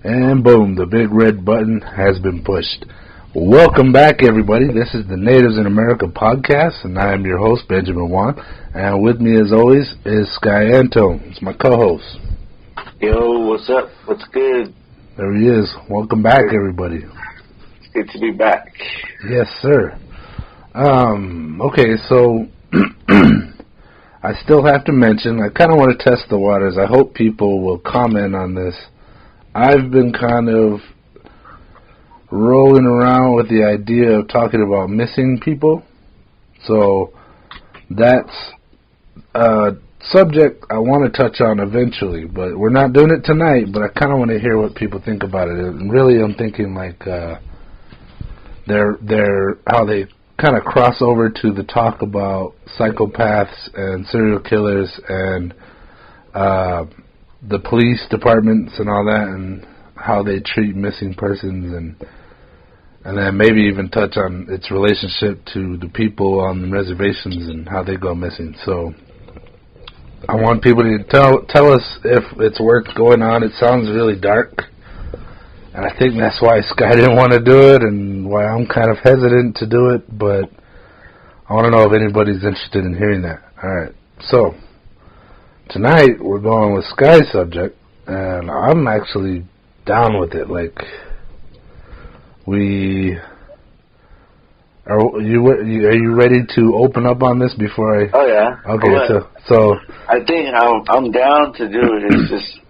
And boom, the big red button has been pushed. Welcome back, everybody. This is the Natives in America podcast, and I am your host, Benjamin Juan. And with me, as always, is Sky Anto. It's my co-host. Yo, what's up? What's good? There he is. Welcome back, everybody. It's good to be back. Yes, sir. Okay, so I still have to mention, I kind of want to test the waters. I hope people will comment on this. I've been kind of rolling around with the idea of talking about missing people. So that's a subject I want to touch on eventually, but we're not doing it tonight, but I kind of want to hear what people think about it. And really I'm thinking like they're how they kind of cross over to the talk about psychopaths and serial killers and the police departments and all that, and how they treat missing persons, and then maybe even touch on its relationship to the people on the reservations and how they go missing. So I want people to tell us if it's worth going on. It sounds really dark, and I think that's why Sky didn't want to do it and why I'm kind of hesitant to do it, but I want to know if anybody's interested in hearing that. Alright, so tonight we're going with Sky's subject, and I'm actually down with it. Like, are you ready to open up on this before I? Oh yeah. Okay, so I think I'm down to do it. It's just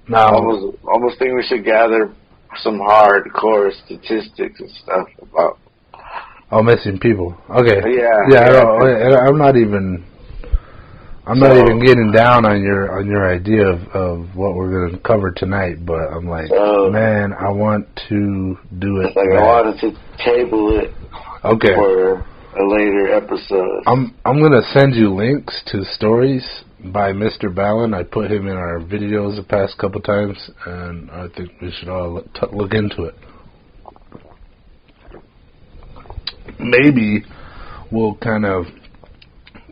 now almost think we should gather some hardcore statistics and stuff about missing people. Okay. Yeah. I'm not even getting down on your idea of what we're going to cover tonight, but I'm like, man, I want to do it. Like I wanted to table it for a later episode. I'm going to send you links to stories by Mr. Ballin. I put him in our videos the past couple times, and I think we should all look into it. Maybe we'll kind of,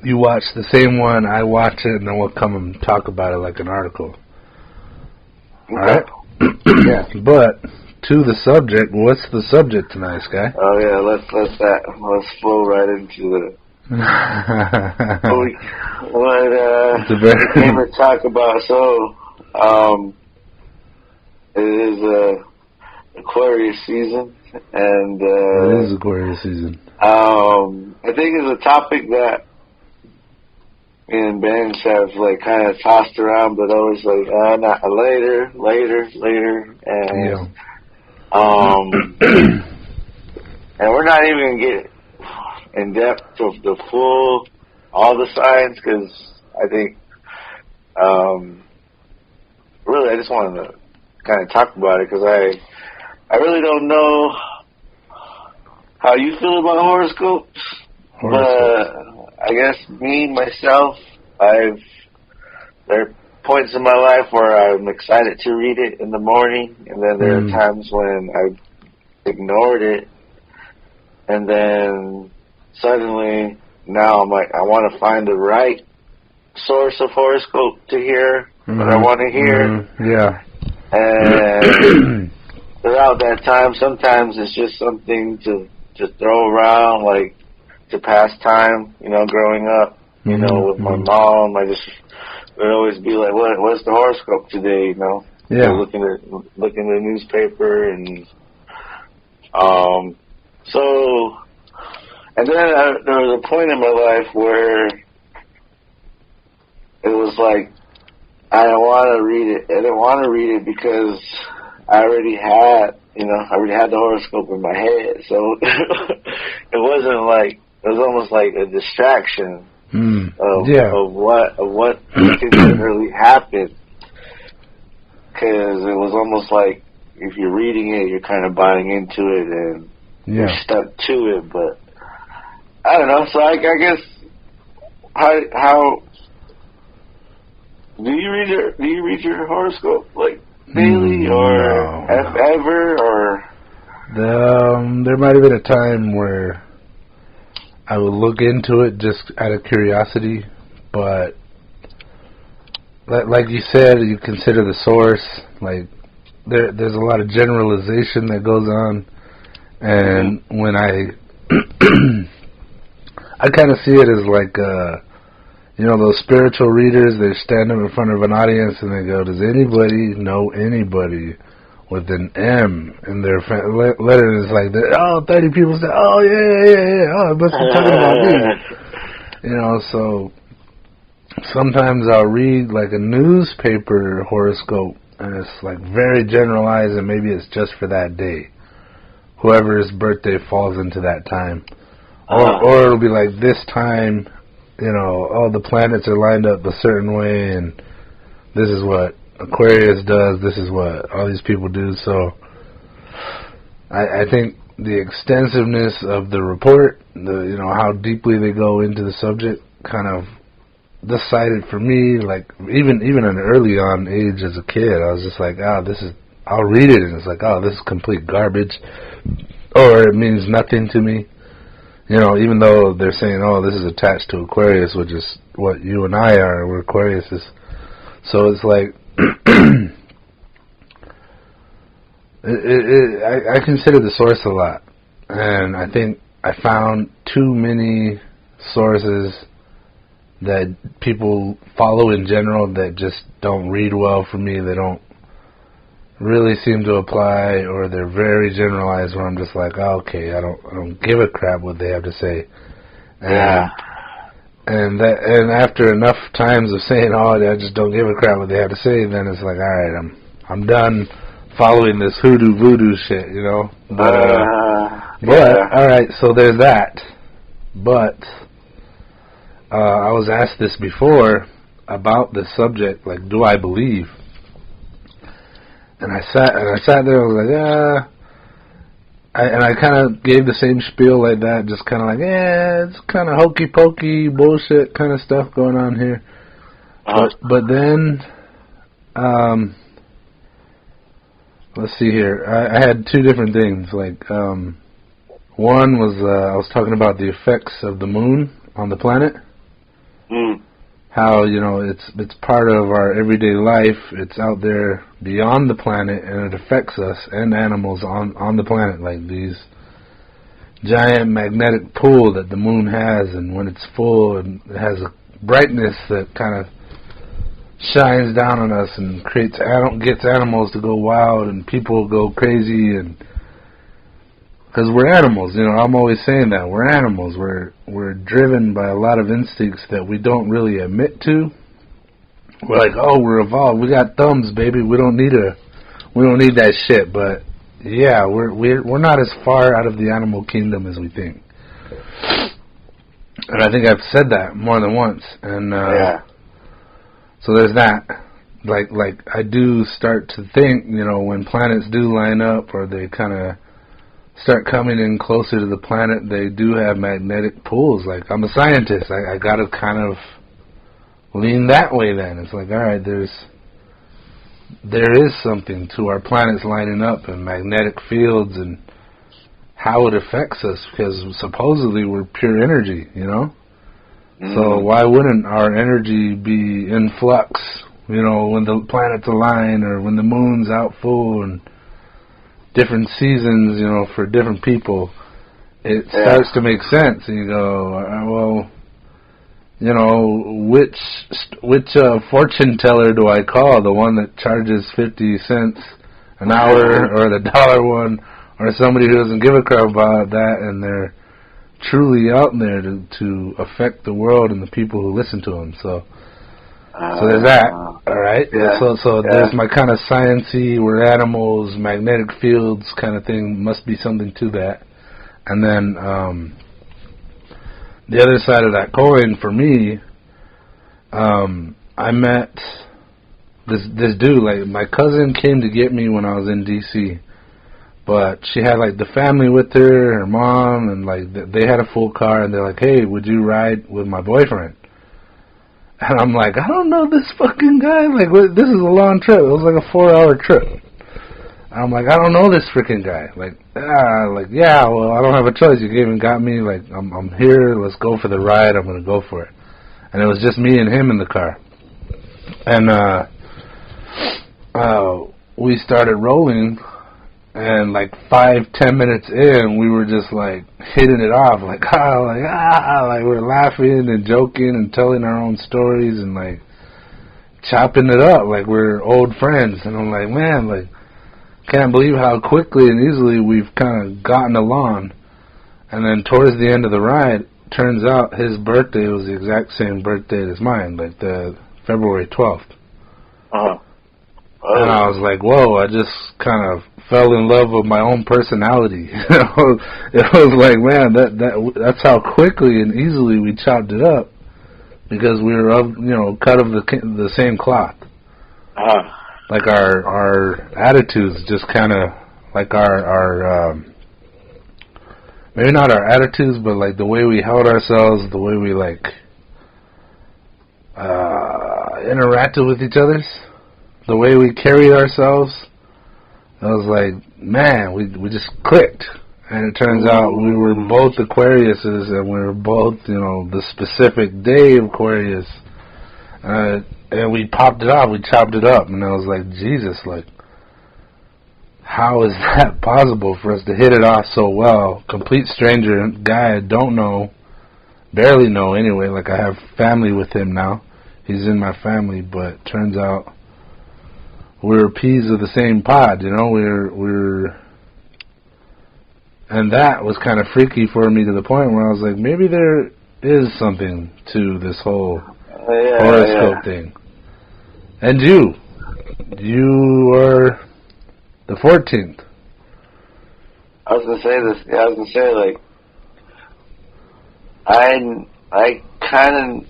you watch the same one, I watch it, and then we'll come and talk about it like an article. Alright? Yeah. But to the subject, what's the subject tonight, Sky? Oh yeah, let's flow right into it. What came to talk about? So, it is Aquarius season, and it is Aquarius season. I think it's a topic that me and Benj have like kind of tossed around, but always like not later, and and we're not even gonna get in depth of the full all the signs, because I think really I just wanted to kind of talk about it, because I really don't know how you feel about horoscopes. But I guess myself, there are points in my life where I'm excited to read it in the morning, and then there are times when I've ignored it, and then suddenly now I'm like, I want to find the right source of horoscope to hear what I want to hear. Yeah. And throughout that time, sometimes it's just something to throw around, like to pass time, growing up, with my mom. I just would always be like, what's the horoscope today, Yeah. Looking at the newspaper, and so, and then there was a point in my life where it was like, I didn't want to read it. I didn't want to read it because I already had the horoscope in my head. So it wasn't like, it was almost like a distraction of what can really happen. Because it was almost like if you're reading it, you're kind of buying into it and you're stuck to it. But I don't know. So I guess how do you read your horoscope, like daily or ever, or? There might have been a time where I would look into it just out of curiosity, but like you said, you consider the source. Like there's a lot of generalization that goes on, and when I I kind of see it as like those spiritual readers. They stand up in front of an audience and they go, "Does anybody know anybody with an M in their letter?" And it's like, 30 people say, "Oh yeah. Oh, I must be talking about me." So sometimes I'll read like a newspaper horoscope, and it's like very generalized, and maybe it's just for that day. Whoever's birthday falls into that time. Or it'll be like this time, all the planets are lined up a certain way, and this is what Aquarius does, this is what all these people do. So I think the extensiveness of the report, how deeply they go into the subject, kind of decided for me, like even an early on age as a kid, I was just like, I'll read it, and it's like, this is complete garbage, or it means nothing to me. Even though they're saying, this is attached to Aquarius, which is what you and I are, we're Aquariuses. So it's like, I consider the source a lot. And I think I found too many sources that people follow in general that just don't read well for me. They don't really seem to apply, or they're very generalized where I'm just like, okay, I don't give a crap what they have to say. And after enough times of saying, I just don't give a crap what they have to say, then it's like, all right, I'm done following this hoodoo voodoo shit, But all right, so there's that. But I was asked this before about this subject, like, do I believe? And I sat there, I was like, I kind of gave the same spiel like that, just kind of like, it's kind of hokey pokey bullshit kind of stuff going on here. But then, let's see here. I had two different things. Like, one was I was talking about the effects of the moon on the planet. How, it's part of our everyday life. It's out there beyond the planet, and it affects us and animals on the planet, like these giant magnetic pull that the moon has, and when it's full, and it has a brightness that kind of shines down on us and gets animals to go wild, and people go crazy, and because we're animals, I'm always saying that. We're animals. We're driven by a lot of instincts that we don't really admit to. We're like, we're evolved. We got thumbs, baby. We don't need that shit. But yeah, we're not as far out of the animal kingdom as we think. And I think I've said that more than once. And so there's that. Like I do start to think, when planets do line up, or they kind of start coming in closer to the planet, they do have magnetic pulls. Like, I'm a scientist. I got to kind of lean that way then. It's like, all right, there is something to our planets lining up and magnetic fields and how it affects us, because supposedly we're pure energy, So why wouldn't our energy be in flux, when the planets align, or when the moon's out full, and different seasons, for different people, it starts to make sense. And you go, which fortune teller do I call? The one that charges 50 cents an hour, or the dollar one, or somebody who doesn't give a crap about that, and they're truly out there to affect the world and the people who listen to them. So there's that, all right? So there's my kind of science-y, we're animals, magnetic fields kind of thing, must be something to that. And then the other side of that coin for me, I met this dude, like my cousin came to get me when I was in D.C., but she had like the family with her mom, and like they had a full car, and they're like, hey, would you ride with my boyfriend? And I'm like, I don't know this fucking guy. Like, this is a long trip. It was like a 4-hour trip. And I'm like, I don't know this freaking guy. Yeah, well, I don't have a choice. You came and got me. Like, I'm here. Let's go for the ride. I'm going to go for it. And it was just me and him in the car. And we started rolling, and like 5-10 minutes in, we were just like hitting it off, like we're laughing and joking and telling our own stories and like chopping it up like we're old friends. And I'm like, man, like, can't believe how quickly and easily we've kind of gotten along. And then towards the end of the ride, turns out his birthday was the exact same birthday as mine, like the February 12th. Uh-huh. And I was like, whoa, I just kind of fell in love with my own personality. It was like, man, that's how quickly and easily we chopped it up, because we were cut of the same cloth. Uh-huh. Like our attitudes just kind of, like our maybe not our attitudes, but like the way we held ourselves, the way we like interacted with each other, the way we carried ourselves. I was like, man, we just clicked. And it turns out we were both Aquariuses, and we were both, the specific day of Aquarius. And we popped it off, we chopped it up, and I was like, Jesus, like, how is that possible for us to hit it off so well? Complete stranger, guy I don't know, barely know anyway, like I have family with him now. He's in my family, but turns out we're peas of the same pod, we're and that was kind of freaky for me, to the point where I was like, maybe there is something to this whole horoscope thing. And you are the 14th. I was gonna say this. I was gonna say, like, I kind of,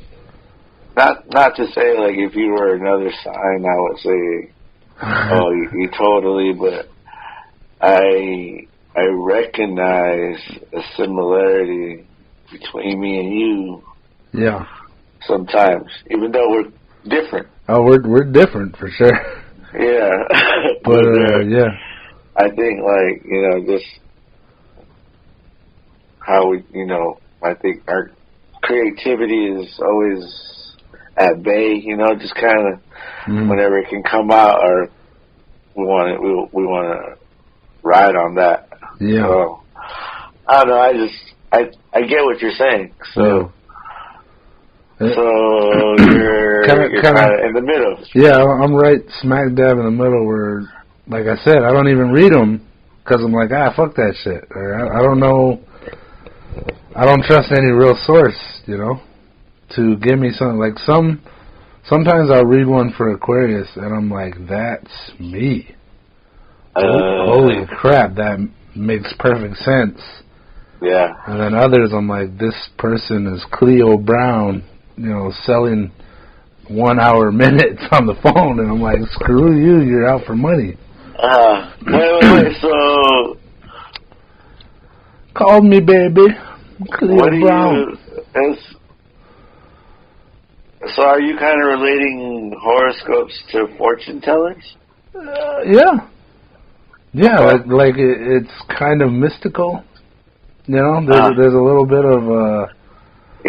not to say like if you were another sign, I would say, oh, you totally. But I recognize a similarity between me and you. Yeah. Sometimes, even though we're different. Oh, we're different for sure. Yeah. But yeah. I think, like, just how we, I think our creativity is always at bay, just kind of whenever it can come out, or we want to ride on that. Yeah. So, I don't know, I get what you're saying. So, you're kind of in the middle. Yeah, I'm right smack dab in the middle where, like I said, I don't even read them because I'm like, fuck that shit. Or I don't know. I don't trust any real source, to give me something. Like sometimes I'll read one for Aquarius and I'm like, that's me. Holy crap, that makes perfect sense. Yeah. And then others, I'm like, this person is Cleo Brown, selling 1 hour minutes on the phone, and I'm like, screw you, you're out for money. Wait, so call me, baby. Cleo Brown. So are you kind of relating horoscopes to fortune tellers? Yeah. Yeah, like it's kind of mystical. There's a little bit of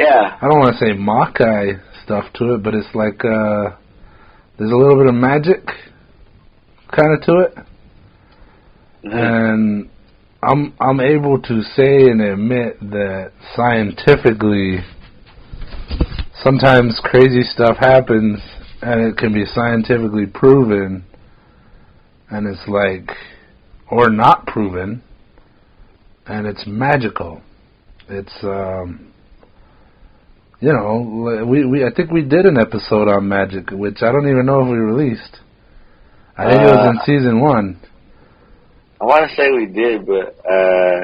I don't want to say Makai stuff to it, but it's like there's a little bit of magic kind of to it. And I'm able to say and admit that scientifically sometimes crazy stuff happens and it can be scientifically proven, and it's like, or not proven, and it's magical. It's I think we did an episode on magic, which I don't even know if we released. I think it was in season 1. I want to say we did, but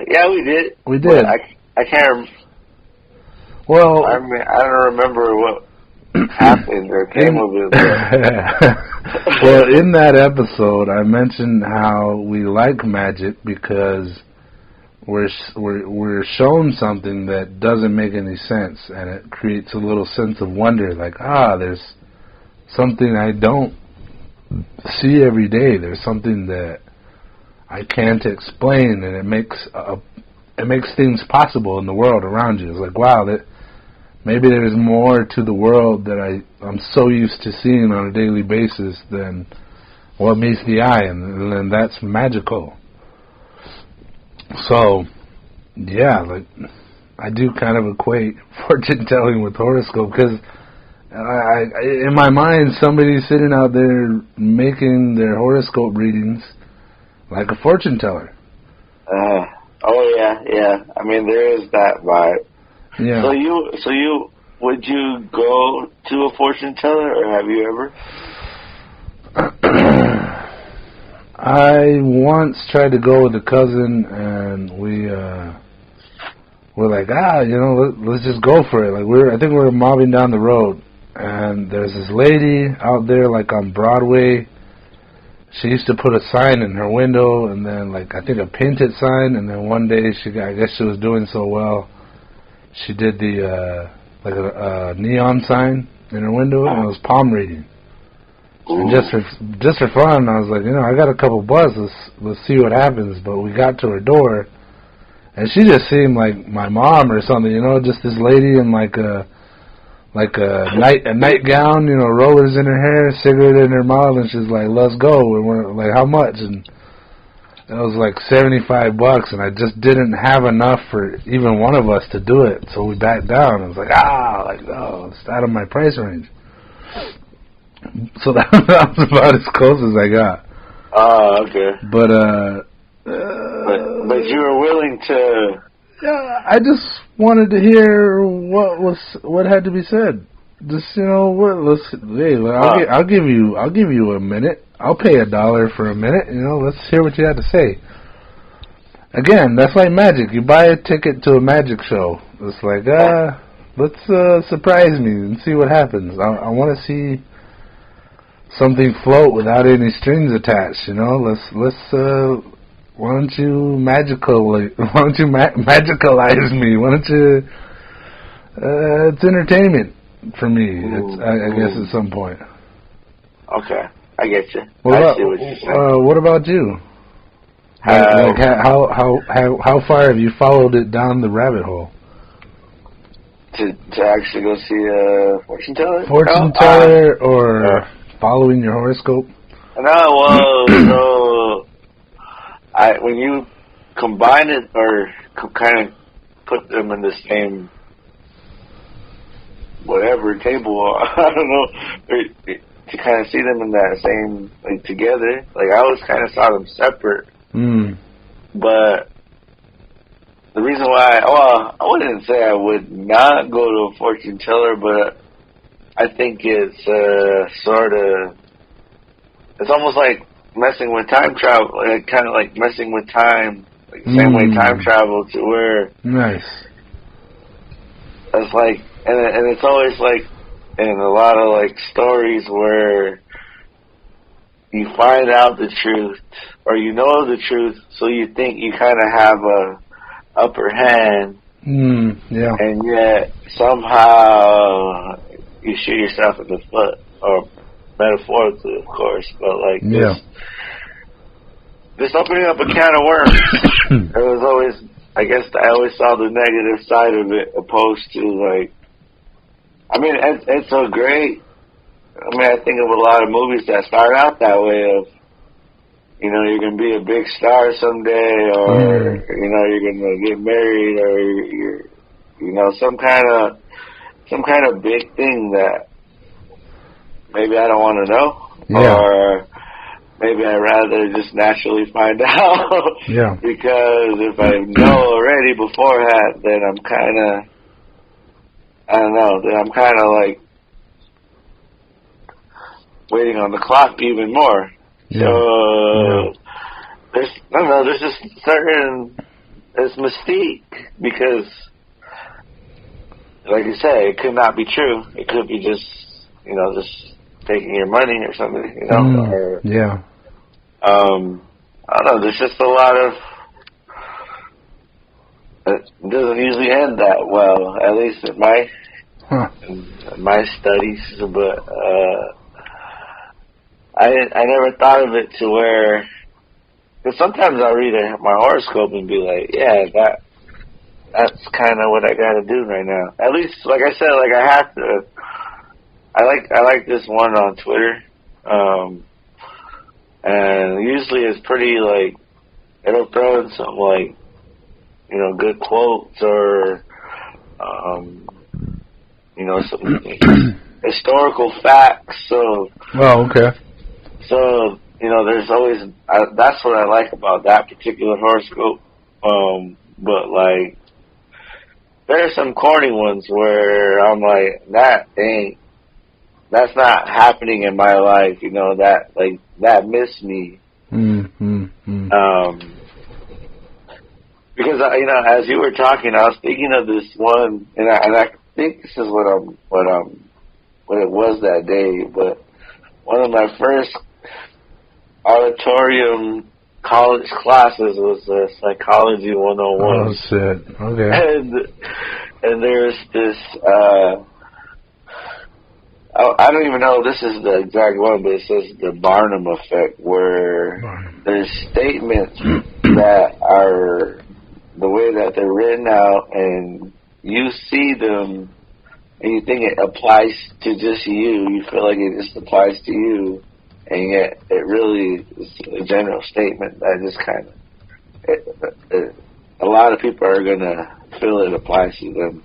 yeah, we did. We did. I can't. Well, I don't remember what happened or came of it. Well, in that episode, I mentioned how we like magic because we're shown something that doesn't make any sense, and it creates a little sense of wonder. Like, there's something I don't see every day. There's something that I can't explain, and it makes things possible in the world around you. It's like, wow, that maybe there's more to the world that I'm so used to seeing on a daily basis than what meets the eye, and that's magical. So, yeah, like, I do kind of equate fortune telling with horoscope, because in my mind, somebody's sitting out there making their horoscope readings like a fortune teller. Oh yeah. I mean, there is that vibe. Yeah. So you would you go to a fortune teller, or have you ever? I once tried to go with a cousin, and we're like, let's just go for it. Like I think we were mobbing down the road, and there's this lady out there, like on Broadway. She used to put a sign in her window, and then, like, I think a painted sign, and then one day I guess she was doing so well, she did the a neon sign in her window, and it was palm reading. And just for fun, I was like, I got a couple bucks. Let's see what happens. But we got to her door, and she just seemed like my mom or something. Just this lady in like a nightgown, rollers in her hair, cigarette in her mouth, and she's like, "Let's go." And we're like, "How much?" And it was like $75, and I just didn't have enough for even one of us to do it, so we backed down. I was like, no, it's out of my price range. So that was about as close as I got. Oh, okay. But you were willing to. Yeah, I just wanted to hear what had to be said. Just I'll give you a minute. I'll pay $1 for a minute. Let's hear what you have to say. Again, that's like magic. You buy a ticket to a magic show. It's like, let's surprise me and see what happens. I want to see something float without any strings attached. Let's. Why don't you magicalize me? Why don't you? It's entertainment for me. I guess at some point. Okay, I get you. I see what you're saying. What about you? How far have you followed it down the rabbit hole? To actually go see a fortune teller? Fortune teller or following your horoscope? No, so when you combine it or kind of put them in the same whatever table, I don't know, to kind of see them in that same, together. I always kind of saw them separate. But the reason why, I wouldn't say I would not go to a fortune teller, but I think it's it's almost like messing with time travel, kind of like messing with time, same way time travel, to where nice. It's like, and it's always like in a lot of stories where you find out the truth, or the truth, so you think you kind of have a upper hand, yeah, and yet somehow you shoot yourself in the foot, or metaphorically, of course, but this opening up a can of worms. It was always, I guess, I always saw the negative side of it, opposed to it's so great. I think of a lot of movies that start out that way of, you're going to be a big star someday, or, you're going to get married, or you're, some kind of big thing that maybe I don't want to know, or maybe I'd rather just naturally find out. Yeah. Because if I know already beforehand, then I'm kind of, I don't know, then I'm kind of waiting on the clock even more. Yeah. So there's just certain, it's mystique, because, like you say, it could not be true. It could be just, just taking your money or something, or, yeah. I don't know, there's just a lot of, it doesn't usually end that well, at least in my studies, but, I never thought of it to where, because sometimes I'll read my horoscope and be like, yeah, that's kind of what I got to do right now. At least, like I said, like I have to. I like this one on Twitter, and usually it's pretty like it'll throw in some like good quotes or some historical facts. So. Oh, okay. So there's always that's what I like about that particular horoscope. But like, there are some corny ones where I'm like, that's not happening in my life. That missed me. Because as you were talking, I was thinking of this one, and I think this is what it was that day. But one of my first auditorium college classes was Psychology 101. Oh, shit. Okay. And there's this, I don't even know if this is the exact one, but it says the Barnum effect, where there's statements that are the way that they're written out, and you see them, and you think it applies to just you. You feel like it just applies to you. And yet, it really is a general statement that just kind of, a lot of people are going to feel it applies to them.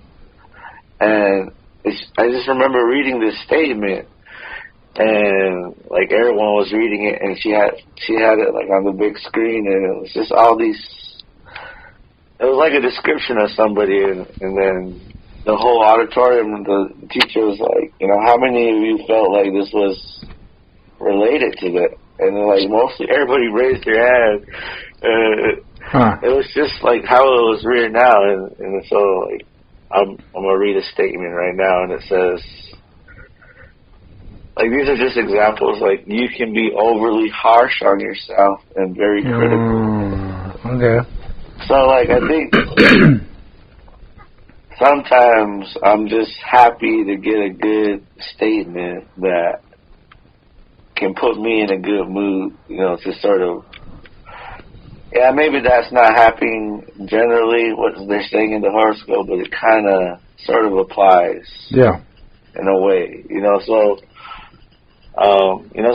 And I just remember reading this statement, and like everyone was reading it, and she had it like on the big screen, and it was just all these, it was like a description of somebody, and then the whole auditorium, the teacher was like, how many of you felt like this was related to that? And then, like, mostly everybody raised their hand. It was just like how it was written out, and so like I'm gonna read a statement right now, and it says, like, these are just examples. Like, you can be overly harsh on yourself and very critical. Okay. So like I think sometimes I'm just happy to get a good statement that can put me in a good mood, to sort of, maybe that's not happening generally, what they're saying in the horoscope, but it kind of sort of applies. Yeah. In a way, so,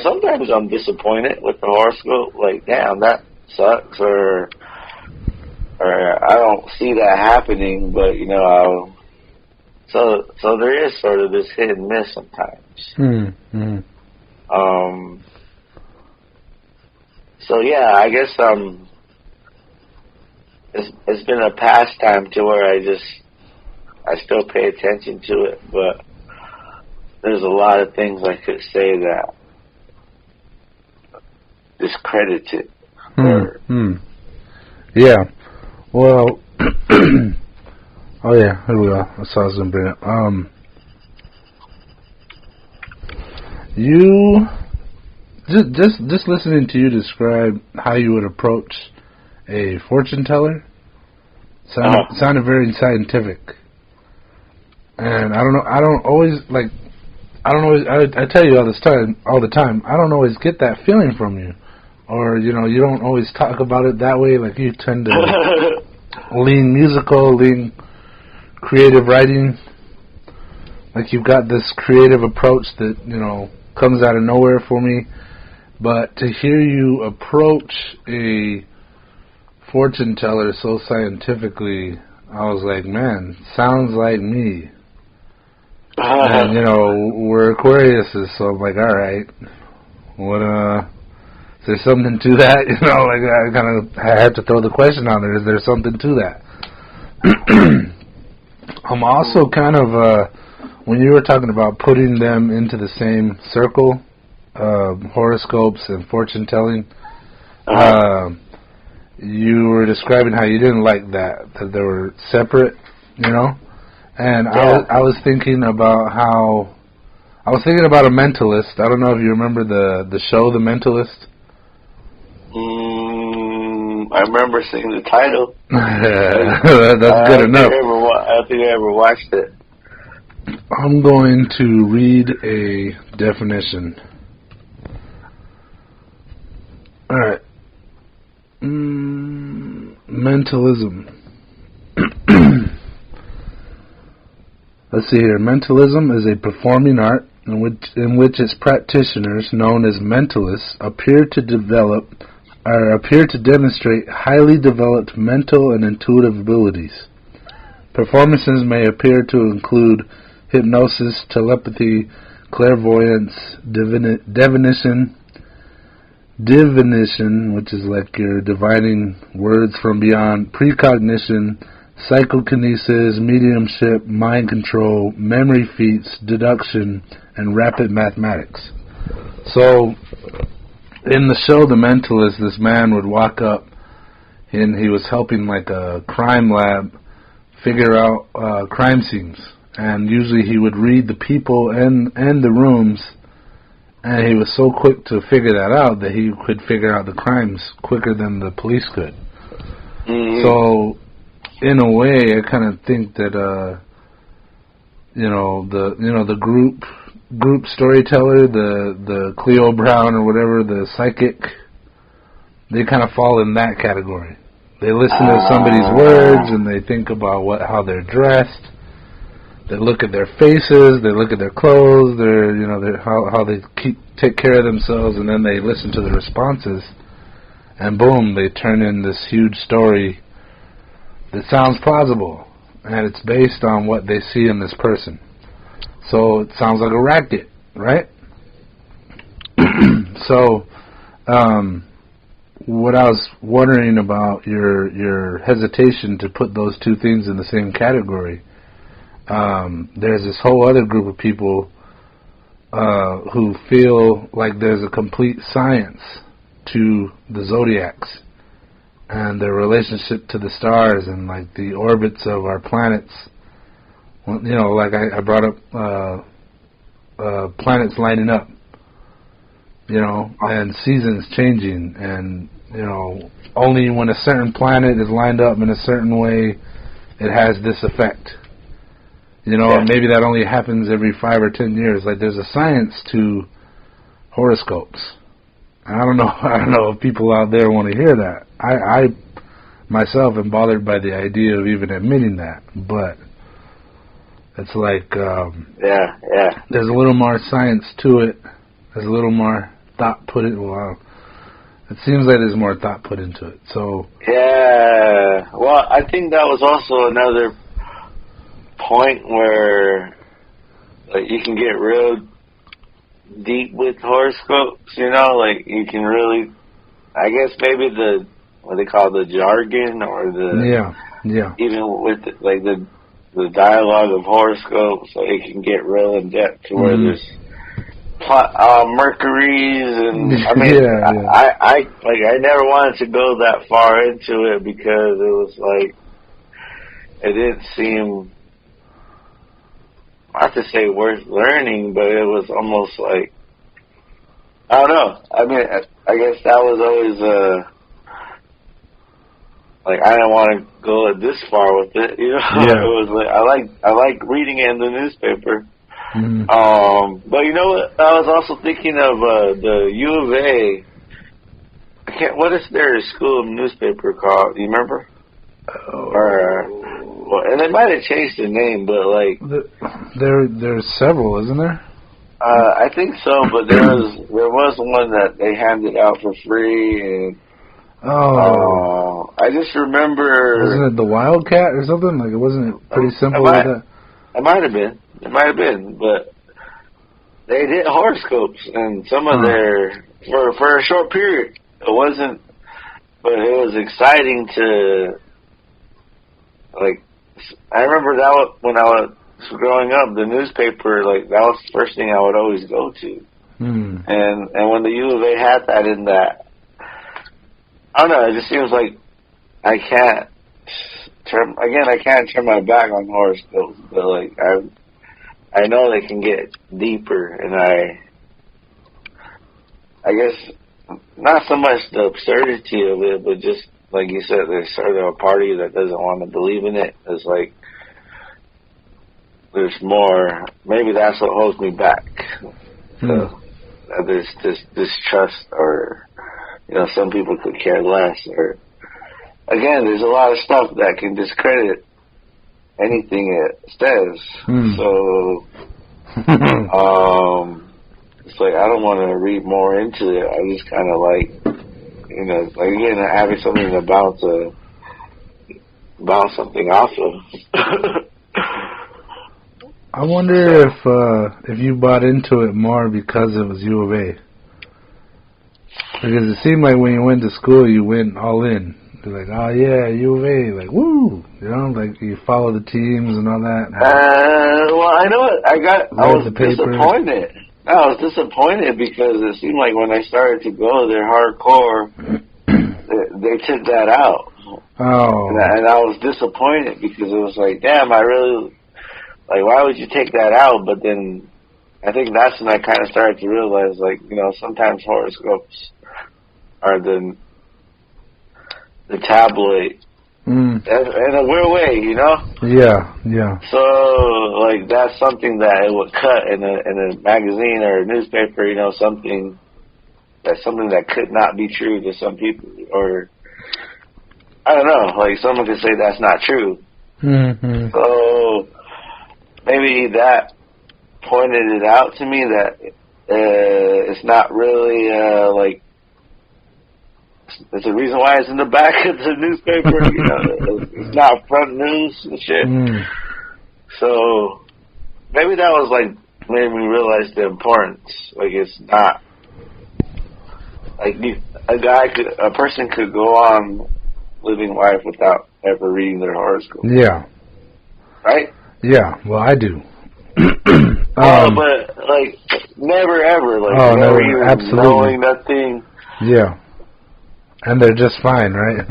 sometimes I'm disappointed with the horoscope, like, damn, that sucks, or I don't see that happening, but, so there is sort of this hit and miss sometimes. So yeah, I guess it's been a pastime to where I still pay attention to it, but there's a lot of things I could say that discredit it. Yeah. Well, oh yeah, here we go. That's what I was gonna bring up. You just listening to you describe how you would approach a fortune teller sounded very scientific. And I tell you all the time, I don't always get that feeling from you. Or, you don't always talk about it that way. Like, you tend to lean musical, lean creative writing. Like, you've got this creative approach that, comes out of nowhere for me. But to hear you approach a fortune teller so scientifically, I was like, man, sounds like me. And, we're Aquariuses, so I'm like, all right, what, is there something to that? I had to throw the question on there, is there something to that? I'm also kind of, when you were talking about putting them into the same circle, horoscopes and fortune telling, you were describing how you didn't like that they were separate, and I was thinking about a mentalist. I don't know if you remember the show The Mentalist. I remember seeing the title. That's good enough. I don't think I ever watched it. I'm going to read a definition. Alright. Mentalism. Let's see here. Mentalism is a performing art in which its practitioners, known as mentalists, appear to demonstrate highly developed mental and intuitive abilities. Performances may appear to include hypnosis, telepathy, clairvoyance, divination, which is like you're divining words from beyond, precognition, psychokinesis, mediumship, mind control, memory feats, deduction, and rapid mathematics. So, in the show The Mentalist, this man would walk up and he was helping like a crime lab figure out crime scenes. And usually he would read the people and the rooms, and he was so quick to figure that out that he could figure out the crimes quicker than the police could. Mm-hmm. So, in a way, I kind of think that the group storyteller, the Cleo Brown or whatever, the psychic, they kind of fall in that category. They listen to somebody's words and they think about how they're dressed. They look at their faces, they look at their clothes, how they take care of themselves, and then they listen to the responses, and boom, they turn in this huge story that sounds plausible, and it's based on what they see in this person. So it sounds like a racket, right? So, what I was wondering about your hesitation to put those two things in the same category. There's this whole other group of people who feel like there's a complete science to the zodiacs and their relationship to the stars and like the orbits of our planets. Well, like I brought up planets lining up, and seasons changing, and only when a certain planet is lined up in a certain way, it has this effect. And maybe that only happens every 5 or 10 years. Like there's a science to horoscopes. I don't know if people out there want to hear that. I myself am bothered by the idea of even admitting that, but it's like there's a little more science to it. There's a little more thought put in. Well, it seems like there's more thought put into it. So well, I think that was also another point where you can get real deep with horoscopes, like you can really, I guess maybe what they call the jargon or even with the dialogue of horoscopes, it can get real in depth to where there's Mercury's and I never wanted to go that far into it because it was like it didn't seem, not to say worth learning, but it was almost like, I don't know. I mean, I guess that was always I didn't want to go this far with it. It was like I like reading it in the newspaper. Mm-hmm. But you know what? I was also thinking of the U of A. What is their school newspaper called? Do you remember? And they might have changed the name, but there's several, isn't there? I think so, but there was one that they handed out for free, and I just remember. Wasn't it the Wildcat or something? Like, it wasn't pretty simple like that? It might have been, but they did horoscopes, and some of their for a short period. It wasn't, but it was exciting to I remember that when I was growing up, the newspaper, that was the first thing I would always go to. Mm. And when the U of A had that in that, I don't know, it just seems like I can't turn my back on horoscopes, but I know they can get deeper, and I guess not so much the absurdity of it, but just like you said, there's sort of a party that doesn't want to believe in it. It's like there's more. Maybe that's what holds me back. So there's this distrust, or some people could care less. Or again, there's a lot of stuff that can discredit anything it says. So, it's like I don't want to read more into it. I just kind of like, like again, having something to bounce something off of. I wonder if you bought into it more because it was U of A. Because it seemed like when you went to school, you went all in. You're like, oh yeah, U of A, like woo, like you follow the teams and all that. Well, I know it. I was disappointed. I was disappointed because it seemed like when I started to go there hardcore, they took that out. Oh. And I was disappointed because it was like, damn, I really, like, why would you take that out? But then I think that's when I kind of started to realize, like, sometimes horoscopes are the tabloid. In a weird way, Yeah. So, like, that's something that it would cut in a magazine or a newspaper, something that could not be true to some people, or I don't know, like someone could say that's not true. Mm-hmm. So maybe that pointed it out to me that it's not really like there's a reason why it's in the back of the newspaper. It's not front news and shit. So maybe that was like made me realize the importance. Like it's not like a person could go on living life without ever reading their horoscope. Yeah. Right? Yeah. Well, I do. But like never ever, like never even absolutely. Knowing nothing. Yeah. And they're just fine, right?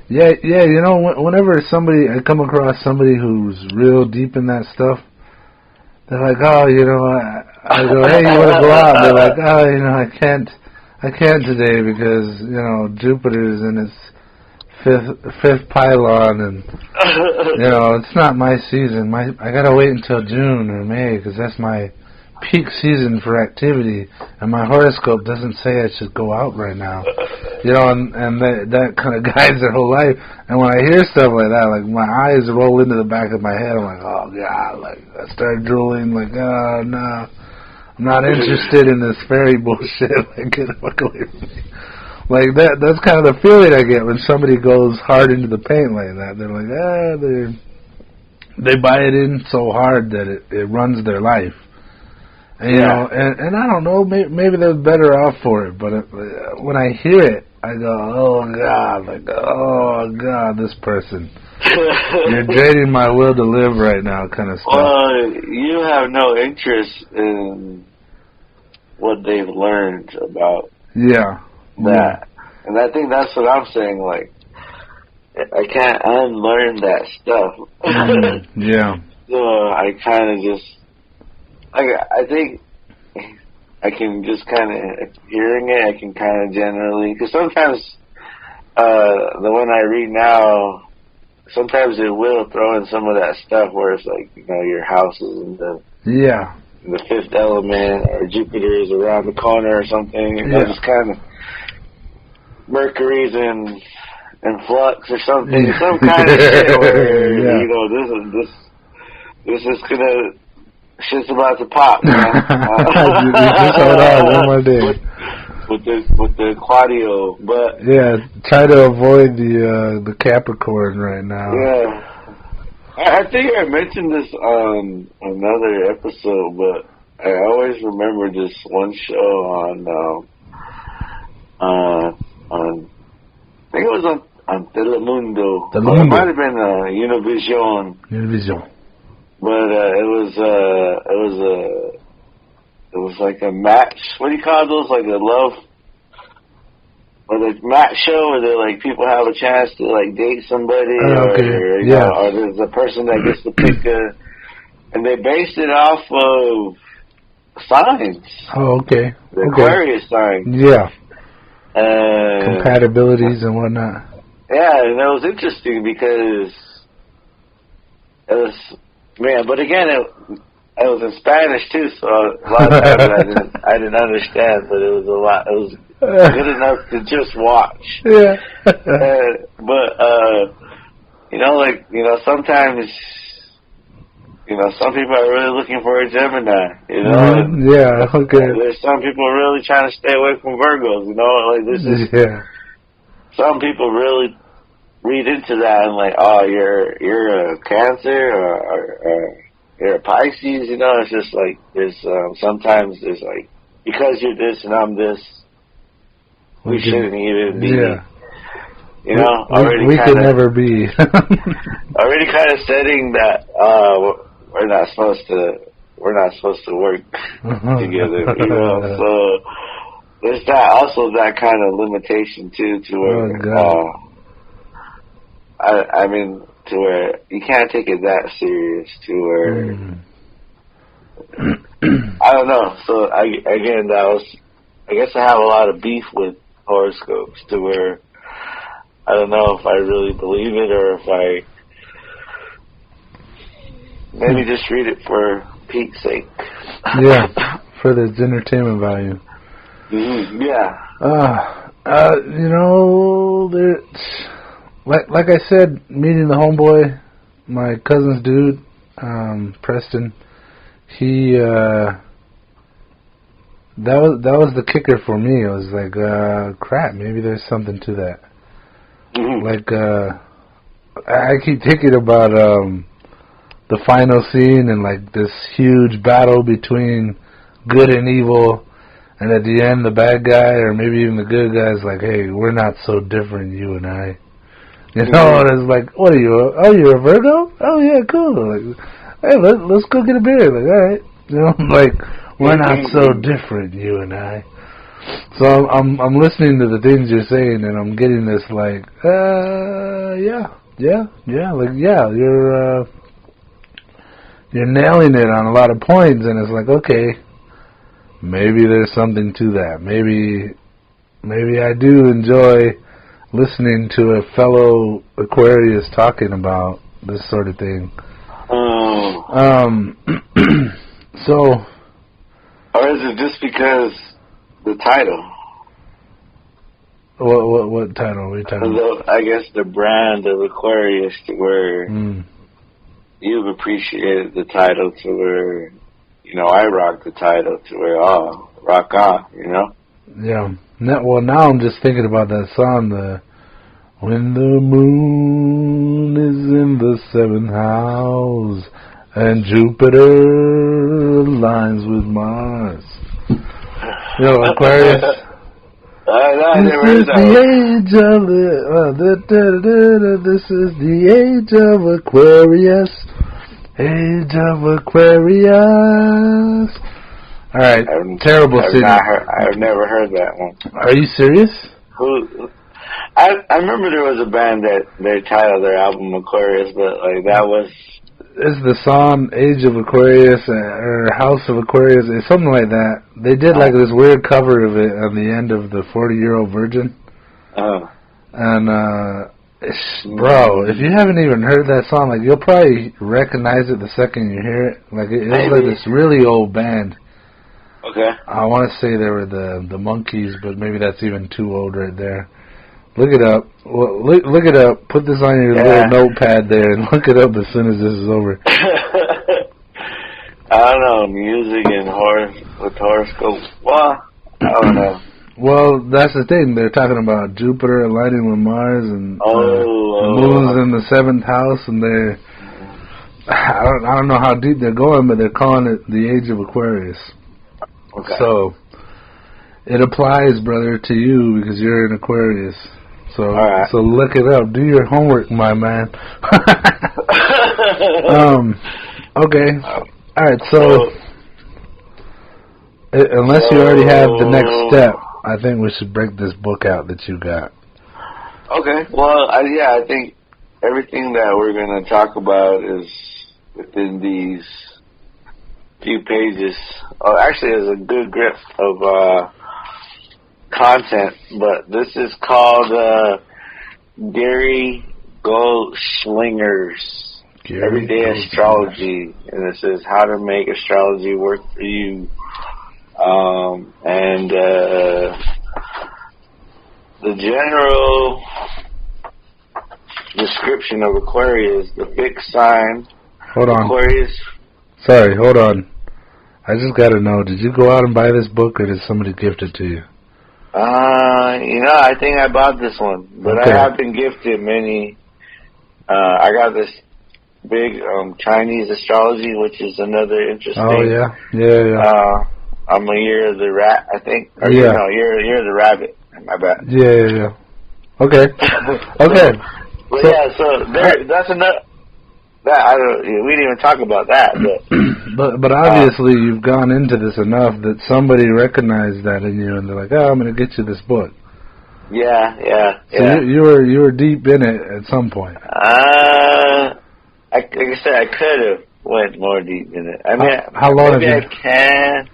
Yeah. Whenever I come across somebody who's real deep in that stuff, they're like, oh, I go, hey, you want to go out? They're like, oh, I can't today because, Jupiter's in its fifth pylon and, it's not my season. I gotta wait until June or May because that's my peak season for activity, and my horoscope doesn't say I should go out right now. And that kind of guides their whole life. And when I hear stuff like that, like my eyes roll into the back of my head. I'm like, oh God, like I start drooling, like, oh no, I'm not interested in this fairy bullshit. Like, get the fuck away from me. Like that's kind of the feeling I get when somebody goes hard into the paint like that. They're like, they buy it in so hard that it runs their life. And, and I don't know, maybe they're better off for it, but when I hear it, I go, oh God, this person. You're draining my will to live right now, kind of stuff. Well, you have no interest in what they've learned about that. And I think that's what I'm saying, like, I can't unlearn that stuff. Yeah. So I kind of just, I think I can just kind of, hearing it, I can kind of generally, because sometimes the one I read now, sometimes it will throw in some of that stuff where it's like, your house is in the fifth element, or Jupiter is around the corner or something. Just kind of Mercury's in flux or something, some kind of shit where this is gonna. Shit's about to pop, man. Just hold on one more day. With the Claudio, but try to avoid the Capricorn right now. Yeah, I think I mentioned this on another episode, but I always remember this one show on I think it was on Telemundo. It might have been Univision. But it was like a match. What do you call those? Like a love, or the match show where they like people have a chance to like date somebody, or there's a person that gets to pick and they based it off of signs. Oh, okay. The Aquarius signs. Yeah. Compatibilities and whatnot. Yeah, and it was interesting because it was. Man, but again, it was in Spanish too, so a lot of times I didn't understand, but it was a lot. It was good enough to just watch. Yeah. But sometimes, some people are really looking for a Gemini, Yeah, okay. There's some people really trying to stay away from Virgos, some people really read into that and you're a Cancer or you're a Pisces, it's just like, there's, sometimes there's like, because you're this and I'm this, we shouldn't even be. We could never be. Already kind of setting that we're not supposed to work together. So there's that kind of limitation too, to where to where you can't take it that serious. To where I don't know. So I guess I have a lot of beef with horoscopes, to where I don't know if I really believe it or if I maybe just read it for Pete's sake. Yeah, for the entertainment value. Mm-hmm, yeah. Like I said, meeting the homeboy, my cousin's dude, Preston, he that was the kicker for me. It was like, crap, maybe there's something to that. Mm-hmm. Like, I keep thinking about the final scene and like this huge battle between good and evil, and at the end the bad guy or maybe even the good guy's like, hey, we're not so different, you and I. And it's like, what are you? Oh, you're a Virgo? Oh yeah, cool. Like, hey, let's go get a beer. Like, all right, like, we're not so different, you and I. So I'm listening to the things you're saying, and I'm getting this like, yeah, like, yeah, you're nailing it on a lot of points, and it's like, okay, maybe there's something to that. Maybe I do enjoy listening to a fellow Aquarius talking about this sort of thing. So, or is it just because the title? What title are we talking about? I guess the brand of Aquarius, to where you've appreciated the title, to where I rock the title, to where rock on, Yeah. Now I'm just thinking about that song, when the moon is in the 7th house and Jupiter aligns with Mars. Aquarius. This is the age of Aquarius. Age of Aquarius. All right, terrible city. I've never heard that one. Are you serious? I remember there was a band that they titled their album Aquarius, but like that was. It's the song Age of Aquarius or House of Aquarius, it's something like that. They did like this weird cover of it on the end of the 40-Year-Old Virgin. And bro, if you haven't even heard that song, like, you'll probably recognize it the second you hear it. Like, it's like this really old band. Okay. I want to say they were the Monkees, but maybe that's even too old right there. Look it up. Well, look it up. Put this on your little notepad there and look it up as soon as this is over. I don't know, music and horoscopes. Well, I don't know. Well, that's the thing. They're talking about Jupiter aligning with Mars and the moon's in the 7th house, and I don't know how deep they're going, but they're calling it the Age of Aquarius. Okay. So it applies, brother, to you because you're an Aquarius. So so look it up. Do your homework, my man. Okay. All right. So unless you already have the next step, I think we should break this book out that you got. Okay. Well, I think everything that we're going to talk about is within these few pages. Oh, actually, there's a good grip of content, but this is called Gary Goldschneider's Everyday Astrology, and it says how to make astrology work for you. And the general description of Aquarius, the fixed sign. Hold on. Aquarius. Sorry, hold on. I just got to know, did you go out and buy this book, or did somebody gift it to you? I think I bought this one, but okay. I have been gifted many. I got this big Chinese astrology, which is another interesting. Oh yeah. I'm a year of the rat, I think. Or yeah. No, year of the rabbit. My bad. Yeah. Okay. Okay. But so that's enough. We didn't even talk about that, but obviously you've gone into this enough that somebody recognized that in you, and they're like, "Oh, I'm going to get you this book." Yeah. So you were deep in it at some point. Like I said, I could have went more deep in it. I mean, how long maybe have you? I can.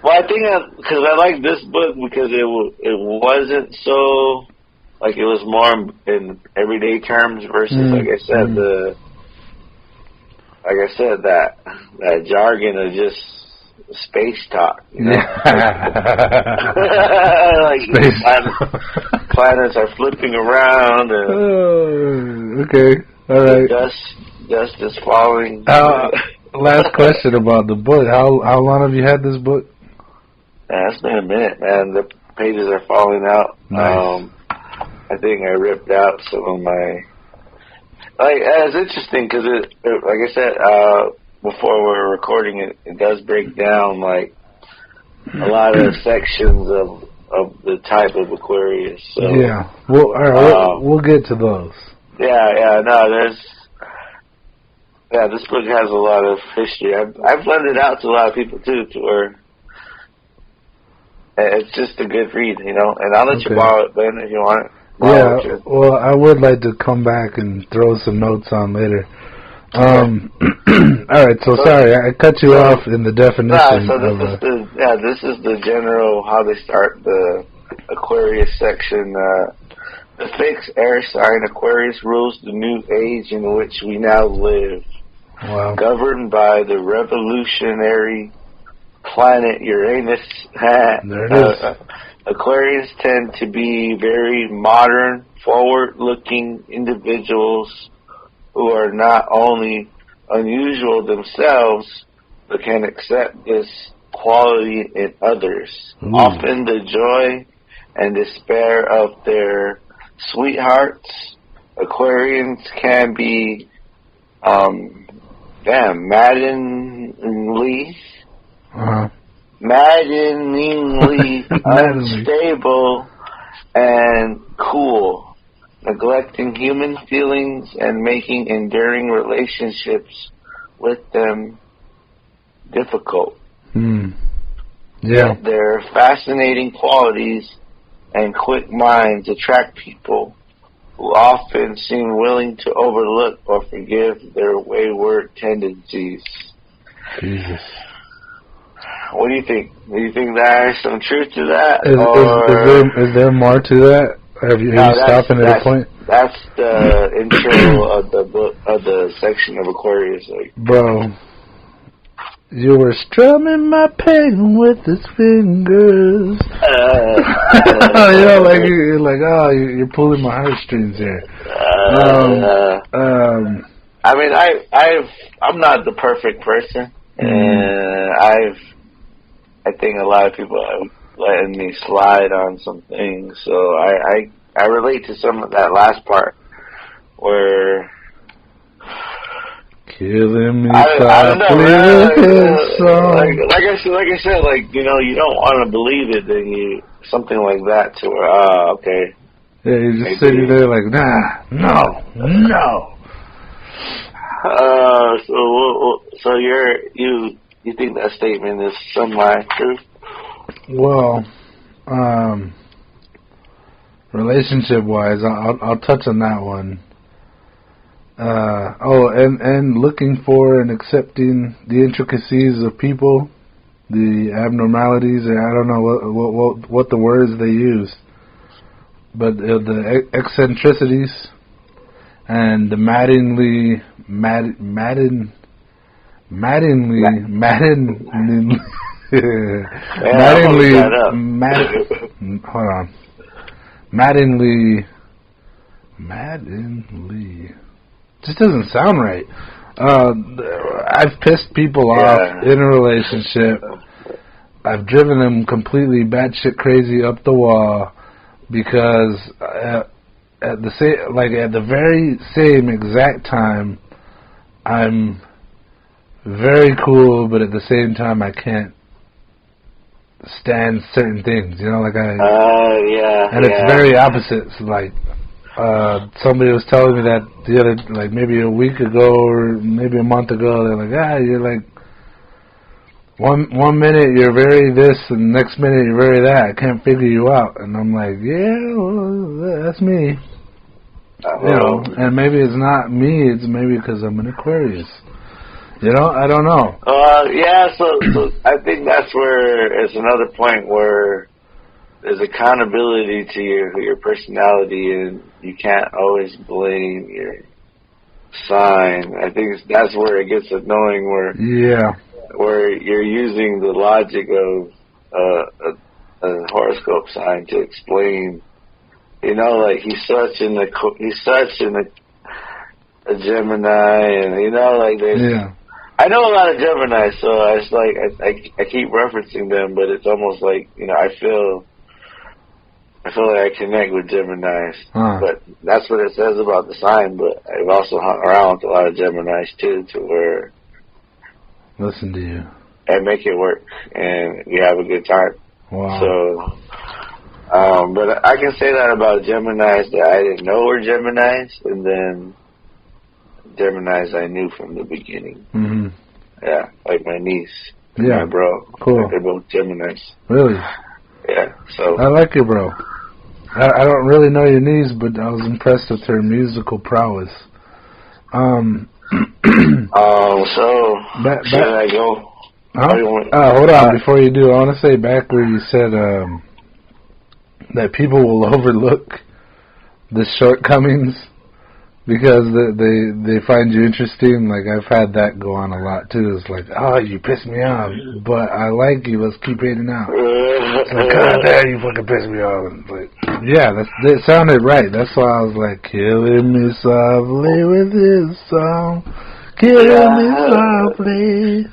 Well, I think because I like this book because it wasn't so. Like it was more in everyday terms versus, like I said, that jargon of just space talk. You know? Like planets are flipping around and okay, all right. Dust is falling. Last question about the book. How long have you had this book? Yeah, it's been a minute, man. The pages are falling out. Nice. I think I ripped out some of my. It's interesting because like I said before we were recording, it does break down like a lot of sections of the type of Aquarius. So, yeah. Well, all right. We'll get to those. Yeah. No, this book has a lot of history. I've lent it out to a lot of people too, to where it's just a good read, you know. And I'll let you borrow it, Ben, if you want it. Yeah, well, I would like to come back and throw some notes on later. All right, so sorry, I cut you off in the definition. This is the general, how they start the Aquarius section. The fixed air sign Aquarius rules the new age in which we now live. Wow. Governed by the revolutionary planet Uranus. There it is. Aquarians tend to be very modern, forward-looking individuals who are not only unusual themselves, but can accept this quality in others. Ooh. Often the joy and despair of their sweethearts. Aquarians can be maddeningly unstable and cool, neglecting human feelings and making enduring relationships with them difficult. Yeah. Their fascinating qualities and quick minds attract people who often seem willing to overlook or forgive their wayward tendencies. Jesus. What do you think? Do you think there's some truth to that? Is there more to that? Are you stopping at a point? That's the intro of the book, of the section of Aquarius. Bro, you were strumming my pain with his fingers. You're pulling my heartstrings here. I mean, I'm not the perfect person, and I think a lot of people have letting me slide on some things, so I relate to some of that last part where killing me softly with his song. Like I said, you don't want to believe it, then something like that to where okay. Yeah, you're just sitting there like, no. So you think that statement is semi-true? Well, relationship-wise, I'll touch on that one. And looking for and accepting the intricacies of people, the abnormalities, and I don't know what the words they use, but the eccentricities and the maddeningly Maddenly. Just doesn't sound right. I've pissed people off in a relationship. I've driven them completely batshit crazy up the wall because at the very same exact time, I'm very cool, but at the same time, I can't stand certain things. You know, like and it's very opposite. So like, somebody was telling me that the other, like maybe a week ago or maybe a month ago. They're like, you're like one minute you're very this, and the next minute you're very that. I can't figure you out. And I'm like, well, that's me. You know, and maybe it's not me. It's maybe because I'm an Aquarius. You know, I don't know. So I think that's where it's another point where there's accountability to your personality, and you can't always blame your sign. I think that's where it gets annoying, where you're using the logic of a horoscope sign to explain. You know, like he's such a Gemini, and you know, like there's. I know a lot of Gemini, so it's like I keep referencing them, but it's almost like, you know, I feel like I connect with Geminis. But that's what it says about the sign. But I've also hung around with a lot of Geminis too, to where listen to you and make it work, and you have a good time. Wow. So, but I can say that about Geminis that I didn't know were Geminis, and then Geminis I knew from the beginning. Mm-hmm. Yeah, like my niece and my bro. Cool. Like they're both Geminis. Really? Yeah, so. I like your bro. I don't really know your niece, but I was impressed with her musical prowess. So, should I go? Hold on, before you do, I want to say back where you said that people will overlook the shortcomings because they find you interesting. Like, I've had that go on a lot too. It's like, you piss me off, but I like you, let's keep hating out. It's like, God damn, you fucking piss me off. It's like, it sounded right. That's why I was like, killing me softly with this song, killing me softly.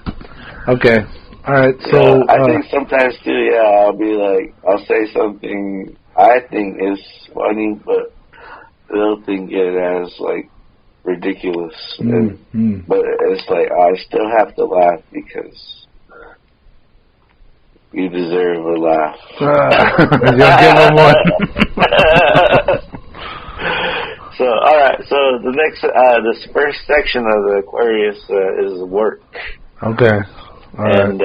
Okay, alright, so I think sometimes too, I'll be like, I'll say something I think is funny, but they'll think it as like ridiculous, but it's like I still have to laugh because you deserve a laugh. You'll give them one. So, all right. So the next, this first section of the Aquarius is work. Okay. All right. And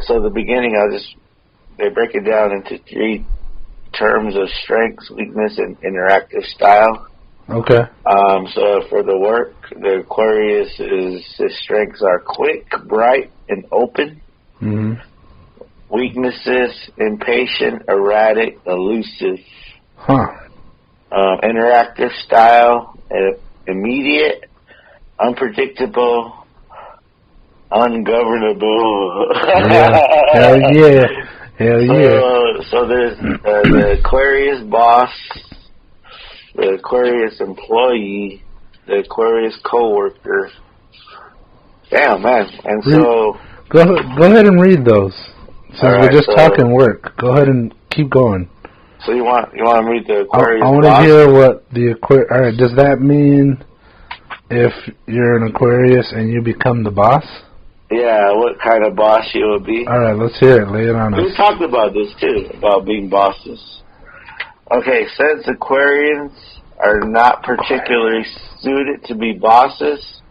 so the beginning, they break it down into 3 terms of strengths, weakness, and interactive style. Okay. So for the work, the Aquarius his strengths are quick, bright, and open. Mm-hmm. Weaknesses: impatient, erratic, elusive. Interactive style: immediate, unpredictable, ungovernable. Hell yeah. So there's the Aquarius boss, the Aquarius employee, the Aquarius coworker. Damn, man. And so go ahead and read those. Since we're just talking work, go ahead and keep going. So you want to read the Aquarius I want boss? to hear what the Aquarius. All right, does that mean if you're an Aquarius and you become the boss? Yeah, what kind of boss you will be. All right, let's hear it. Lay it on us. We talked about this too, about being bosses. Okay, since Aquarians are not particularly suited to be bosses,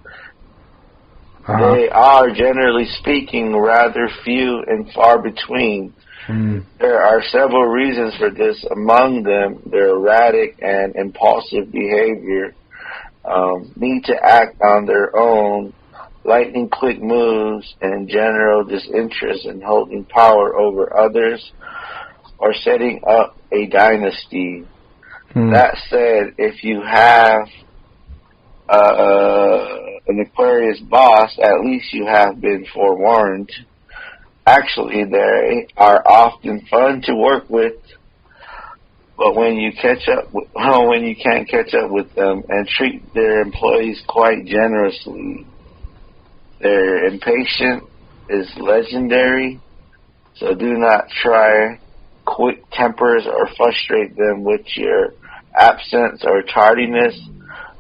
they are, generally speaking, rather few and far between. There are several reasons for this. Among them, their erratic and impulsive behavior, need to act on their own, lightning quick moves, and general disinterest in holding power over others or setting up a dynasty. That said, if you have an Aquarius boss, at least you have been forewarned. Actually, they are often fun to work with. But when you when you can't catch up with them and treat their employees quite generously, their impatience is legendary. So do not try quick tempers or frustrate them with your absence or tardiness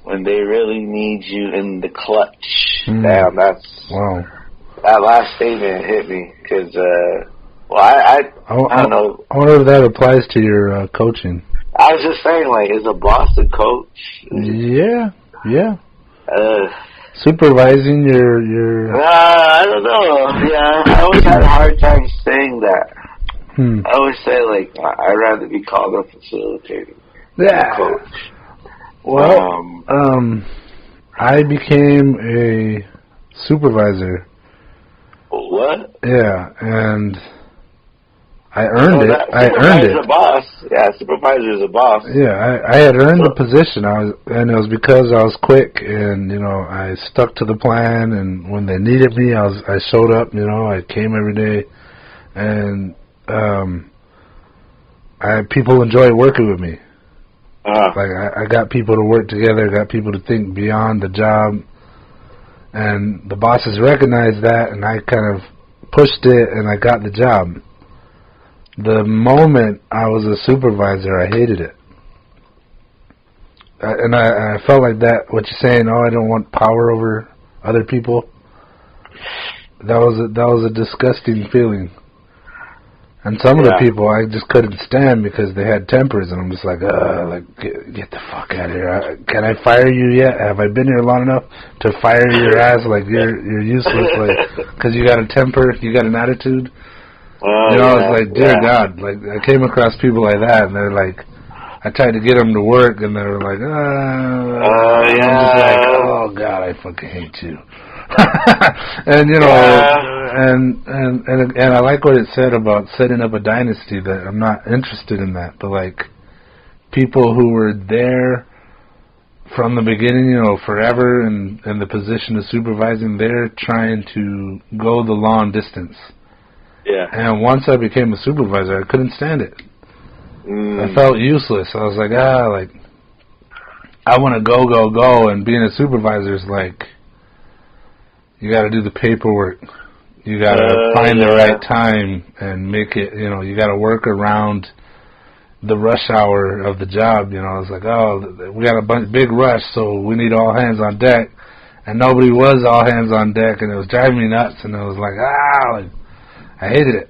when they really need you in the clutch. Damn, wow. That last statement hit me because, I don't know. I wonder if that applies to your coaching. I was just saying, like, is a boss a coach? Yeah. Supervising your. I don't know. Yeah, I always had a hard time saying that. I always say, like, I'd rather be called a facilitator. Yeah. Coach. Well, I became a supervisor. What? Yeah, and I earned it. I earned it. A boss. Yeah, supervisor is a boss. Yeah, I had earned the position. And it was because I was quick, and I stuck to the plan. And when they needed me, I showed up. I came every day, and people enjoy working with me. Like I got people to work together, got people to think beyond the job, and the bosses recognized that, and I kind of pushed it, and I got the job. The moment I was a supervisor, I hated it, and I felt like that. What you're saying? Oh, I don't want power over other people. That was a disgusting feeling. And some of the people I just couldn't stand because they had tempers, and I'm just like, get the fuck out of here. Can I fire you yet? Have I been here long enough to fire your ass? Like, you're useless, like, because you got a temper, you got an attitude. It's like, dear God. Like, I came across people like that, and they're like, I tried to get them to work, and they were like, I'm just like, oh, God, I fucking hate you. And and I like what it said about setting up a dynasty. That I'm not interested in that, but like people who were there from the beginning, forever in the position of supervising, they're trying to go the long distance. Yeah. And once I became a supervisor, I couldn't stand it. I felt useless. I was like, I want to go, and being a supervisor is like, you got to do the paperwork. You got to find the right time and make it, you got to work around the rush hour of the job. I was like, we got a big rush, so we need all hands on deck. And nobody was all hands on deck, and it was driving me nuts. And it was like, I hated it.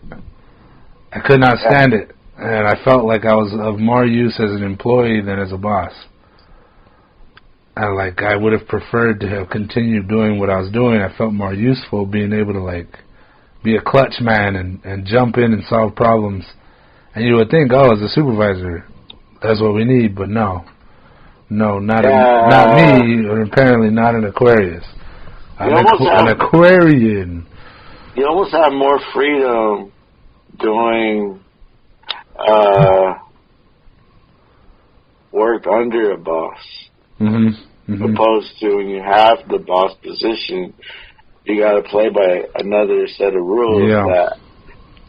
I could not stand it. And I felt like I was of more use as an employee than as a boss. And like I would have preferred to have continued doing what I was doing. I felt more useful being able to like be a clutch man and jump in and solve problems. And you would think, as a supervisor, that's what we need. But no, not me, or apparently not an Aquarius. An Aquarian. You almost have more freedom doing work under a boss. Opposed to when you have the boss position, you got to play by another set of rules that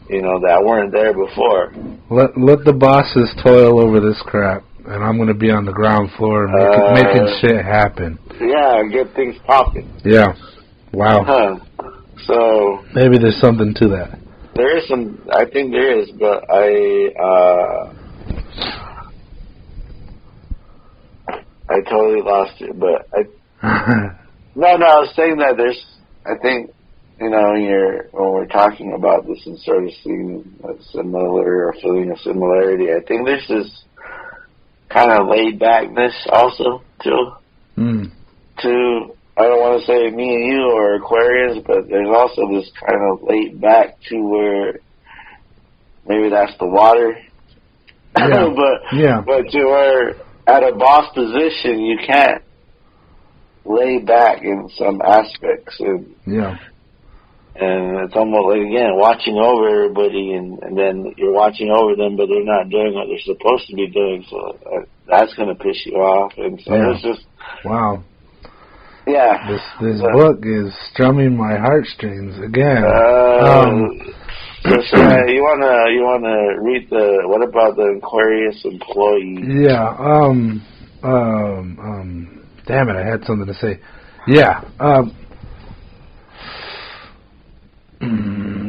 that weren't there before. Let the bosses toil over this crap, and I'm going to be on the ground floor making shit happen. Yeah, get things popping. Yeah. Wow. So maybe there's something to that. There is some. I think there is, but I totally lost it, but no, I was saying that there's, I think, when we're talking about this and sort of seeing a similar or feeling a similarity, I think there's this kind of laid backness also too. I don't want to say me and you or Aquarians, but there's also this kind of laid back to where maybe that's the water, but to where at a boss position, you can't lay back in some aspects. And it's almost like, again, watching over everybody, and then you're watching over them, but they're not doing what they're supposed to be doing, so that's going to piss you off. And so it's just... Wow. Yeah. This book is strumming my heartstrings again. So you wanna read what about the Aquarius employee? Yeah. Damn it! I had something to say. Yeah.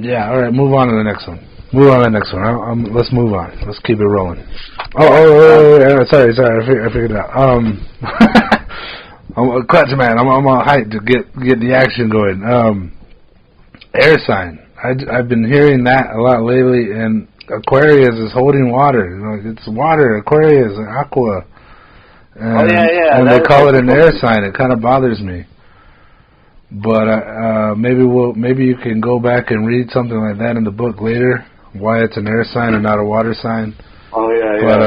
Yeah. All right. Move on to the next one. Let's move on. Let's keep it rolling. Sorry. I figured it out. I'm clutch man. I'm on height to get the action going. Air sign. I've been hearing that a lot lately, and Aquarius is holding water. You know, it's water. Aquarius, aqua. And, and they call it an air sign. It kind of bothers me. But maybe you can go back and read something like that in the book later. Why it's an air sign and not a water sign. Oh yeah. But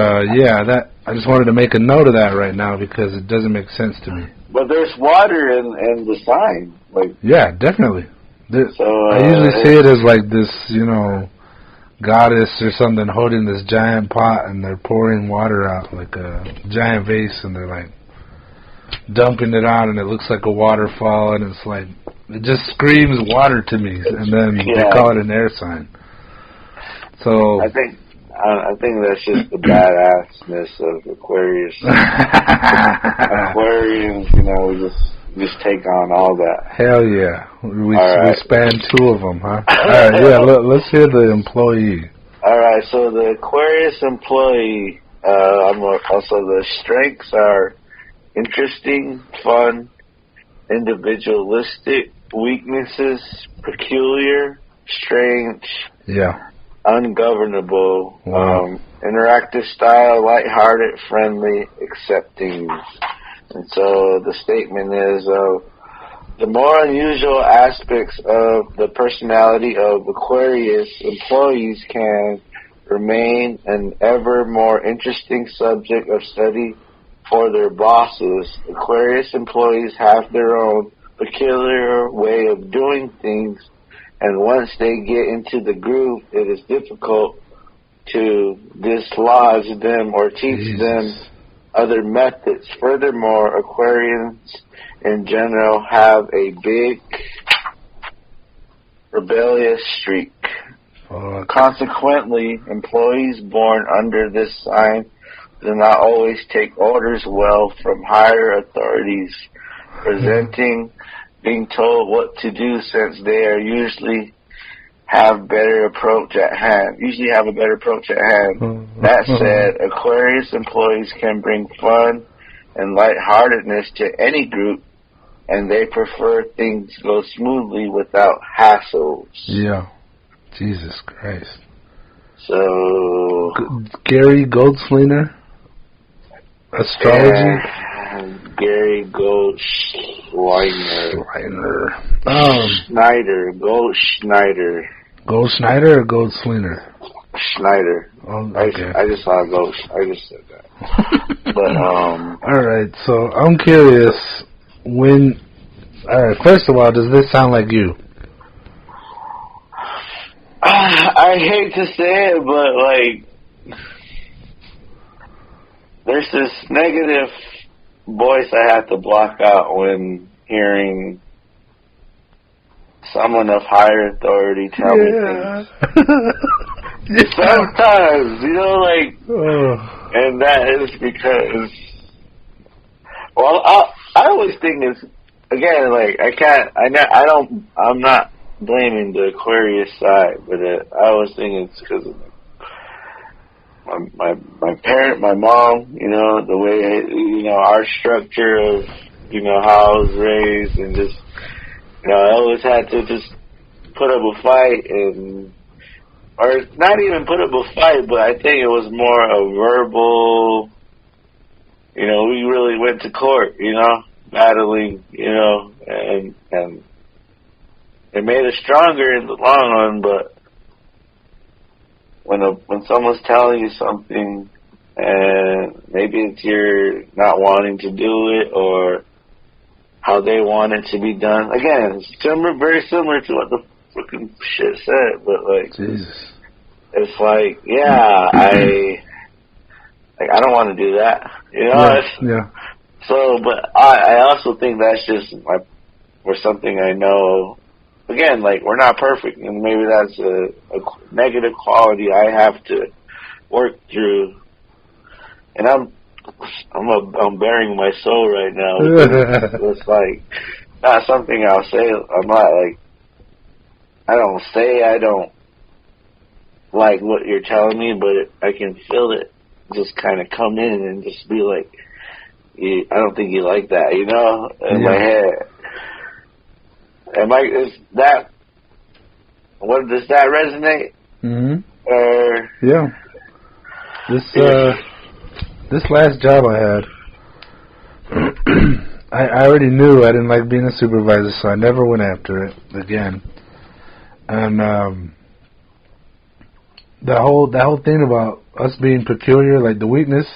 that I just wanted to make a note of that right now because it doesn't make sense to me. But there's water in the sign. Yeah, definitely. So I usually see it as like this, goddess or something holding this giant pot and they're pouring water out like a giant vase and they're like dumping it on and it looks like a waterfall and it's like it just screams water to me and then they call it an air sign. So I think that's just the badassness of Aquarius. Aquarians, we just take on all that. Hell yeah. We span two of them, huh? Alright, let's hear the employee. Alright, so the Aquarius employee, also the strengths are interesting, fun, individualistic, weaknesses, peculiar, strange, ungovernable, interactive style, lighthearted, friendly, accepting. And so the statement is, the more unusual aspects of the personality of Aquarius employees can remain an ever more interesting subject of study for their bosses. Aquarius employees have their own peculiar way of doing things, and once they get into the groove, it is difficult to dislodge them or teach them other methods. Furthermore, Aquarians in general have a big rebellious streak. Consequently, employees born under this sign do not always take orders well from higher authorities, resenting being told what to do since they are usually have a better approach at hand. That said, Aquarius employees can bring fun and lightheartedness to any group, and they prefer things go smoothly without hassles. Yeah. Jesus Christ. So... Gary Goldschneider? Astrology? Gary Goldschneider. Goldschneider. Goldschneider or Goldschneider? Schneider. Oh, okay. I just saw Ghost. I just said that. But alright, so I'm curious alright, first of all, does this sound like you? I hate to say it, but there's this negative voice I have to block out when hearing someone of higher authority tell me things. Sometimes, and that is because, I always think it's, again, I'm not blaming the Aquarius side, but I always think it's because of my parent, my mom, the way, our structure of, how I was raised, and just, I always had to just put up a fight, or not even put up a fight, but I think it was more a verbal, we really went to court, battling, and it made us stronger in the long run, but when someone's telling you something and maybe it's you're not wanting to do it or how they want it to be done, again, it's very similar to what the fucking shit said, but Jesus. It's I don't want to do that, Yeah. So, but I also think that's just or something I know again, like, we're not perfect, and maybe that's a negative quality I have to work through. And I'm bearing my soul right now. It's like not something I'll say. I'm not like, I don't like what you're telling me, but I can feel it just kind of come in and just be like, I don't think you like that, in my head. Is that, what, does that resonate? Mm-hmm. Yeah. This last job I had, I already knew I didn't like being a supervisor, so I never went after it again. And that whole thing about us being peculiar, like the weakness,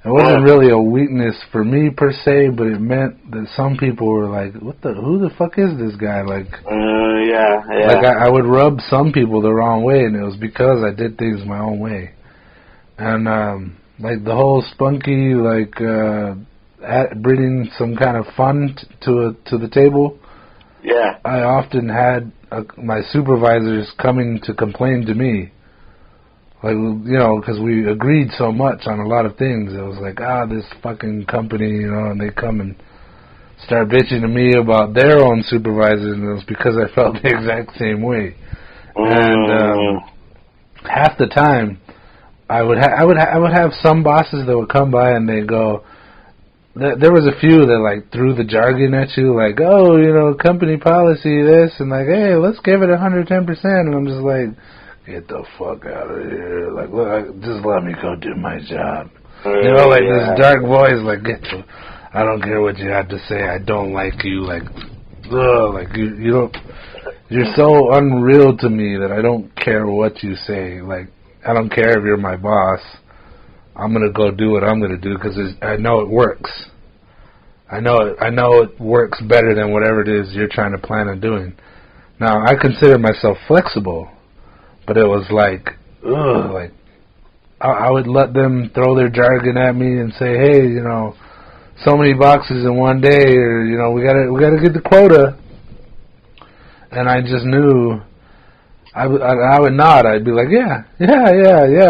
it wasn't really a weakness for me per se, but it meant that some people were like, who the fuck is this guy? Like, like I would rub some people the wrong way, and it was because I did things my own way. And like the whole spunky, like bringing some kind of fun to the table. Yeah. I often had my supervisors coming to complain to me. Like, because we agreed so much on a lot of things. It was like, this fucking company, and they come and start bitching to me about their own supervisors, and it was because I felt the exact same way. And half the time, I would have some bosses that would come by and they go. There was a few that like threw the jargon at you, like, company policy this, and like, hey, let's give it 110%, and I'm just like, get the fuck out of here! Like, look, just let me go do my job. Like this dark voice, like, I don't care what you have to say. I don't like you. Like, like you don't. You're so unreal to me that I don't care what you say. Like, I don't care if you're my boss. I'm gonna go do what I'm gonna do because I know it works. I know it works better than whatever it is you're trying to plan on doing. Now, I consider myself flexible, but it was like, like I would let them throw their jargon at me and say, hey, so many boxes in one day, or we gotta get the quota. And I just knew. I would nod. I'd be like, yeah,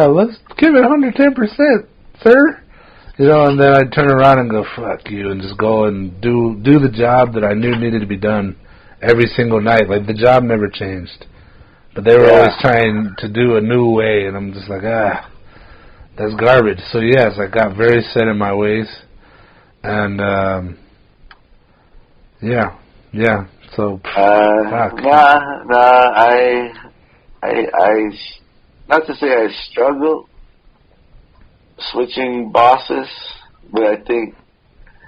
let's give it 110%, sir. And then I'd turn around and go, fuck you, and just go and do the job that I knew needed to be done every single night. Like, the job never changed. But they were always trying to do a new way, and I'm just like, that's garbage. So, yes, I got very set in my ways. And, so, fuck. I not to say I struggle switching bosses, but I think.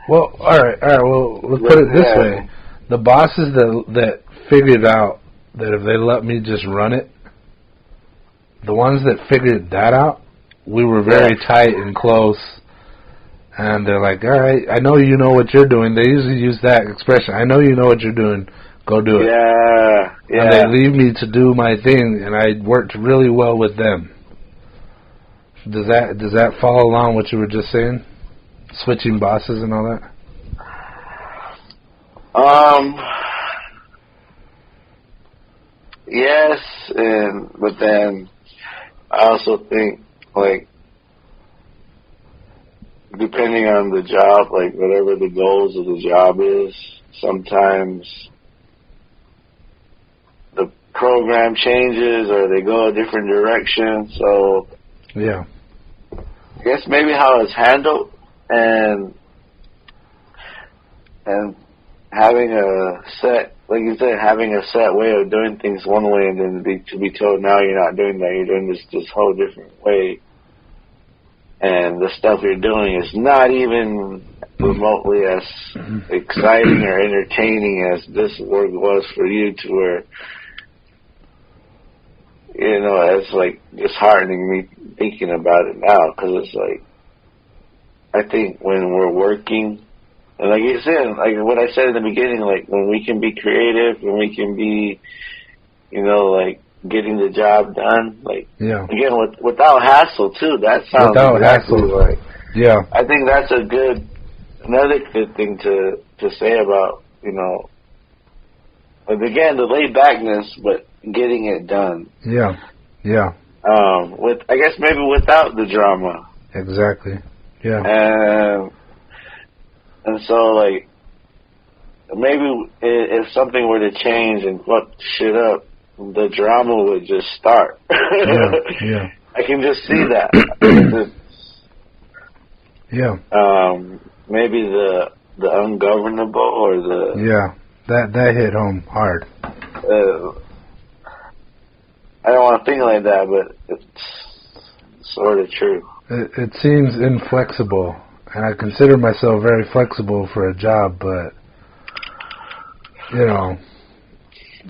Well, all right. Well, let's put it this way: the bosses that figured out that if they let me just run it, the ones that figured that out, we were very tight and close. And they're like, all right, I know you know what you're doing. They usually use that expression. I know you know what you're doing. Go do it. Yeah. And they leave me to do my thing, and I worked really well with them. Does that follow along what you were just saying? Switching bosses and all that? Yes, but then I also think, like, depending on the job, like whatever the goals of the job is, sometimes the program changes or they go a different direction. So yeah, I guess maybe how it's handled and having a set, like you said, having a set way of doing things one way, and then to be told now you're not doing that, you're doing this whole different way. And the stuff you're doing is not even remotely as exciting or entertaining as this work was for you, to where, it's like disheartening me thinking about it now, because it's like, I think when we're working, and like you said, like what I said in the beginning, like when we can be creative, when we can be, like, getting the job done, like, again, without hassle too. That sounds without hassle. Like, I think that's another good thing to say about, But again, the laid backness, but getting it done. Yeah. Yeah. With, I guess maybe without the drama. Exactly. Yeah. And so, like, maybe if something were to change and fuck shit up, the drama would just start. Yeah. I can just see that. Yeah. Maybe the ungovernable or the... Yeah, that hit home hard. I don't want to think like that, but it's sort of true. It seems inflexible, and I consider myself very flexible for a job, but, you know,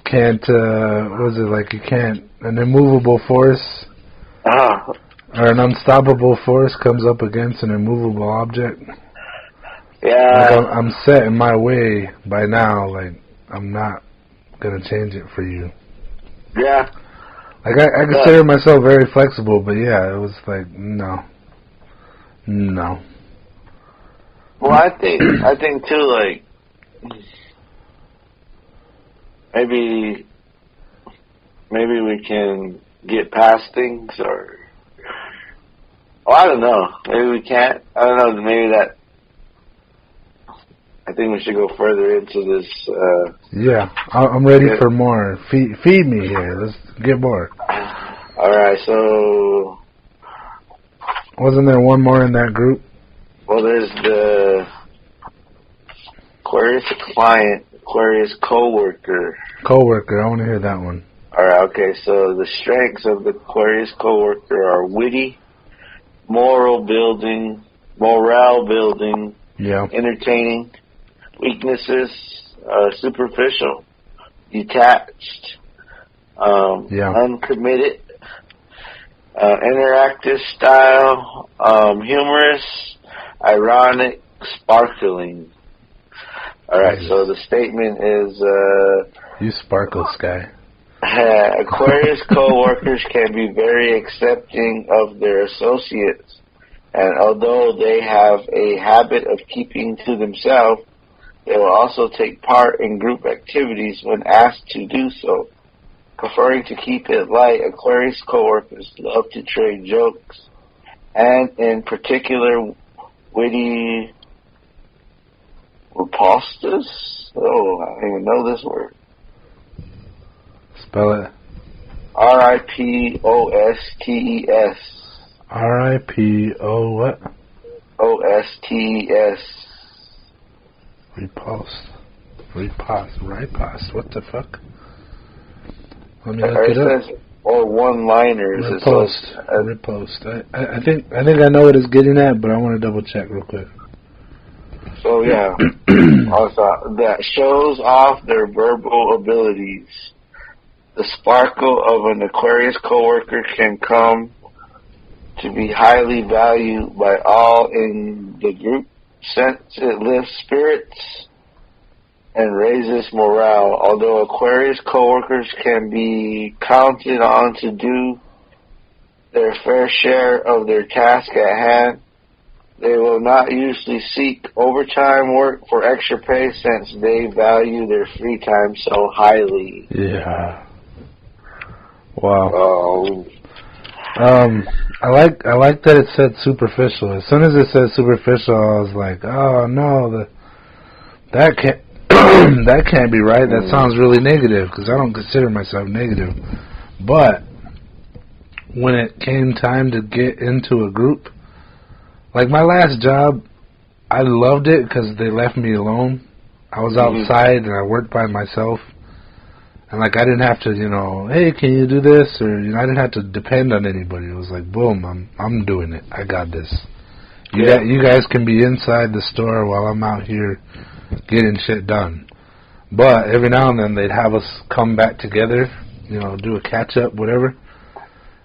can't, what is it, like you can't, an immovable force or an unstoppable force comes up against an immovable object. Yeah. Like I'm set in my way by now, like, I'm not going to change it for you. Yeah. Like, I consider myself very flexible, but yeah, it was like, no. Well, I think too, like, maybe we can get past things, or, I don't know. Maybe we can't. I don't know. Maybe that. I think we should go further into this. Yeah, I'm ready for more. Feed me here. Let's get more. All right, so... Wasn't there one more in that group? Well, there's the Aquarius client, Aquarius coworker. Coworker, I want to hear that one. All right, okay, so the strengths of the Aquarius coworker are witty, morale building, yeah, entertaining. Weaknesses, superficial, detached, uncommitted, interactive style, humorous, ironic, sparkling. All right, so the statement is... you sparkle, Sky. Aquarius co-workers can be very accepting of their associates, and although they have a habit of keeping to themselves, they will also take part in group activities when asked to do so. Preferring to keep it light, Aquarius coworkers love to trade jokes, and in particular, witty ripostas. Oh, I don't even know this word. Spell it. R-I-P-O-S-T-E-S. R-I-P-O what? O-S-T-E-S. Riposte. What the fuck? Let me look it up. Or one-liners. Riposte. I think I know what it's getting at, but I want to double check real quick. So yeah, also that shows off their verbal abilities. The sparkle of an Aquarius coworker can come to be highly valued by all in the group, since it lifts spirits and raises morale. Although Aquarius coworkers can be counted on to do their fair share of their task at hand, they will not usually seek overtime work for extra pay, since they value their free time so highly. Yeah. Wow. I like that it said superficial. As soon as it said superficial, I was like, oh no, that can't that can't be right. That sounds really negative, because I don't consider myself negative. But when it came time to get into a group, like my last job, I loved it because they left me alone. I was outside and I worked by myself. And like I didn't have to, hey, can you do this? Or I didn't have to depend on anybody. It was like, boom, I'm doing it. I got this. You guys can be inside the store while I'm out here getting shit done. But every now and then they'd have us come back together, do a catch up, whatever.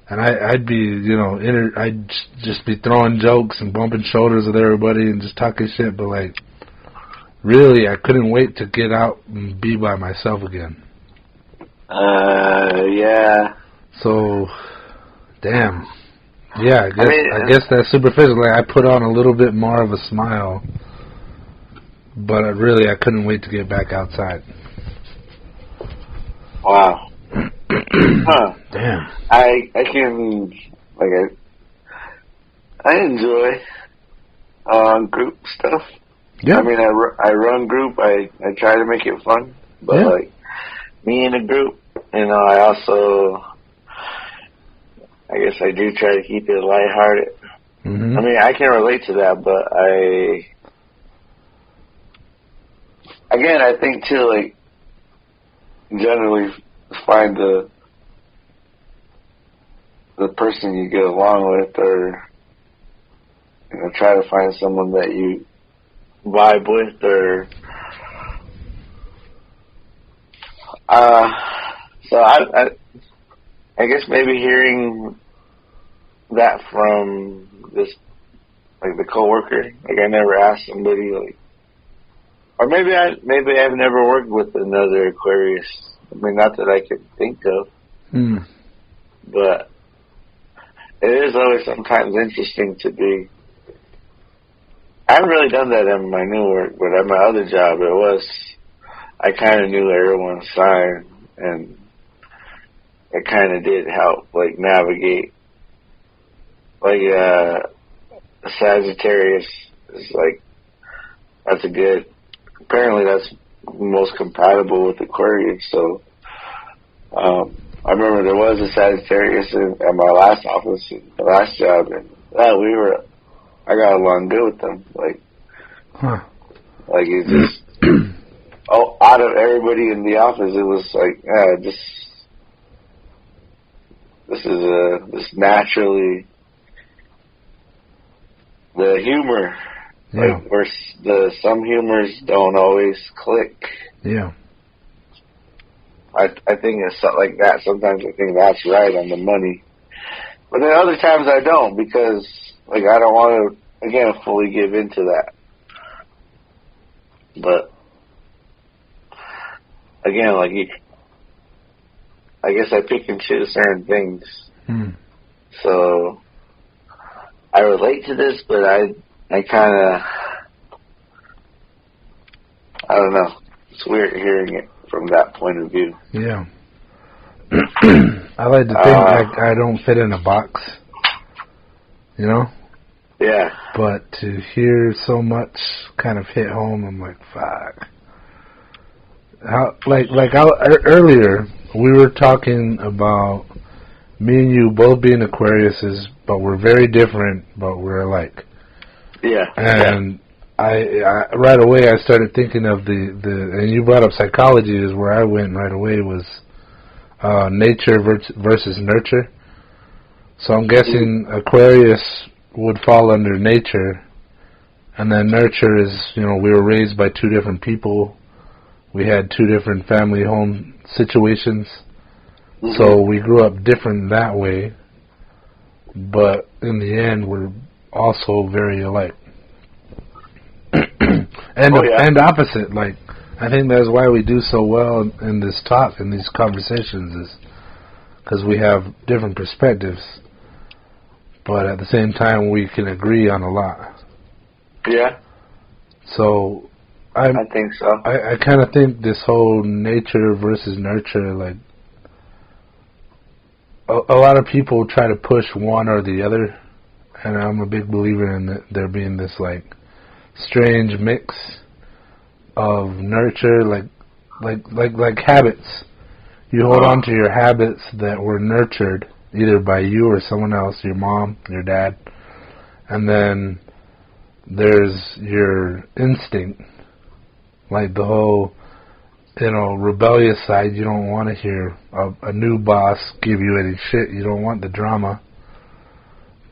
And I'd be, I'd just be throwing jokes and bumping shoulders with everybody and just talking shit. But like, really, I couldn't wait to get out and be by myself again. Yeah. So, damn. Yeah, I guess that's superficial. Like, I put on a little bit more of a smile, but I couldn't wait to get back outside. Wow. Huh. Damn. I can, like, I enjoy group stuff. Yeah. I mean, I run group. I try to make it fun, but like me in a group, you know, I guess I do try to keep it lighthearted. Mm-hmm. I mean, I can relate to that, but I think too, like, generally find the person you get along with, or, you know, try to find someone that you vibe with, or so I guess maybe hearing that from this, like, the coworker, like, I never asked somebody, like, or maybe I've never worked with another Aquarius. I mean, not that I could think of, but it is always sometimes interesting to be. I haven't really done that in my new work, but at my other job, I kind of knew everyone's sign, and it kind of did help, like, navigate. Like, Sagittarius is, like, apparently that's most compatible with Aquarius, so, I remember there was a Sagittarius at my last office, the last job, and I got along good with them, like, like, it just, out of everybody in the office, it was like, this naturally, the humor, like, where some humors don't always click. Yeah. I think it's like that. Sometimes I think that's right on the money. But then other times I don't, because, like, I don't want to, again, fully give into that. But, again, like, I guess I pick and choose certain things. So, I relate to this, but I kind of, I don't know. It's weird hearing it from that point of view. Yeah. I like to think I don't fit in a box, you know? Yeah. But to hear so much kind of hit home, I'm like, fuck. Earlier, we were talking about me and you both being Aquariuses, but we're very different, but we're alike. Yeah. And I right away I started thinking of and you brought up psychology, is where I went right away, was nature versus nurture. So I'm guessing Aquarius would fall under nature, and then nurture is, you know, we were raised by two different people. We had two different family home situations. So we grew up different that way, but in the end we're also very alike. And opposite. Like, I think that's why we do so well in this talk, in these conversations, is because we have different perspectives, but at the same time we can agree on a lot. Yeah. So I think so. I kind of think this whole nature versus nurture, like, a lot of people try to push one or the other, and I'm a big believer in there being this, like, strange mix of nurture, like habits. You hold on to your habits that were nurtured either by you or someone else, your mom, your dad, and then there's your instinct, like the whole, you know, rebellious side. You don't want to hear a new boss give you any shit. You don't want the drama.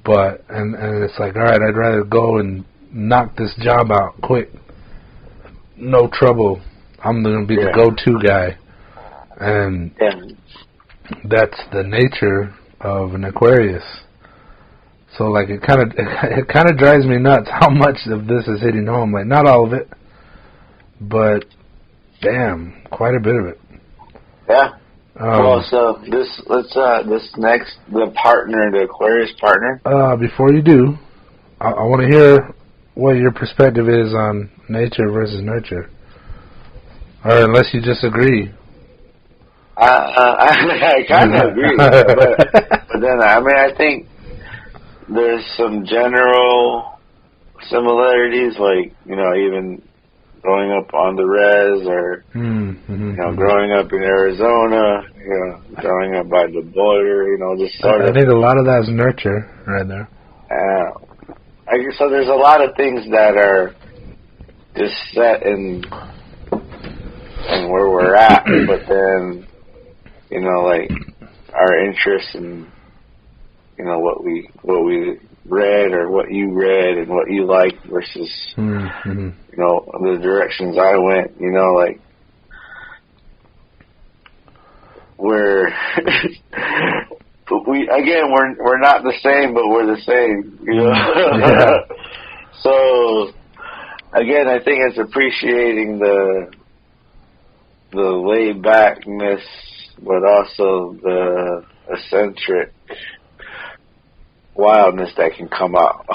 But, and it's like, all right, I'd rather go and knock this job out quick. No trouble. I'm going to be the go-to guy. And that's the nature of an Aquarius. So, like, it kind of drives me nuts how much of this is hitting home. Like, not all of it, but damn, quite a bit of it. Yeah. Well, so this next, the Aquarius partner. Before you do, I want to hear what your perspective is on nature versus nurture, or unless you disagree. I kind of agree, but then I think there's some general similarities, like even growing up on the res, or growing up in Arizona, growing up by the border, just sort of. I think a lot of that's nurture right there. So there's a lot of things that are just set in where we're at, but then like our interests in what we read, or what you read and what you liked versus the directions I went, like we're we're not the same, but we're the same, Yeah. So again, I think it's appreciating the laid backness, but also the eccentric wildness that can come out.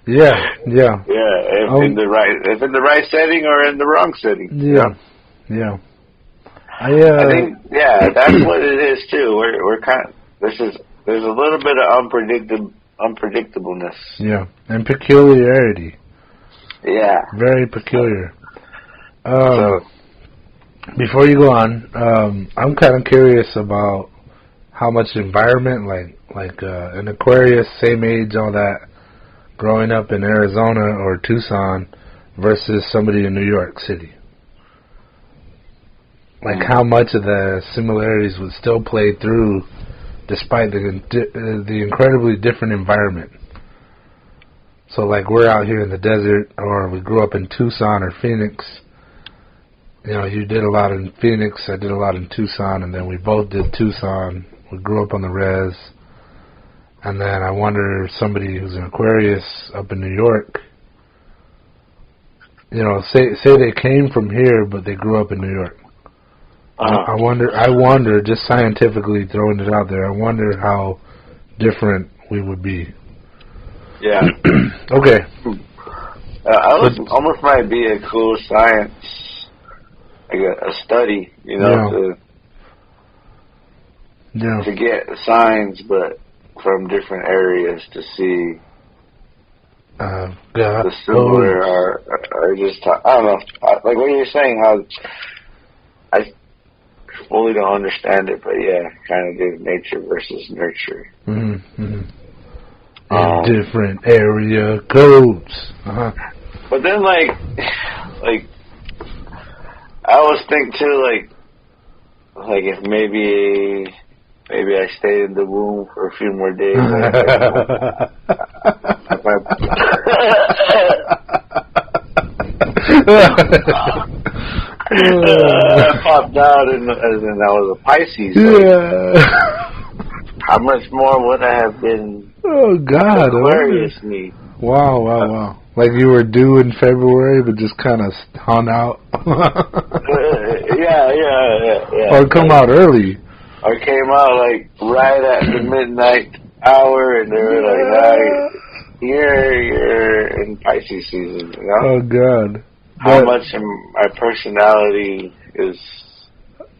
Yeah. If in the right setting or in the wrong setting. Yeah. I think that's what it is too. We're kind of, there's a little bit of unpredictableness. Yeah, and peculiarity. Yeah. Very peculiar. Before you go on, I'm kind of curious about how much environment, like an Aquarius, same age, all that, growing up in Arizona or Tucson versus somebody in New York City. Like how much of the similarities would still play through despite the incredibly different environment. So like we're out here in the desert, or we grew up in Tucson or Phoenix. You did a lot in Phoenix, I did a lot in Tucson, and then we both did Tucson. We grew up on the res. And then I wonder if somebody who's an Aquarius up in New York, say they came from here, but they grew up in New York. I wonder, just scientifically throwing it out there, I wonder how different we would be. Yeah. Okay. Almost might be a cool science, like a study, to get signs, but from different areas to see the similar are just, I don't know, like what you're saying, how I fully don't understand it, but kind of do nature versus nurture. Different area codes. But then, like I always think too, like if maybe I stayed in the womb for a few more days. I popped out and I was a Pisces. How much more would I have been? Oh God! Aquarius me. Wow! Like you were due in February, but just kind of hung out. Yeah. Or come out early. I came out like right at the midnight hour, and they were like, you're in Pisces season, Oh God! How much of my personality is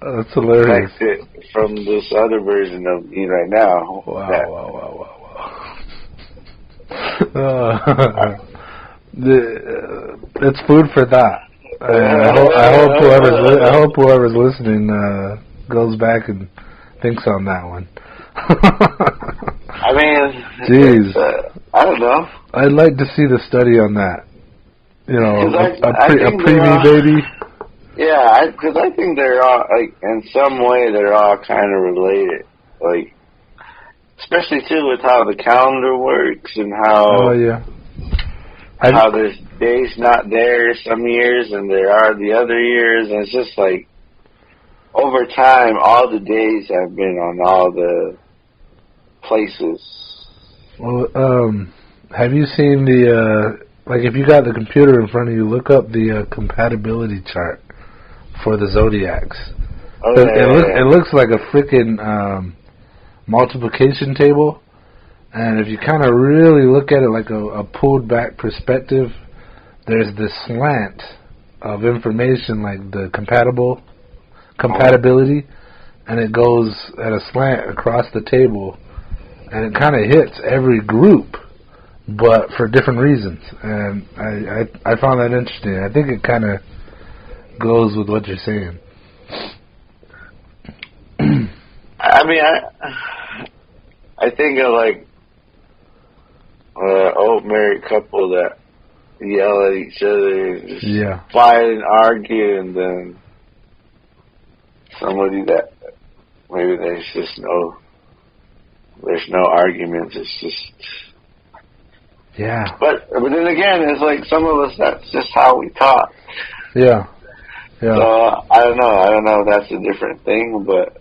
that's hilarious connected from this other version of me right now? Wow! It's food for thought. I hope whoever's listening goes back and thinks on that one. I mean, jeez, I don't know. I'd like to see the study on that. A preemie baby. Yeah, because I think they're all, like, in some way, they're all kind of related. Like, especially too with how the calendar works and how how there's days not there some years and there are the other years, and it's just like over time all the days have been on all the places. Well, have you seen the like if you got the computer in front of you, look up the compatibility chart for the zodiacs. It looks like a freaking multiplication table, and if you kind of really look at it like a pulled back perspective, there's this slant of information, like the compatibility, and it goes at a slant across the table, and it kind of hits every group, but for different reasons. And I found that interesting. I think it kind of goes with what you're saying. I mean, I think of like old married couple that yell at each other, just fight and argue, and then somebody that maybe there's no arguments. It's just But then again, it's like some of us, that's just how we talk. Yeah. So I don't know if that's a different thing, but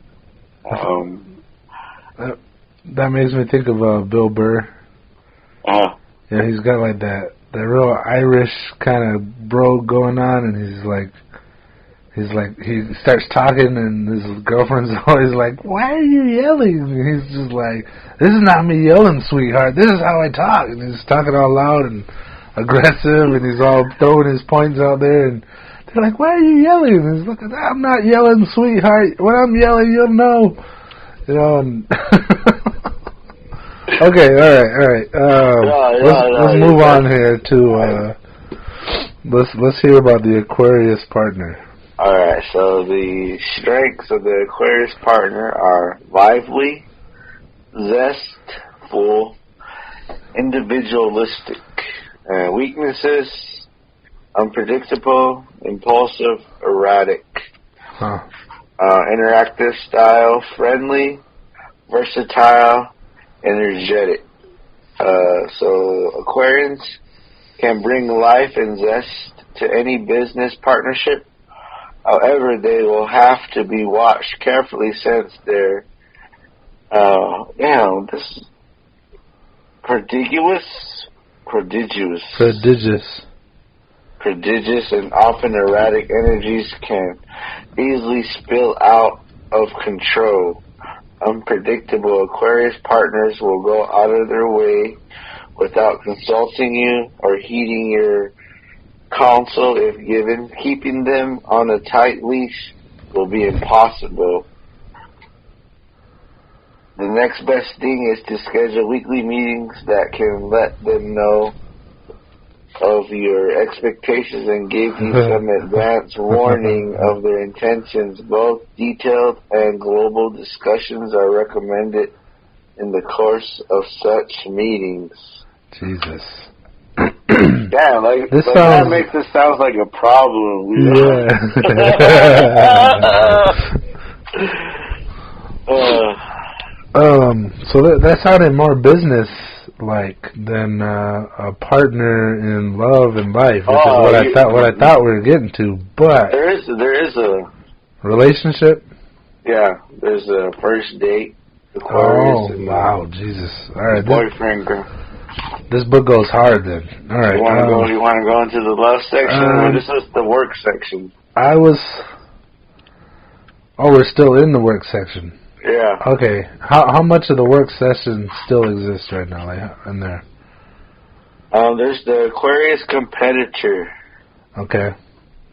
that makes me think of Bill Burr. Yeah, he's got like that real Irish kind of bro going on, and he starts talking, and his girlfriend's always like, "Why are you yelling?" And he's just like, "This is not me yelling, sweetheart. This is how I talk." And he's talking all loud and aggressive, and he's all throwing his points out there, and they're like, "Why are you yelling?" And he's like, "I'm not yelling, sweetheart. When I'm yelling, you'll know." You know, and okay, all right. Let's move on here to let's hear about the Aquarius partner. All right. So the strengths of the Aquarius partner are lively, zestful, individualistic. Weaknesses: unpredictable, impulsive, erratic. Interactive style: friendly, versatile, energetic. So Aquarians can bring life and zest to any business partnership. However, they will have to be watched carefully since they're, this prodigious and often erratic energies can easily spill out of control. Unpredictable Aquarius partners will go out of their way without consulting you or heeding your counsel if given. Keeping them on a tight leash will be impossible. The next best thing is to schedule weekly meetings that can let them know of your expectations and give you some advance warning of their intentions. Both detailed and global discussions are recommended in the course of such meetings. Jesus. Yeah, that makes this sound like a problem. You know? So that sounded more business-like than a partner in love and life, which is what I thought we were getting to. But there is a relationship. Yeah, there's a first date. Aquarius. Oh wow, Jesus! All right, boyfriend. This book goes hard then. All right. You want to go into the love section, or this is the work section? We're still in the work section. Yeah. Okay. How much of the work session still exists right now, in there? There's the Aquarius competitor. Okay.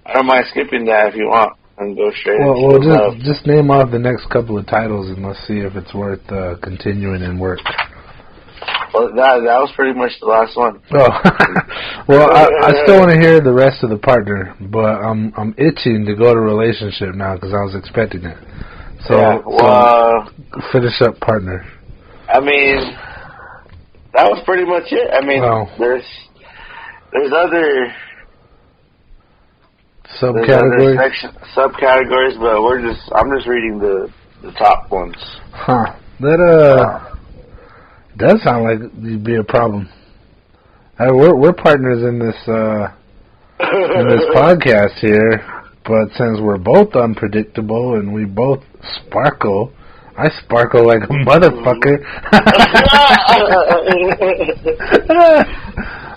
I don't mind skipping that if you want and go straight. Well, just name off the next couple of titles and let's see if it's worth continuing in work. Well, that was pretty much the last one. Oh, well, I still want to hear the rest of the partner, but I'm itching to go to relationship now because I was expecting it. So, so finish up partner. I mean, that was pretty much it. I mean, there's other subcategories, but I'm just reading the top ones. Huh. That does sound like it'd be a problem. We're partners in this podcast here, but since we're both unpredictable and we both sparkle, I sparkle like a motherfucker.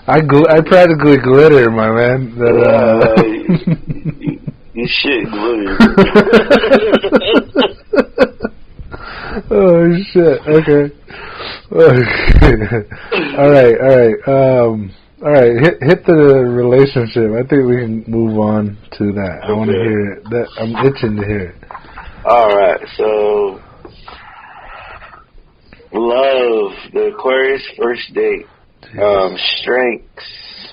I practically glitter, my man. You shit glitter. Oh shit! Okay. All right. All right, hit the relationship. I think we can move on to that. I want to hear it. I'm itching to hear it. All right, so love, the Aquarius first date. Strengths: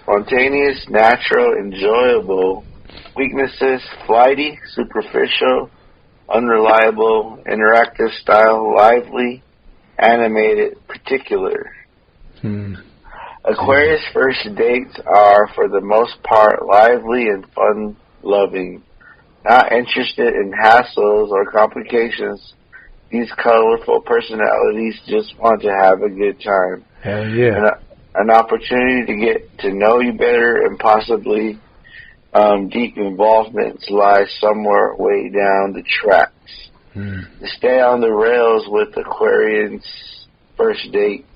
spontaneous, natural, enjoyable. Weaknesses: flighty, superficial, unreliable, interactive style, lively, animated, particular. Aquarius first dates are, for the most part, lively and fun-loving. Not interested in hassles or complications, these colorful personalities just want to have a good time. Hell yeah. An opportunity to get to know you better, and possibly deep involvements lie somewhere way down the tracks. To stay on the rails with Aquarians' first dates,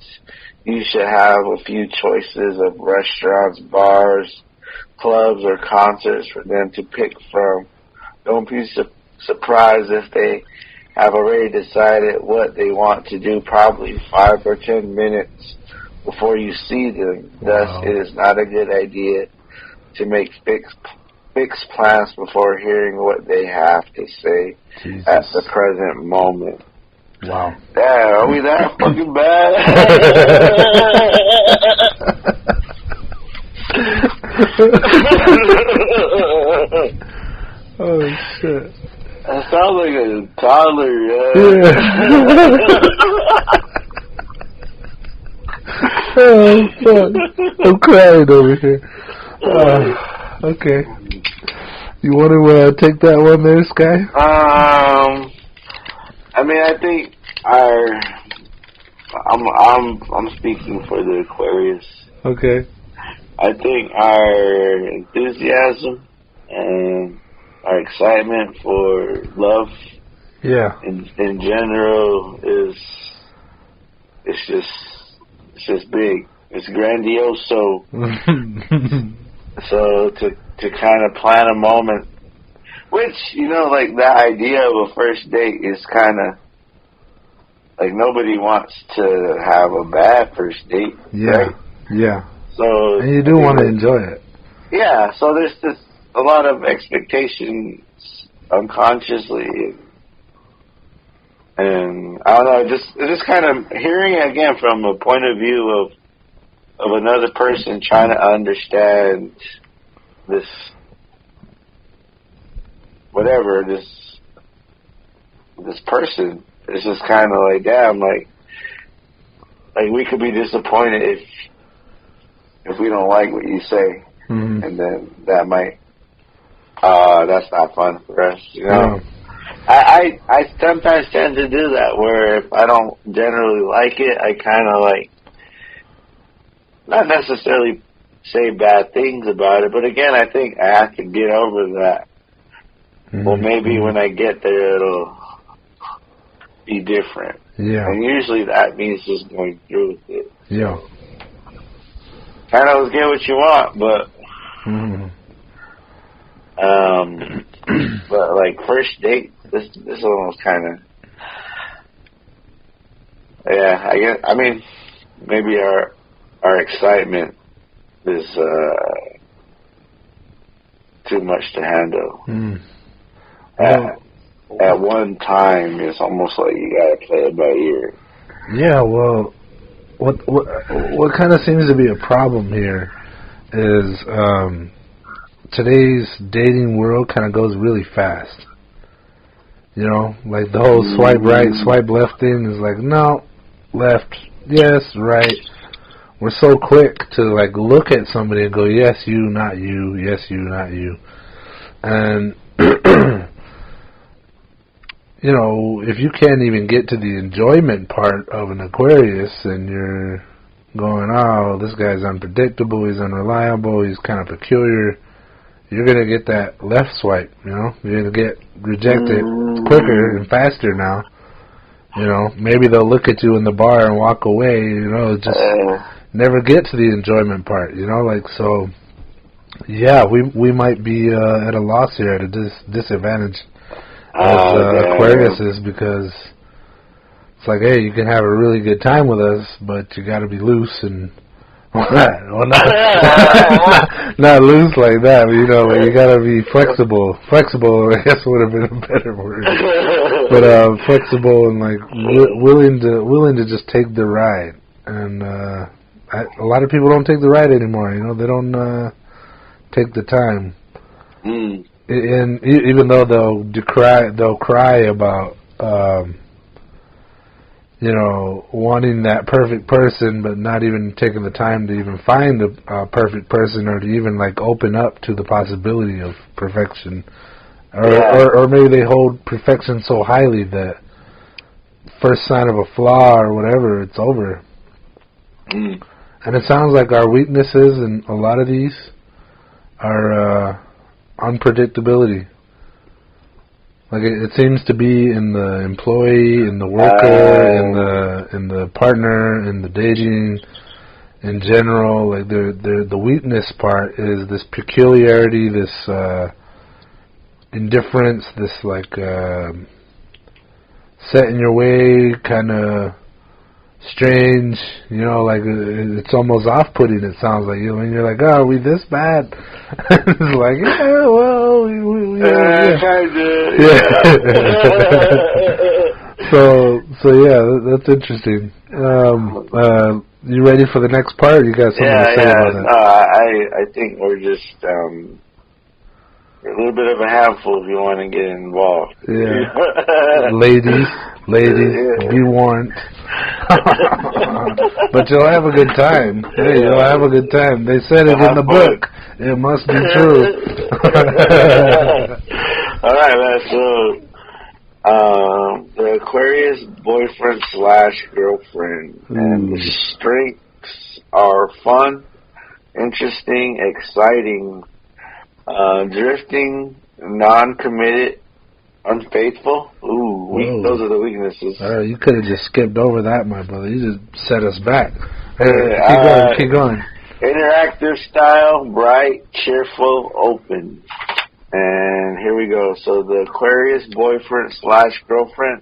you should have a few choices of restaurants, bars, clubs, or concerts for them to pick from. Don't be surprised if they have already decided what they want to do probably 5 or 10 minutes before you see them. Thus, it is not a good idea to make fixed plans before hearing what they have to say at the present moment. Wow. Damn, are we that fucking bad? Oh, shit. That sounds like a toddler, yeah. Oh, fuck. I'm crying over here. Okay. You want to take that one there, Sky? I mean, I think I'm speaking for the Aquarius. Okay. I think our enthusiasm and our excitement for love, in general, it's just big. It's grandiose. So to kind of plan a moment, which, like that idea of a first date is kind of like nobody wants to have a bad first date. Yeah. Right? Yeah. So and you do want to enjoy it. Yeah. So there's just a lot of expectations unconsciously, and I don't know. Just kind of hearing it again from a point of view of another person trying to understand this. Whatever, this person, it's just kind of like, damn, like we could be disappointed if we don't like what you say, and then that might, that's not fun for us, I sometimes tend to do that, where if I don't generally like it, I kind of like, not necessarily say bad things about it, but again, I think I have to get over that. Well, maybe when I get there, it'll be different. Yeah. And usually that means just going through with it. Yeah. Kind of get what you want, but but like first date, this almost kind of, I guess. I mean, maybe our excitement is too much to handle. At one time, it's almost like you gotta play it by ear. Yeah, well, what kind of seems to be a problem here is today's dating world kind of goes really fast. Like the whole swipe right, swipe left thing is like, no, left, yes, right. We're so quick to like look at somebody and go, yes, you, not you, yes, you, not you. And if you can't even get to the enjoyment part of an Aquarius and you're going, oh, this guy's unpredictable, he's unreliable, he's kind of peculiar, you're going to get that left swipe, You're going to get rejected quicker and faster now. Maybe they'll look at you in the bar and walk away, just never get to the enjoyment part, so, yeah, we might be at a loss here, at a disadvantage. As Aquarius is, because it's like, hey, you can have a really good time with us, but you got to be loose and Well, not loose like that, but, you know, like you gotta be flexible. Flexible, I guess, would have been a better word. But flexible and like willing to just take the ride. And a lot of people don't take the ride anymore. You know, they don't take the time. And even though they'll cry about you know, wanting that perfect person, but not even taking the time to even find a perfect person, or to even like open up to the possibility of perfection, or maybe they hold perfection so highly that first sign of a flaw or whatever, it's over. And it sounds like our weaknesses in a lot of these are unpredictability. Like it seems to be in the employee, in the worker, in the partner, in the dating, in general. Like the weakness part is this peculiarity, this indifference, this like set in your way, kind of strange. You know, like it's almost off-putting. It sounds like, you know, when you're like, oh, are we this bad? It's like, yeah, well, kind of. So yeah, that's interesting. You ready for the next part? You got something to say about that? I think we're just a little bit of a handful if you want to get involved. Yeah. Ladies, be warned. But you'll have a good time. Hey, you'll have a good time. They said it in the book. It must be true. All right, man. So, the Aquarius boyfriend/girlfriend, and the strengths are fun, interesting, exciting, drifting, non-committed, unfaithful. Those are the weaknesses. You could have just skipped over that, my brother. You just set us back. Keep going. Interactive style, bright, cheerful, open. And here we go. So the Aquarius boyfriend/girlfriend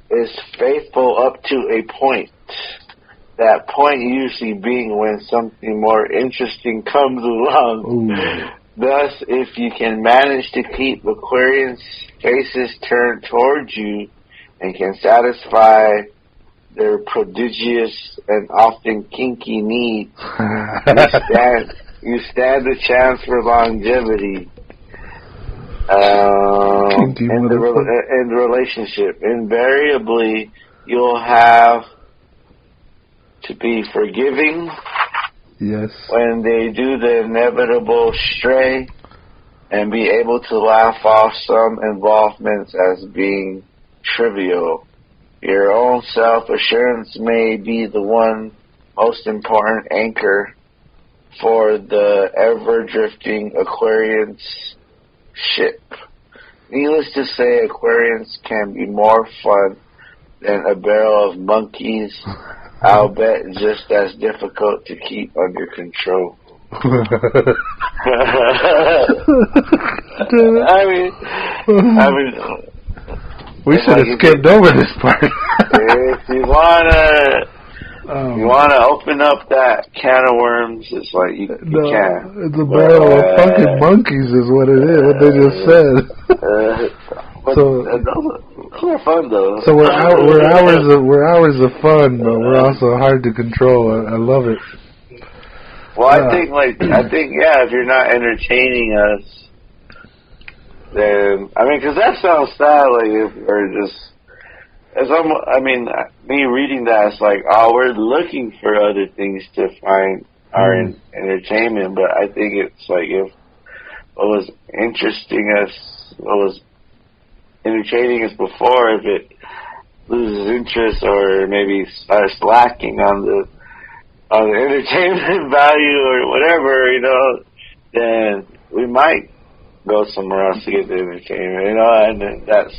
is faithful up to a point. That point usually being when something more interesting comes along. Thus, if you can manage to keep Aquarians' faces turned towards you and can satisfy their prodigious and often kinky needs, you stand a chance for longevity in the relationship. Invariably, you'll have to be forgiving. Yes. When they do the inevitable stray, and be able to laugh off some involvements as being trivial. Your own self-assurance may be the one most important anchor for the ever-drifting Aquarians ship. Needless to say, Aquarians can be more fun than a barrel of monkeys. I'll bet just as difficult to keep under control. I mean, we should have skipped over this part. If you wanna open up that can of worms, it's like you can. It's a barrel of fucking monkeys, is what it is. What they just said. Those are fun though. So we're hours of fun, but we're also hard to control. I love it. Well, I think if you're not entertaining us, then because that sounds sad. Like me reading that, it's like, we're looking for other things to find our entertainment. But I think it's like, if what was entertaining us before, if it loses interest or maybe starts lacking on the entertainment value or whatever, then we might go somewhere else to get the entertainment, and that's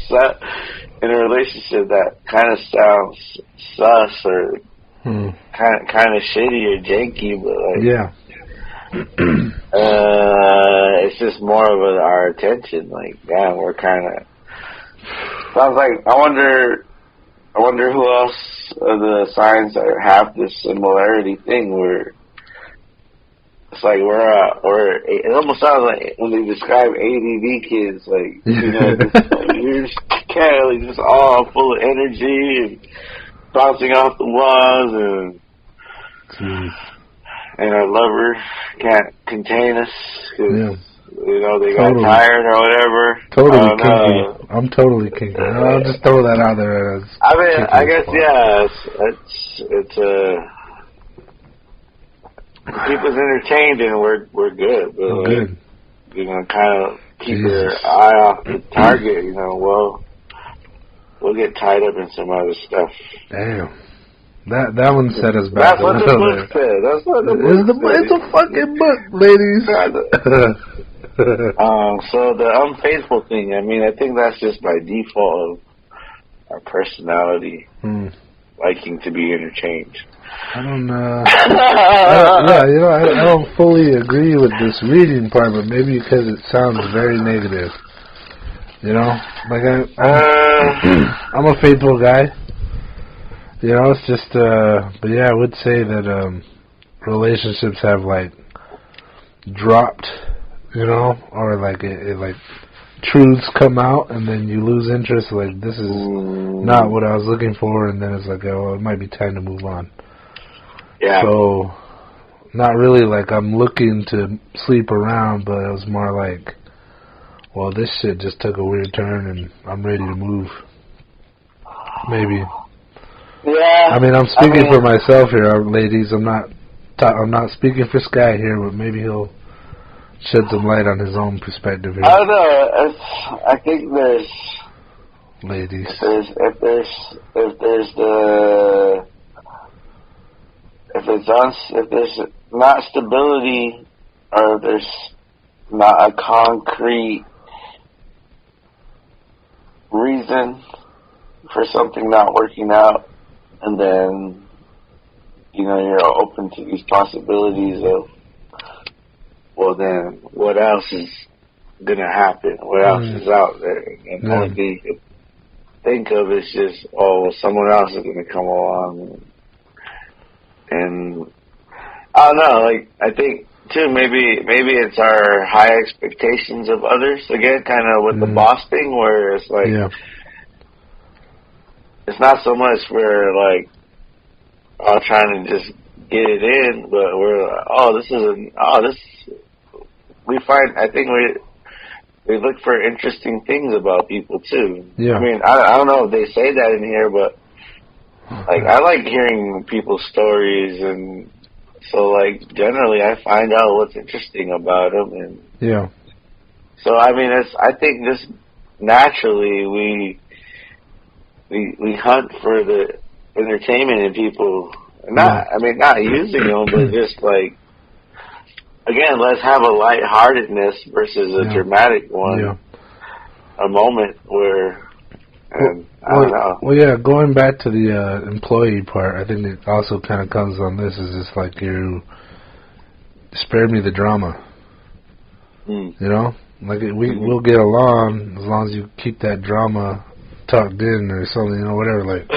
in a relationship that kind of sounds sus or kind of shitty or janky, but it's just more of our attention. Like, damn, we're kind of sounds like, I wonder I wonder who else of the signs that have this similarity thing where it's like it almost sounds like when they describe ADD kids, like, you know, you're just kind of just all full of energy and bouncing off the walls and our lover can't contain us because, you know, they got tired or whatever. Totally kinky. I'm totally kinky. I'll just throw that out there. As I mean, I guess, it's keep us entertained and we're good. But we're good. You know, kind of keep your eye off the target. You know, we'll get tied up in some other stuff. Damn. That one set us back. That's what the book said. That's what the book said. It's a fucking book, ladies. So the unfaithful thing, I mean, I think that's just by default of our personality liking to be interchanged. I don't I don't fully agree with this reading part, but maybe because it sounds very negative. You know, like I'm a faithful guy. You know, it's just, but yeah, I would say that relationships have like dropped, you know, or like it like truths come out and then you lose interest. Like, this is not what I was looking for, and then it's like, oh, it might be time to move on. Yeah. So, not really like I'm looking to sleep around, but it was more like, well, this shit just took a weird turn and I'm ready to move. Maybe. Yeah. I mean, I'm speaking for myself here, ladies. I'm not speaking for Sky here, but maybe he'll shed some light on his own perspective here. I don't know. I think there's ladies. If there's not stability, or if there's not a concrete reason for something not working out, and then, you know, you're open to these possibilities of, well, then what else is going to happen? What else is out there? And the only thing you can think of is just, oh, well, someone else is going to come along. And I don't know, like, I think, too, maybe it's our high expectations of others. Again, kind of with the boss thing, where it's like, it's not so much we're like all trying to just get it in, but we're like, I think we look for interesting things about people too. Yeah. I mean, I don't know if they say that in here, but like, I like hearing people's stories, and so like generally I find out what's interesting about them, and so I mean, I think just naturally we hunt for the entertainment in people. Not using them, but just like, again, let's have a lightheartedness versus a dramatic one. Yeah. A moment where, I don't know. Well, yeah, going back to the employee part, I think it also kind of comes on this, is just like, you spared me the drama. You know? Like, we'll get along as long as you keep that drama tucked in or something, you know, whatever. Like,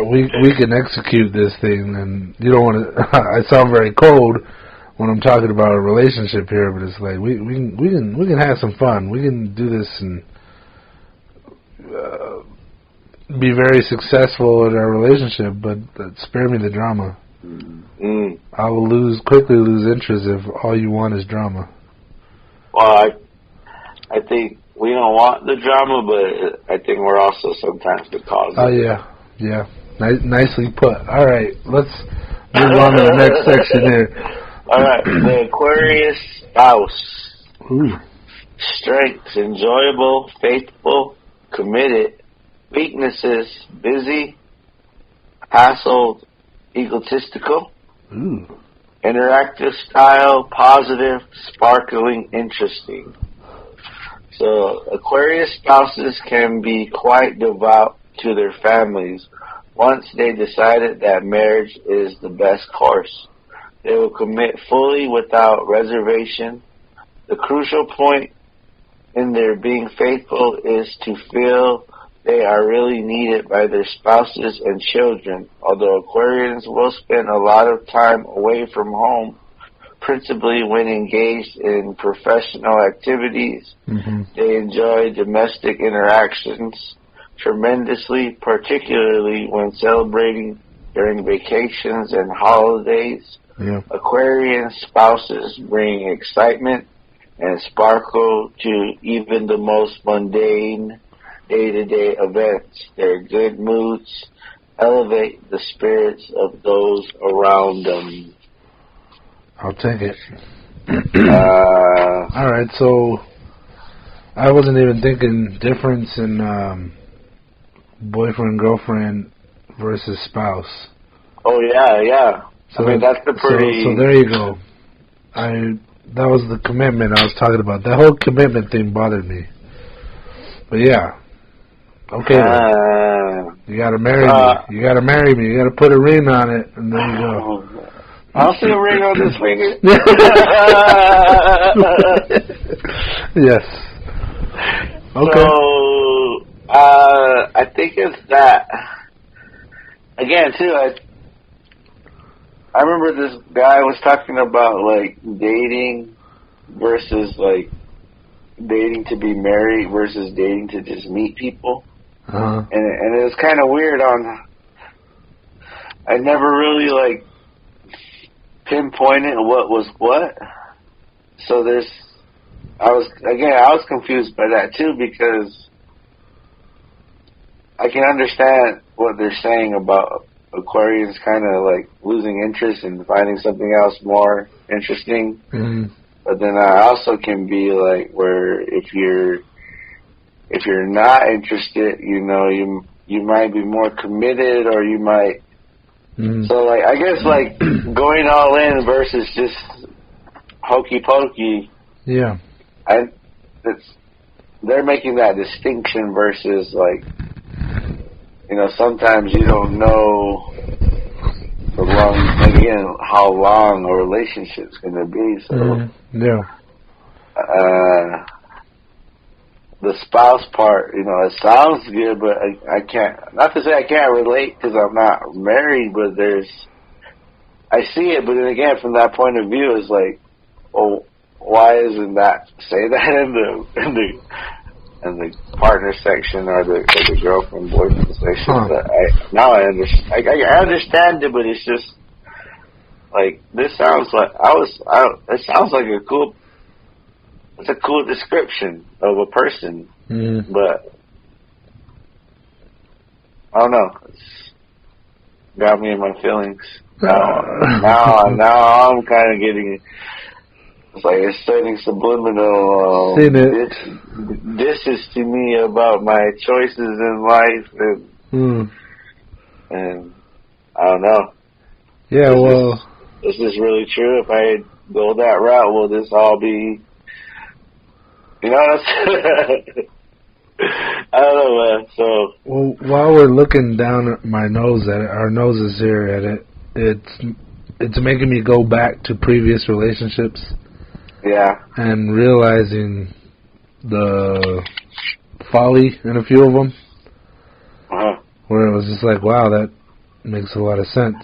we can execute this thing, and you don't want to. I sound very cold when I'm talking about a relationship here, but it's like we can have some fun. We can do this and be very successful in our relationship, but spare me the drama. I will quickly lose interest if all you want is drama. Well, I think we don't want the drama, but I think we're also sometimes the cause. Oh, yeah. Nicely put. All right, let's move on to the next section here. All right, the Aquarius spouse. Ooh. Strengths: enjoyable, faithful, committed. Weaknesses: busy, hassled, egotistical. Ooh. Interactive style: positive, sparkling, interesting. So, Aquarius spouses can be quite devout to their families once they decided that marriage is the best course. They will commit fully without reservation. The crucial point in their being faithful is to feel they are really needed by their spouses and children. Although Aquarians will spend a lot of time away from home, principally when engaged in professional activities, they enjoy domestic interactions tremendously, particularly when celebrating during vacations and holidays. Aquarian spouses bring excitement and sparkle to even the most mundane day-to-day events. Their good moods elevate the spirits of those around them. I'll take it. All right, so I wasn't even thinking difference in boyfriend, girlfriend versus spouse. Oh, yeah. So I mean, that's the pretty... So there you go. That was the commitment I was talking about. That whole commitment thing bothered me. But yeah. Okay. You gotta marry me. You gotta marry me. You gotta put a ring on it, and there you go. I'll see a ring on this finger. Yes. Okay. So, I think it's that. Again, too, I remember this guy was talking about, like, dating versus, like, dating to be married versus dating to just meet people. And it was kind of weird I never really, like, pinpointed what was what. So I was confused by that, too, because I can understand what they're saying about Aquarians kind of like losing interest and finding something else more interesting. But then I also can be like where if you're not interested, you know, you might be more committed, or you might. So like I guess like going all in versus just hokey pokey. Yeah. They're making that distinction versus like, you know, sometimes you don't know how long a relationship's going to be. So, the spouse part, you know, it sounds good, but I can't. Not to say I can't relate because I'm not married, but I see it. But then again, from that point of view, it's like, well, why isn't that say that in the partner section or the girlfriend boyfriend section? But I understand it, but it's just like this sounds like it sounds like it's a cool description of a person, but I don't know. It's got me in my feelings. Now I'm kind of getting. It's like it's sending subliminal dishes to me about my choices in life, and I don't know. Yeah, is this really true? If I go that route, will this all be? You know, I don't know, man. So while we're looking down at our noses here at it, it's making me go back to previous relationships. Yeah. And realizing the folly in a few of them. Where it was just like, wow, that makes a lot of sense.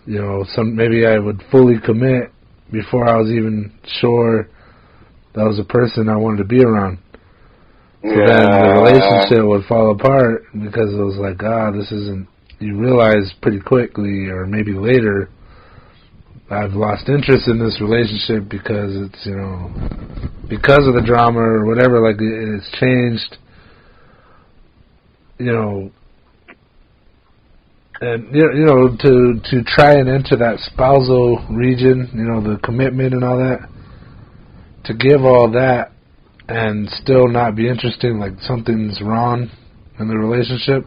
You know, maybe I would fully commit before I was even sure that was a person I wanted to be around. So then the relationship would fall apart because it was like, this isn't, you realize pretty quickly or maybe later, I've lost interest in this relationship because it's, you know, because of the drama or whatever, like it's changed, you know, and, you know, to try and enter that spousal region, you know, the commitment and all that, to give all that and still not be interested, like something's wrong in the relationship,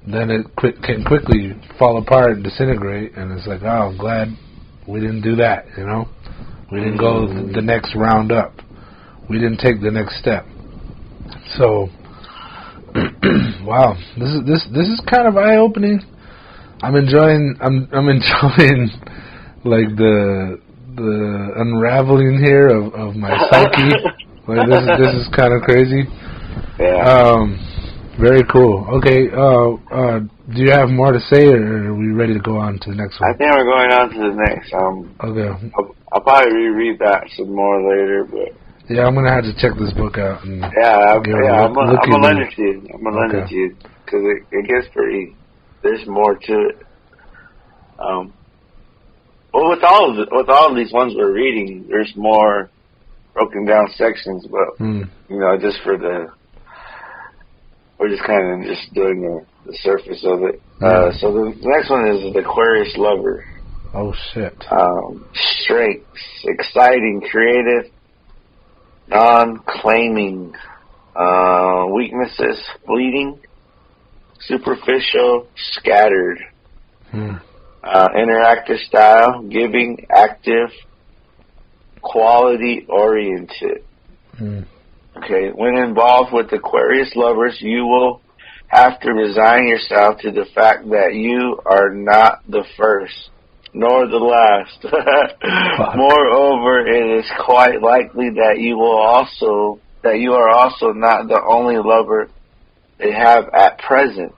then it can quickly fall apart and disintegrate, and it's like, I'm glad we didn't do that, you know? We didn't go the next round up. We didn't take the next step. So, wow, this is kind of eye-opening. I'm enjoying like the unraveling here of my psyche. Like this is kind of crazy. Yeah. Very cool. Okay, do you have more to say, or are we ready to go on to the next one? I think we're going on to the next. Okay. I'll probably reread that some more later, but yeah, I'm gonna have to check this book out. And I'm gonna lend it to you. I'm gonna lend it to you because it gets pretty. There's more to it. Well, with all of these ones we're reading, there's more broken down sections, but you know, just for we're just kind of just doing the surface of it. So the next one is the Aquarius lover. Oh shit. Strengths: exciting, creative, non-claiming. Weaknesses: fleeting, superficial, scattered. Interactive style: giving, active, quality oriented. Okay, when involved with Aquarius lovers, you will have to resign yourself to the fact that you are not the first, nor the last. Moreover, it is quite likely that you are also not the only lover they have at present.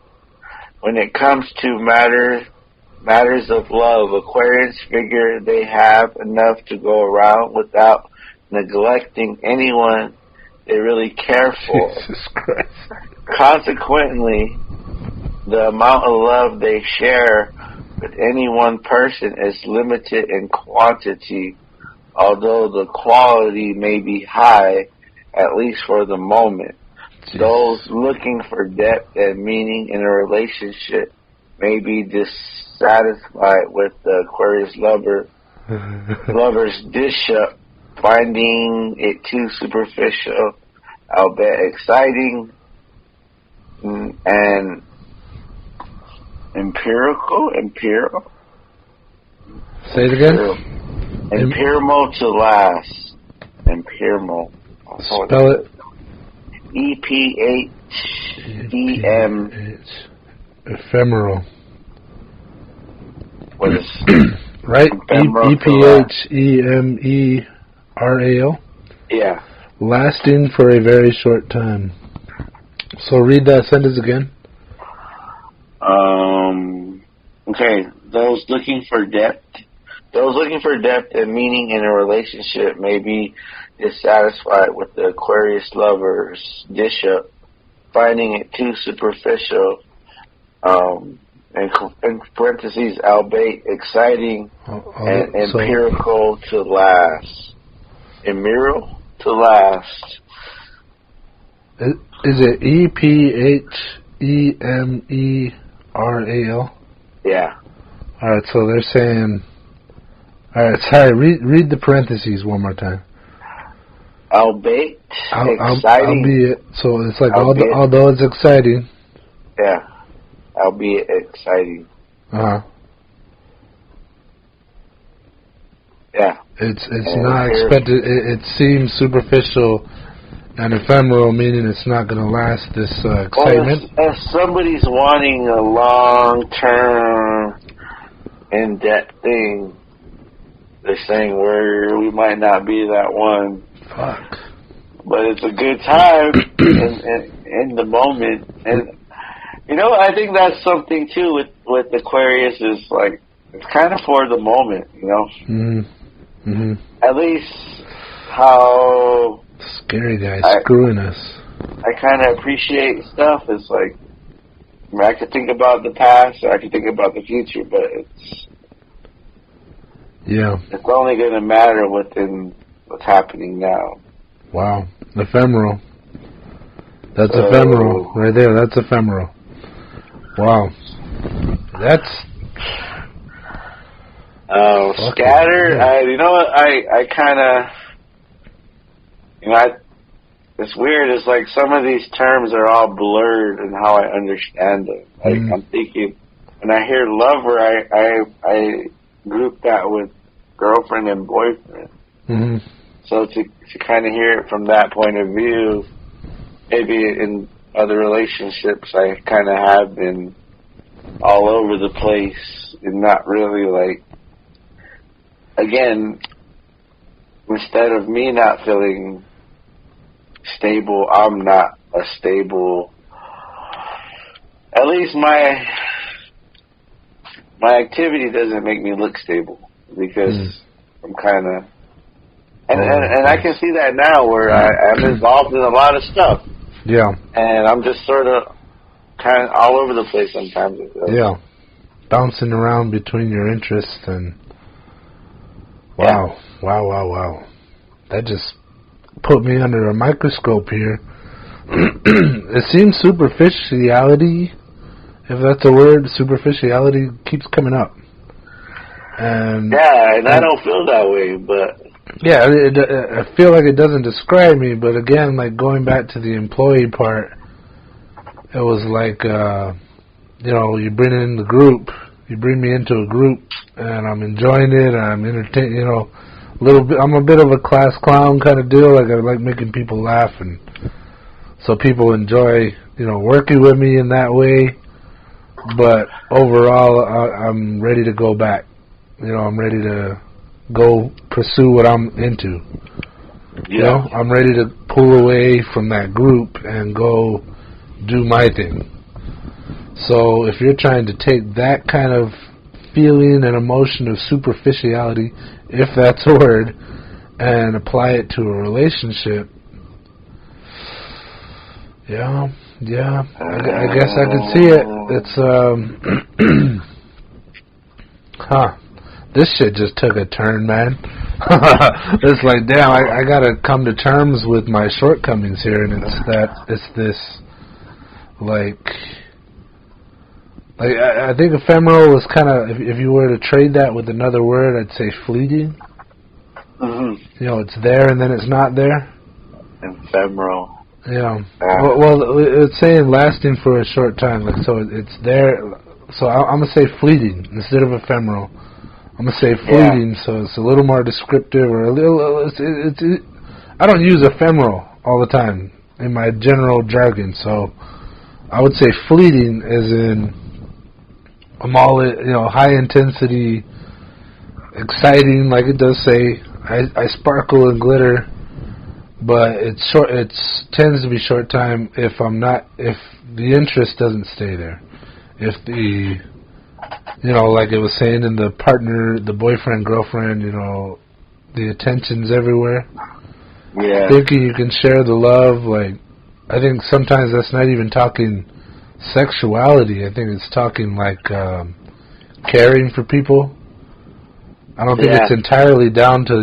When it comes to matters of love, Aquarians figure they have enough to go around without neglecting anyone they really care for. Jesus Christ. Consequently, the amount of love they share with any one person is limited in quantity, although the quality may be high, at least for the moment. Jeez. Those looking for depth and meaning in a relationship may be dissatisfied with the Aquarius lover's dish up, finding it too superficial, albeit exciting, and empirical. Say it again. Empirical to last. Empirical. Spell it. EPHEM. Ephemeral. What is right? EPHEMERAL. Yeah. Lasting for a very short time. So read that sentence again. Okay. Those looking for depth and meaning in a relationship may be dissatisfied with the Aquarius lover's dish up, finding it too superficial, in parentheses, albeit exciting and empirical to last. Emeral to last. Is it EPHEMERAL? Yeah. Alright, so they're saying... Alright, sorry, read the parentheses one more time. Albeit exciting. Albeit, so it's like, although it's exciting. Yeah. Albeit exciting. Uh-huh. Yeah. It's not expected. It seems superficial and ephemeral, meaning it's not going to last this excitement. Well, if somebody's wanting a long-term, in-depth thing, they're saying we might not be that one. Fuck. But it's a good time in the moment. And, you know, I think that's something, too, with Aquarius is, like, it's kind of for the moment, you know? Mm-hmm. At least how... Scary guy screwing us. I kind of appreciate stuff. It's like, I could think about the past, or I could think about the future, but it's only going to matter within what's happening now. Wow. Ephemeral. That's ephemeral. Right there, that's ephemeral. Wow. That's... Scattered. You know what? I kind of... You know, it's weird. It's like some of these terms are all blurred in how I understand them. Like I'm thinking, when I hear lover, I group that with girlfriend and boyfriend. Mm-hmm. So to kind of hear it from that point of view, maybe in other relationships I kind of have been all over the place and not really like. Again, instead of me not feeling stable, I'm not a stable at least my activity doesn't make me look stable because I'm kind of, and I can see that now where I'm involved in a lot of stuff. Yeah. And I'm just sort of kind of all over the place sometimes. Yeah. Bouncing around between your interests and wow. That just put me under a microscope here. It seems superficiality, if that's a word, superficiality keeps coming up. And I don't feel that way, but yeah, I feel like it doesn't describe me, but again, like going back to the employee part, it was like, you bring in the group, you bring me into a group, and I'm enjoying it, and I'm entertained, a little bit. I'm a bit of a class clown kind of deal. Like I like making people laugh, and so people enjoy, working with me in that way. But overall, I'm ready to go back. I'm ready to go pursue what I'm into. Yeah. I'm ready to pull away from that group and go do my thing. So if you're trying to take that kind of feeling and emotion of superficiality, if that's a word, and apply it to a relationship, I guess I could see it. It's, this shit just took a turn, man. It's like, damn, I gotta come to terms with my shortcomings here, and it's this, I think ephemeral was kind of, if you were to trade that with another word, I'd say fleeting. Mm-hmm. It's there and then it's not there. Ephemeral. Yeah. Well, it's saying lasting for a short time. So it's there. So I'm going to say fleeting instead of ephemeral. I'm going to say fleeting, so it's a little more descriptive, or a little. I don't use ephemeral all the time in my general jargon, so I would say fleeting as in I'm all, high intensity, exciting, like it does say. I sparkle and glitter, but it's short. It tends to be short time if the interest doesn't stay there. If the like it was saying in the partner, the boyfriend, girlfriend, the attention's everywhere. Yeah. Thinking you can share the love, I think sometimes that's not even talking sexuality. I think it's talking caring for people. I don't think it's entirely down to,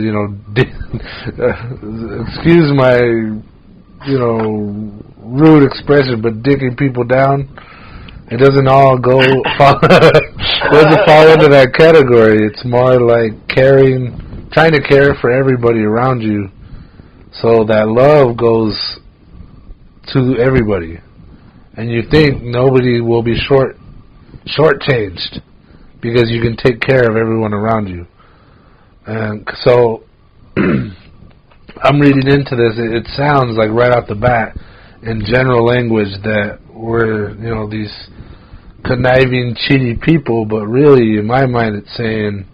excuse my, rude expression, but dicking people down. It doesn't all doesn't fall into that category. It's more like trying to care for everybody around you, so that love goes to everybody, and you think nobody will be shortchanged because you can take care of everyone around you. And so I'm reading into this. It sounds like right off the bat, in general language, that we're these conniving, cheaty people, but really, in my mind, it's saying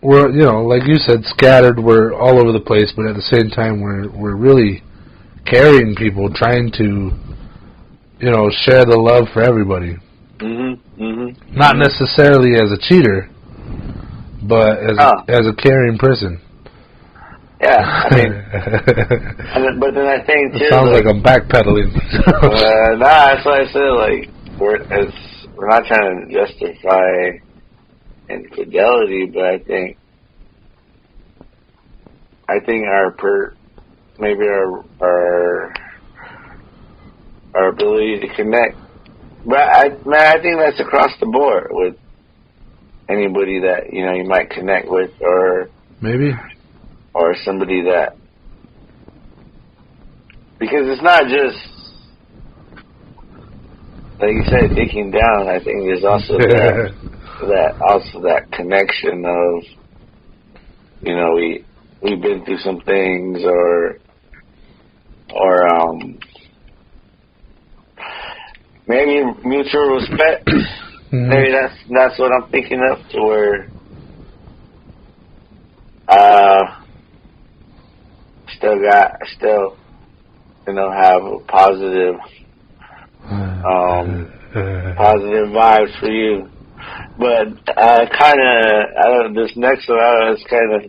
we're like you said, scattered. We're all over the place, but at the same time, we're really caring people, trying to share the love for everybody. Not necessarily as a cheater, but as a caring person. Yeah, I mean, but then I think too, it sounds like I'm backpedaling. That's why I said we're not trying to justify infidelity, but I think our ability to connect. But I think that's across the board with anybody that you might connect with, or maybe, or somebody that, because it's not just like you said, dicking down. I think there's also that connection of we've been through some things, or maybe mutual respect. Maybe that's what I'm thinking of, to where still have a positive Positive vibes for you. But this next one, it's kind of,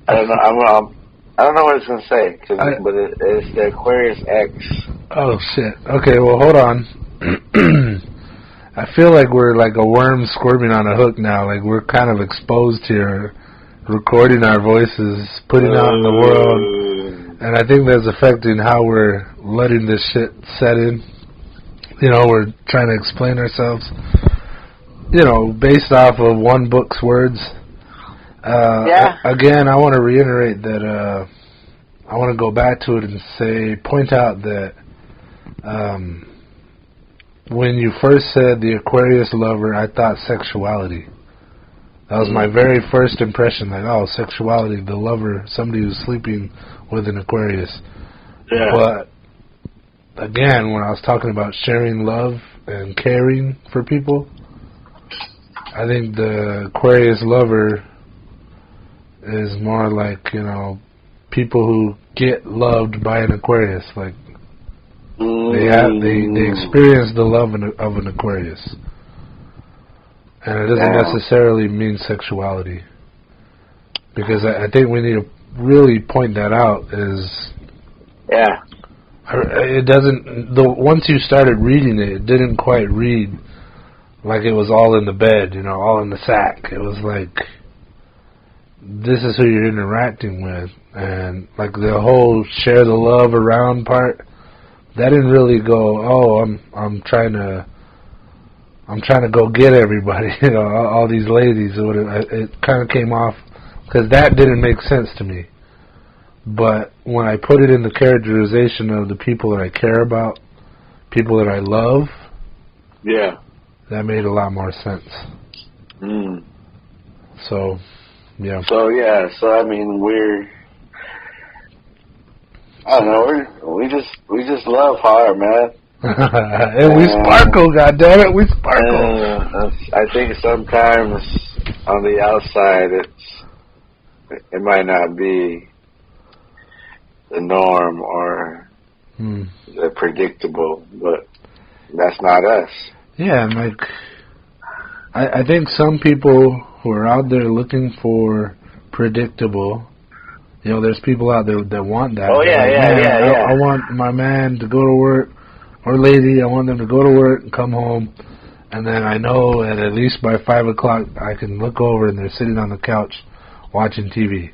I don't know. I don't know what it's gonna say, but it's the Aquarius X. Oh shit. Okay, well hold on. I feel like we're like a worm squirming on a hook now. Like we're kind of exposed here, recording our voices, putting out in the world, and I think that's affecting how we're letting this shit set in. You know, we're trying to explain ourselves, you know, based off of one book's words. Again, I want to reiterate that I want to go back to it and point out that when you first said the Aquarius lover, I thought sexuality. That was my very first impression, like, oh, sexuality, the lover, somebody who's sleeping with an Aquarius. Yeah. But, again, when I was talking about sharing love and caring for people, I think the Aquarius lover is more like, you know, people who get loved by an Aquarius. Like, they experience the love of an Aquarius. And it doesn't necessarily mean sexuality. Because I think we need to really point that out is... Yeah. It doesn't... Once you started reading it, it didn't quite read like it was all in the bed, you know, all in the sack. It was like, this is who you're interacting with. And like the whole share the love around part, that didn't really go, oh, I'm trying to go get everybody, you know, all these ladies. It kind of came off, because that didn't make sense to me. But when I put it in the characterization of the people that I care about, people that I love, yeah, that made a lot more sense. So, yeah. So I mean, I don't know, we just love hard, man. And we sparkle, goddammit, we sparkle. I think sometimes on the outside it might not be the norm or the predictable, but that's not us. Yeah, and like I think some people who are out there looking for predictable, you know, there's people out there that want that. Oh yeah, yeah. I want my man to go to work, or lady, I want them to go to work and come home, and then I know that at least by 5 o'clock I can look over and they're sitting on the couch watching TV.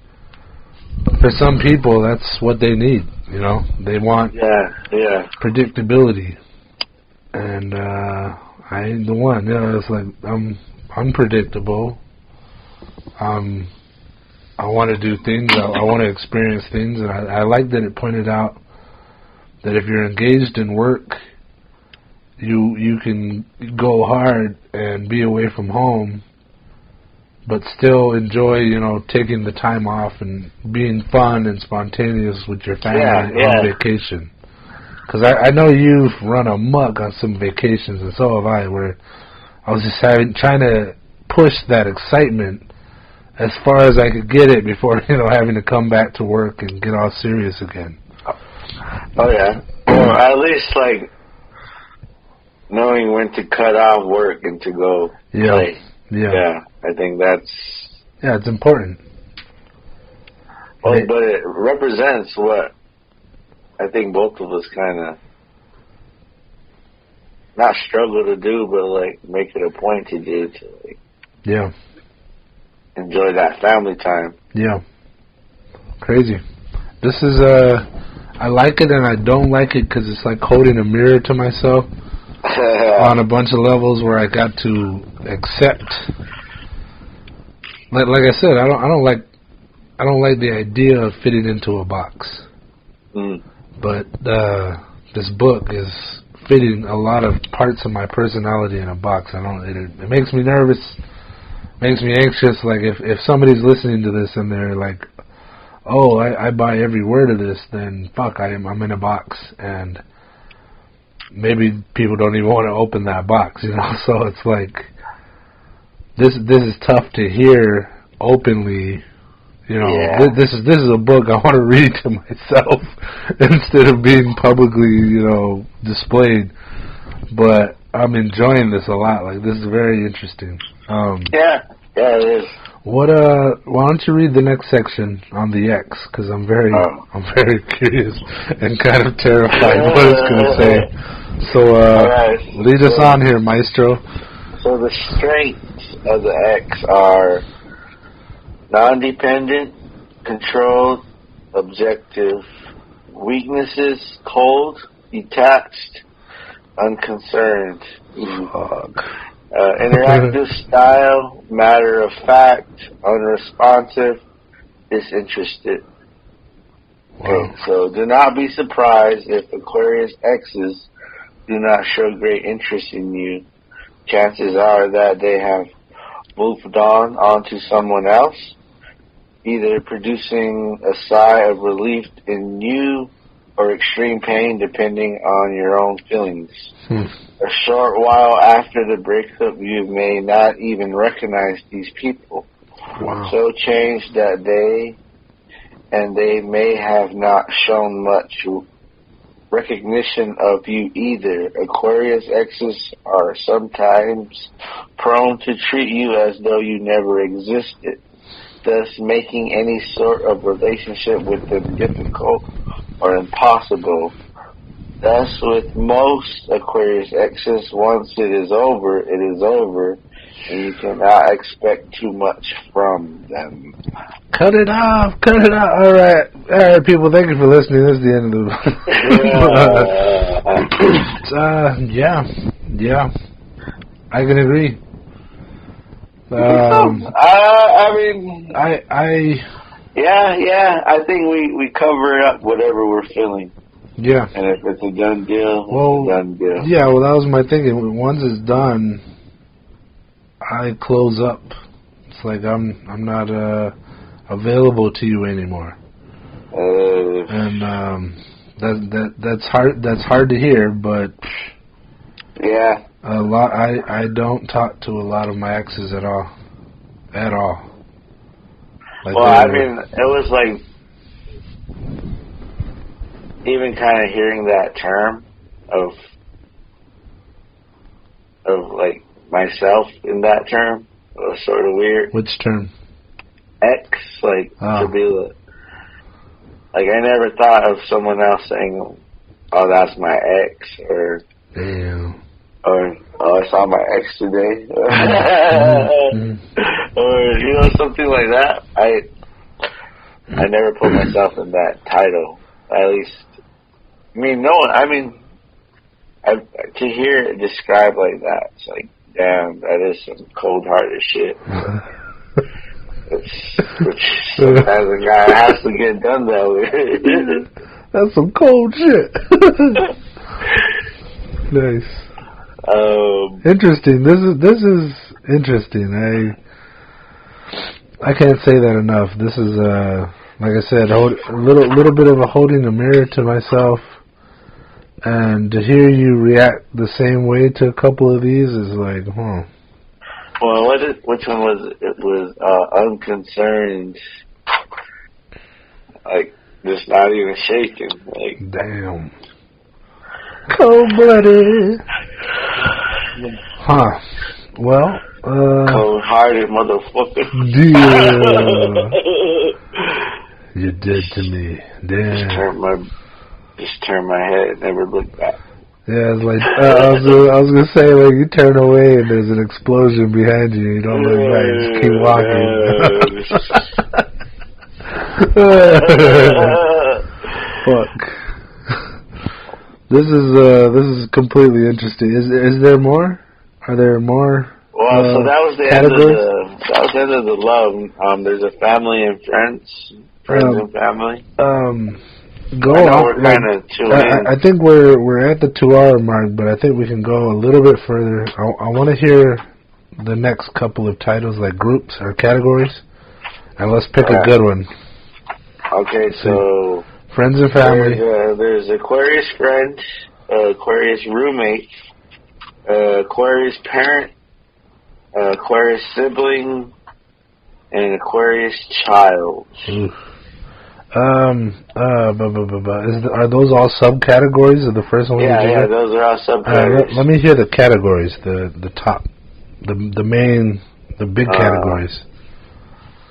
For some people, that's what they need, you know. They want predictability. And I ain't the one. You know, it's like, I'm unpredictable. I want to do things. I want to experience things. And I like that it pointed out that if you're engaged in work, you can go hard and be away from home, but still enjoy, you know, taking the time off and being fun and spontaneous with your family on vacation. Because I know you've run amok on some vacations, and so have I, where I was just trying to push that excitement as far as I could get it before, you know, having to come back to work and get all serious again. Oh, yeah. Or at least, like, knowing when to cut off work and to go play. Yeah, I think that's... Yeah, it's important. Well, but it represents what I think both of us kind of not struggle to do, but, like, make it a point to do, to, like... Yeah. Enjoy that family time. Yeah. Crazy. This is, I like it and I don't like it because it's like holding a mirror to myself on a bunch of levels where I got to accept. Like I said, I don't like the idea of fitting into a box. But this book is fitting a lot of parts of my personality in a box. It makes me nervous. Makes me anxious. Like if somebody's listening to this and they're like, oh, I buy every word of this, then fuck, I'm in a box, and maybe people don't even want to open that box, you know. So it's like this is tough to hear openly, you know. Yeah. This is a book I want to read to myself instead of being publicly, you know, displayed. but I'm enjoying this a lot. Like, this is very interesting. Yeah, it is. Why don't you read the next section on the X? Because I'm very curious and kind of terrified what it's going to say. So, lead us on here, Maestro. So the strengths of the X are non-dependent, controlled, objective. Weaknesses: cold, detached, unconcerned. Interactive style: matter of fact, unresponsive, disinterested. Okay, so do not be surprised if Aquarius X's do not show great interest in you. Chances are that they have moved onto someone else, either producing a sigh of relief in you or extreme pain, depending on your own feelings. A short while after the breakup, you may not even recognize these people. Wow. So changed that they may have not shown much recognition of you either. Aquarius X's are sometimes prone to treat you as though you never existed, thus making any sort of relationship with them difficult or impossible. Thus, with most Aquarius X's, once it is over, and you cannot expect too much from them. Cut it off. All right, people, thank you for listening. This is the end of the... yeah, I can agree. I think we cover up whatever we're feeling. Yeah. And if it's a done deal, it's a done deal. Yeah, well, that was my thinking. Once it's done, I close up. It's like I'm not available to you anymore. And that's hard. That's hard to hear, but yeah, a lot. I don't talk to a lot of my exes at all. Like, well, I mean, it was like even kind of hearing that term of like myself in that term was sort of weird. Which term? X, like to be like I never thought of someone else saying, "Oh, that's my ex," or damn, or "Oh, I saw my ex today," or something like that. I never put myself in that title. At least, I mean, no one. I mean, to hear it described like that, it's like, damn, that is some cold-hearted shit. Which sometimes a guy has to get done that way. That's some cold shit. Nice. Interesting. This is interesting. I can't say that enough. This is like I said, a little bit of a holding a mirror to myself, and to hear you react the same way to a couple of these is like, Well, which one was it? It was unconcerned, like just not even shaking. Like, damn, cold-blooded. Huh? Well, cold-hearted motherfucker. Yeah. You're dead to me. Damn. Just turn my head and never look back. Yeah, it's like I was gonna say, like, you turn away and there's an explosion behind you. You don't look back. You just keep walking. Fuck. This is completely interesting. Is there more? Are there more? Well, so that was the end of the love. There's a family and friends and family. Go on. We're kind of I think we're at the 2-hour mark, but I think we can go a little bit further. I want to hear the next couple of titles, like groups or categories, and let's pick a good one. Okay, so friends and family. There's Aquarius friend, Aquarius roommate, Aquarius parent, Aquarius sibling, and Aquarius child. Are those all subcategories of the first one? Yeah, those are all subcategories. Let me hear the categories. The top, the main, the big categories.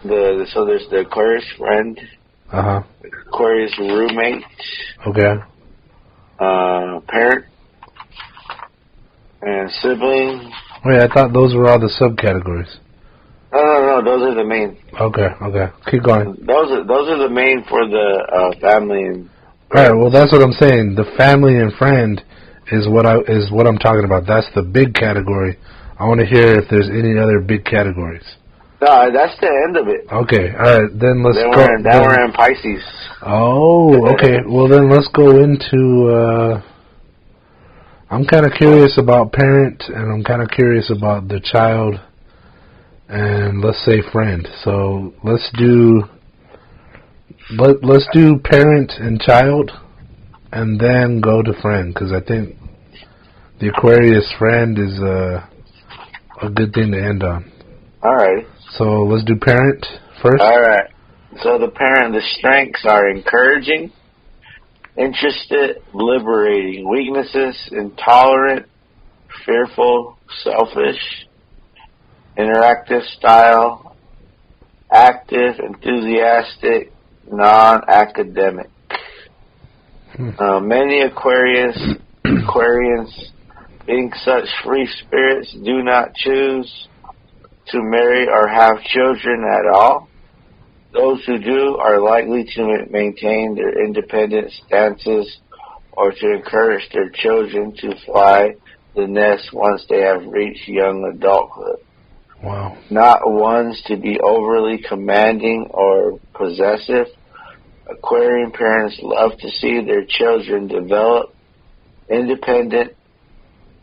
So there's the Aquarius friend. Aquarius roommate. Okay. Parent and sibling. Wait, I thought those were all the subcategories. No, those are the main. Okay, keep going. Those are the main for the family and. All right, well that's what I'm saying. The family and friend is what I'm talking about. That's the big category. I want to hear if there's any other big categories. No, that's the end of it. Okay, all right, then let's go. We're in Pisces. Oh, okay. Well, then let's go into. I'm kind of curious about parent, and I'm kind of curious about the child, and let's say friend. So let's do parent and child, and then go to friend, because I think the Aquarius friend is a good thing to end on. All right. So let's do parent first. All right. So the parent, the strengths are encouraging, interested, liberating. Weaknesses, intolerant, fearful, selfish, interactive style, active, enthusiastic, non-academic. Many Aquarians, being such free spirits, do not choose to marry or have children at all. Those who do are likely to maintain their independent stances or to encourage their children to fly the nest once they have reached young adulthood. Wow. Not ones to be overly commanding or possessive. Aquarian parents love to see their children develop independent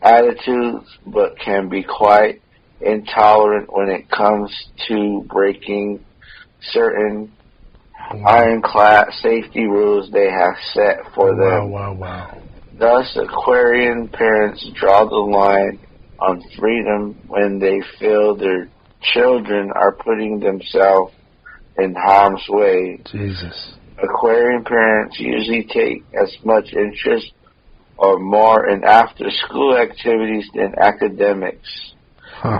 attitudes, but can be quite intolerant when it comes to breaking certain ironclad safety rules they have set for them. Wow. Thus, Aquarian parents draw the line on freedom when they feel their children are putting themselves in harm's way. Jesus. Aquarian parents usually take as much interest or more in after-school activities than academics,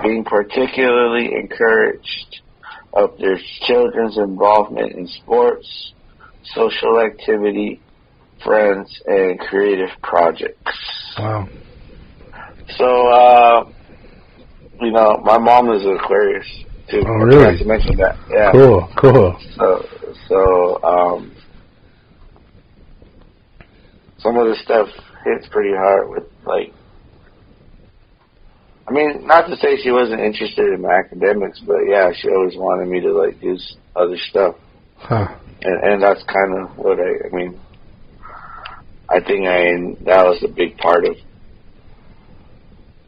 being particularly encouraged of their children's involvement in sports, social activity, friends, and creative projects. Wow. So, my mom is an Aquarius, too. Oh, really? I forgot to mention that. Yeah. Cool. So, some of the stuff hits pretty hard with, not to say she wasn't interested in my academics, but yeah, she always wanted me to, do other stuff. And that's kind of what I think that was a big part of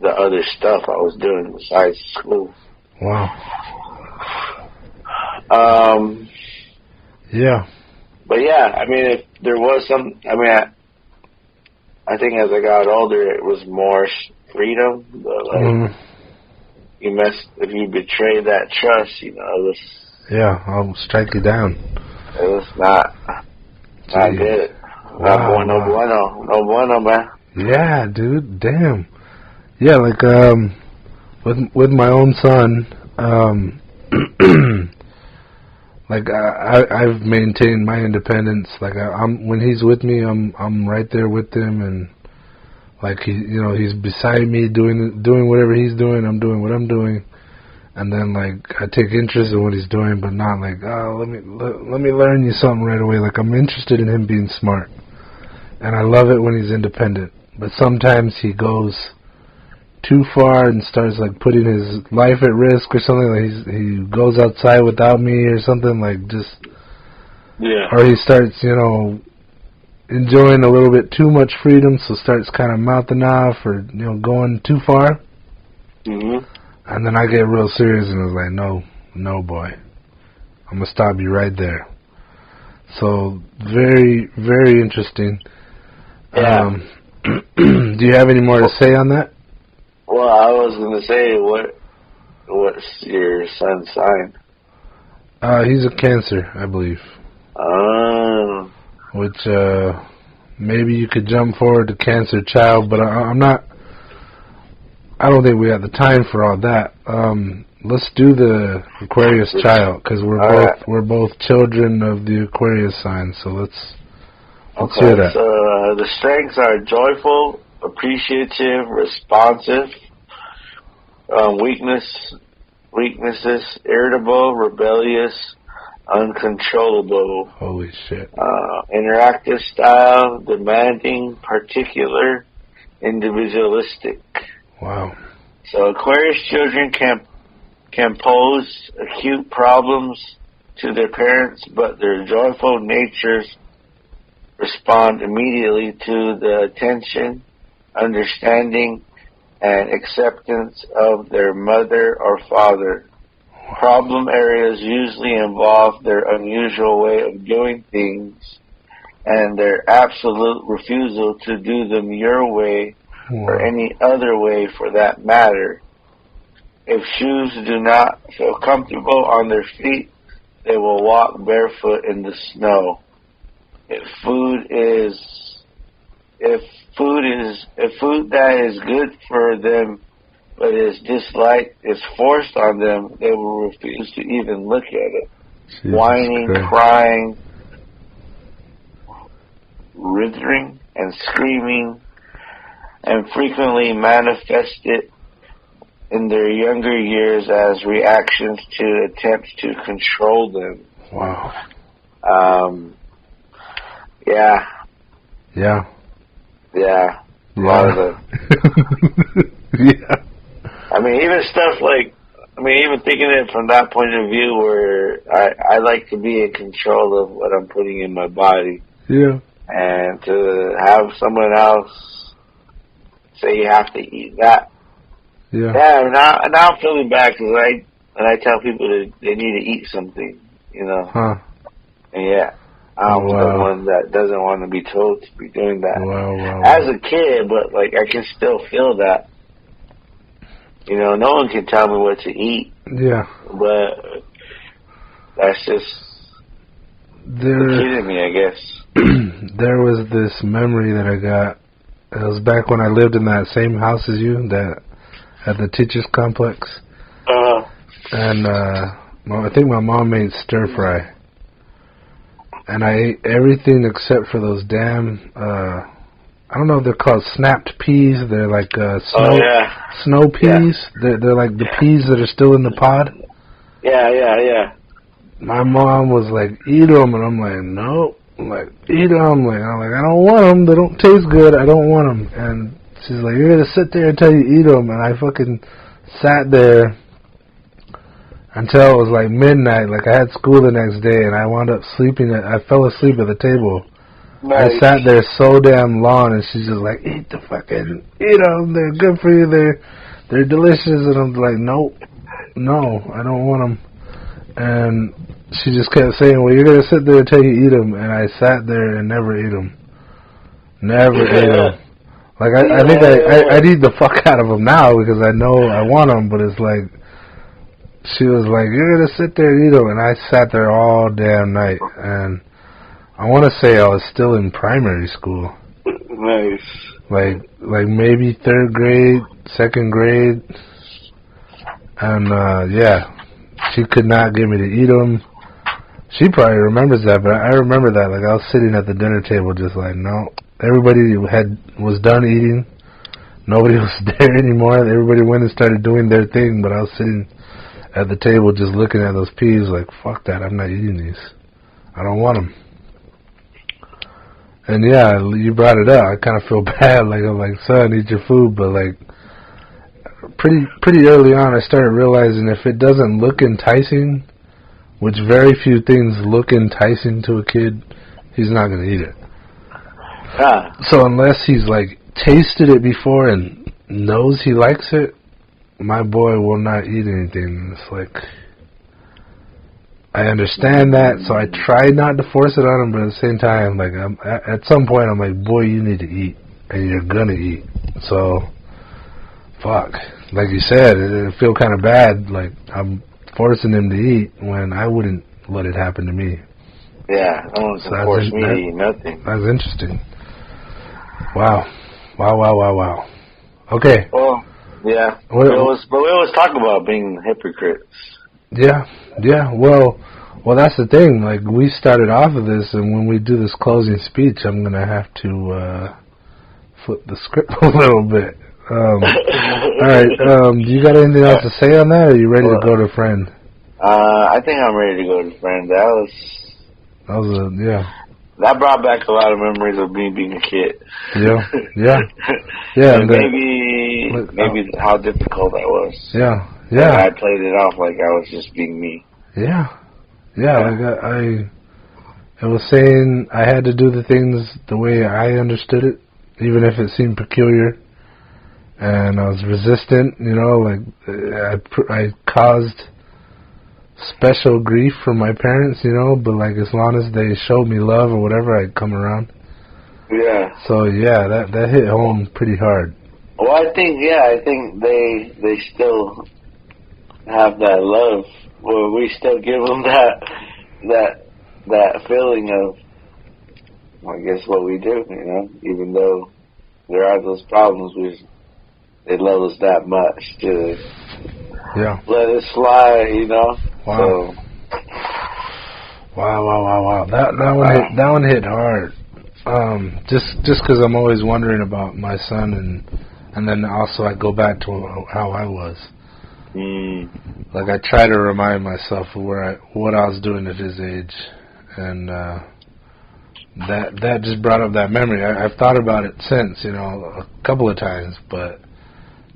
the other stuff I was doing besides school. Wow. Yeah. But yeah, if there was some, I think as I got older, it was more freedom, but if you betray that trust, it was. Yeah, I'll strike you down. It was not good. Wow. No bueno, man. Yeah, dude, damn. Yeah, with my own son, I've maintained my independence. When he's with me, I'm right there with him, and he's beside me doing whatever he's doing. I'm doing what I'm doing, and then I take interest in what he's doing, but not let me learn you something right away. I'm interested in him being smart, and I love it when he's independent. But sometimes he goes too far and starts putting his life at risk or something. He goes outside without me or something, or he starts enjoying a little bit too much freedom, so starts kind of mouthing off or going too far. And then I get real serious and I was no boy, I'm gonna stop you right there. So very, very interesting. Yeah. Do you have any more to say on that? Well, I was going to say, what's your son's sign? He's a Cancer, I believe. Which maybe you could jump forward to Cancer child, but I'm not. I don't think we have the time for all that. Let's do the Aquarius child because we're both children of the Aquarius sign. So let's hear that. So the strengths are joyful, appreciative, responsive. Weaknesses: irritable, rebellious, uncontrollable. Holy shit. Interactive style: demanding, particular, individualistic. Wow. So Aquarius children can pose acute problems to their parents, but their joyful natures respond immediately to the attention, understanding, and acceptance of their mother or father. Problem areas usually involve their unusual way of doing things and their absolute refusal to do them your way or any other way for that matter. If shoes do not feel comfortable on their feet, they will walk barefoot in the snow. If food that is good for them but is disliked is forced on them, they will refuse to even look at it. Jesus Whining, Christ. crying, writhing, and screaming, and frequently manifest it in their younger years as reactions to attempts to control them. Wow. Yeah. Yeah. Yeah. A lot of them. Yeah. I mean, even stuff like, even thinking it from that point of view where I like to be in control of what I'm putting in my body. Yeah. And to have someone else say you have to eat that. Yeah. Yeah, now I'm feeling bad because when I tell people that they need to eat something, Huh. And yeah, I'm the one that doesn't want to be told to be doing that. Wow. As a kid, but like I can still feel that. No one can tell me what to eat. Yeah. But that's just the kid in me, I guess. There was this memory that I got. It was back when I lived in that same house as you, at the teachers complex. And I think my mom made stir fry. And I ate everything except for those damn, I don't know if they're called snapped peas. They're like snow peas. Yeah. They're like the peas that are still in the pod. Yeah. My mom was like, eat them. And I'm like, no. I'm like, eat them. I'm like, I don't want them. They don't taste good. I don't want them. And she's like, you're going to sit there until you eat them. And I fucking sat there until it was like midnight. Like I had school the next day and I wound up sleeping. I fell asleep at the table. Nice. I sat there so damn long and she's just like, eat them. They're good for you. They're delicious. And I'm like, nope. No, I don't want them. And she just kept saying, well, you're going to sit there until you eat them. And I sat there and never ate them. Never ate them. Like, I think I'd eat the fuck out of them now because I know I want them, but it's like, she was like, you're going to sit there and eat them. And I sat there all damn night. And I want to say I was still in primary school. Nice. Like maybe third grade, second grade. And, yeah. She could not get me to eat them. She probably remembers that, but I remember that. Like, I was sitting at the dinner table just like, no. Everybody was done eating. Nobody was there anymore. Everybody went and started doing their thing, but I was sitting at the table just looking at those peas like, fuck that, I'm not eating these. I don't want them. And yeah, you brought it up. I kind of feel bad. Like, I'm like, son, eat your food, but like, pretty early on, I started realizing if it doesn't look enticing, which very few things look enticing to a kid, he's not going to eat it. So unless he's like tasted it before and knows he likes it, my boy will not eat anything. It's like, I understand that, so I try not to force it on him, but at the same time, like, at some point, I'm like, boy, you need to eat, and you're going to eat. So, fuck. Like you said, it feel kind of bad, like I'm forcing him to eat when I wouldn't let it happen to me. Yeah, no one can force me to eat nothing. That's interesting. Wow. Okay. Well, yeah. We always talk about being hypocrites. Yeah. Well, that's the thing. Like, we started off of this, and when we do this closing speech, I'm going to have to flip the script a little bit. All right. You got anything else to say on that, or are you ready to go to friend? I think I'm ready to go to friend. That brought back a lot of memories of me being a kid. Yeah. And maybe how difficult that was. Yeah. I played it off like I was just being me. Yeah. Like I was saying I had to do the things the way I understood it, even if it seemed peculiar. And I was resistant, like I caused special grief for my parents, but like as long as they showed me love or whatever, I'd come around. Yeah. So yeah, that hit home pretty hard. Well, I think they still have that love. Well, we still give them that feeling of, I guess, what we do, even though there are those problems, they love us that much to let it slide, Wow. So, Wow. That one hit hard. Just because I'm always wondering about my son, and then also I go back to how I was. Like, I try to remind myself of what I was doing at his age, and that just brought up that memory. I've thought about it since, a couple of times, but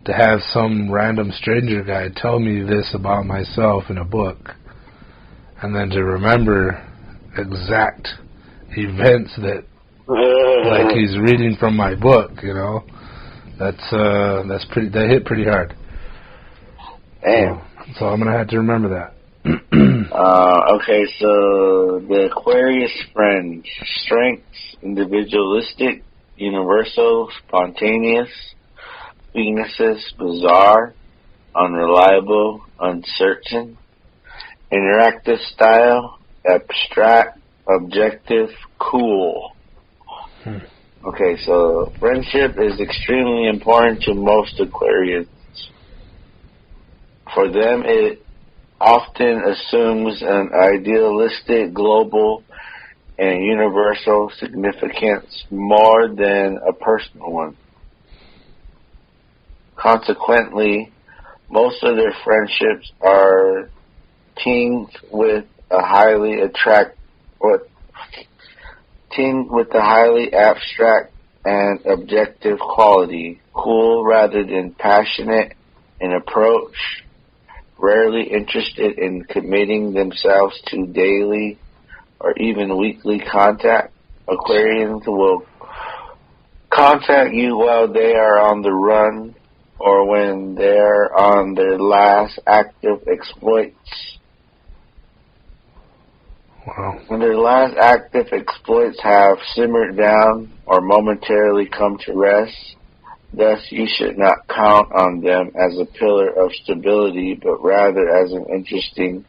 to have some random stranger guy tell me this about myself in a book, and then to remember exact events that like he's reading from my book, that hit pretty hard. Damn. So I'm gonna have to remember that. Okay, so the Aquarius friend: strengths, individualistic, universal, spontaneous. Weaknesses: bizarre, unreliable, uncertain. Interactive style: abstract, objective, cool. Okay, so friendship is extremely important to most Aquarians. For them, it often assumes an idealistic, global, and universal significance more than a personal one. Consequently, most of their friendships are tinged with a highly abstract and objective quality, cool rather than passionate in approach, rarely interested in committing themselves to daily or even weekly contact. Aquarians will contact you while they are on the run or when they're on their last active exploits. Wow. When their last active exploits have simmered down or momentarily come to rest, thus you should not count on them as a pillar of stability, but rather as an interesting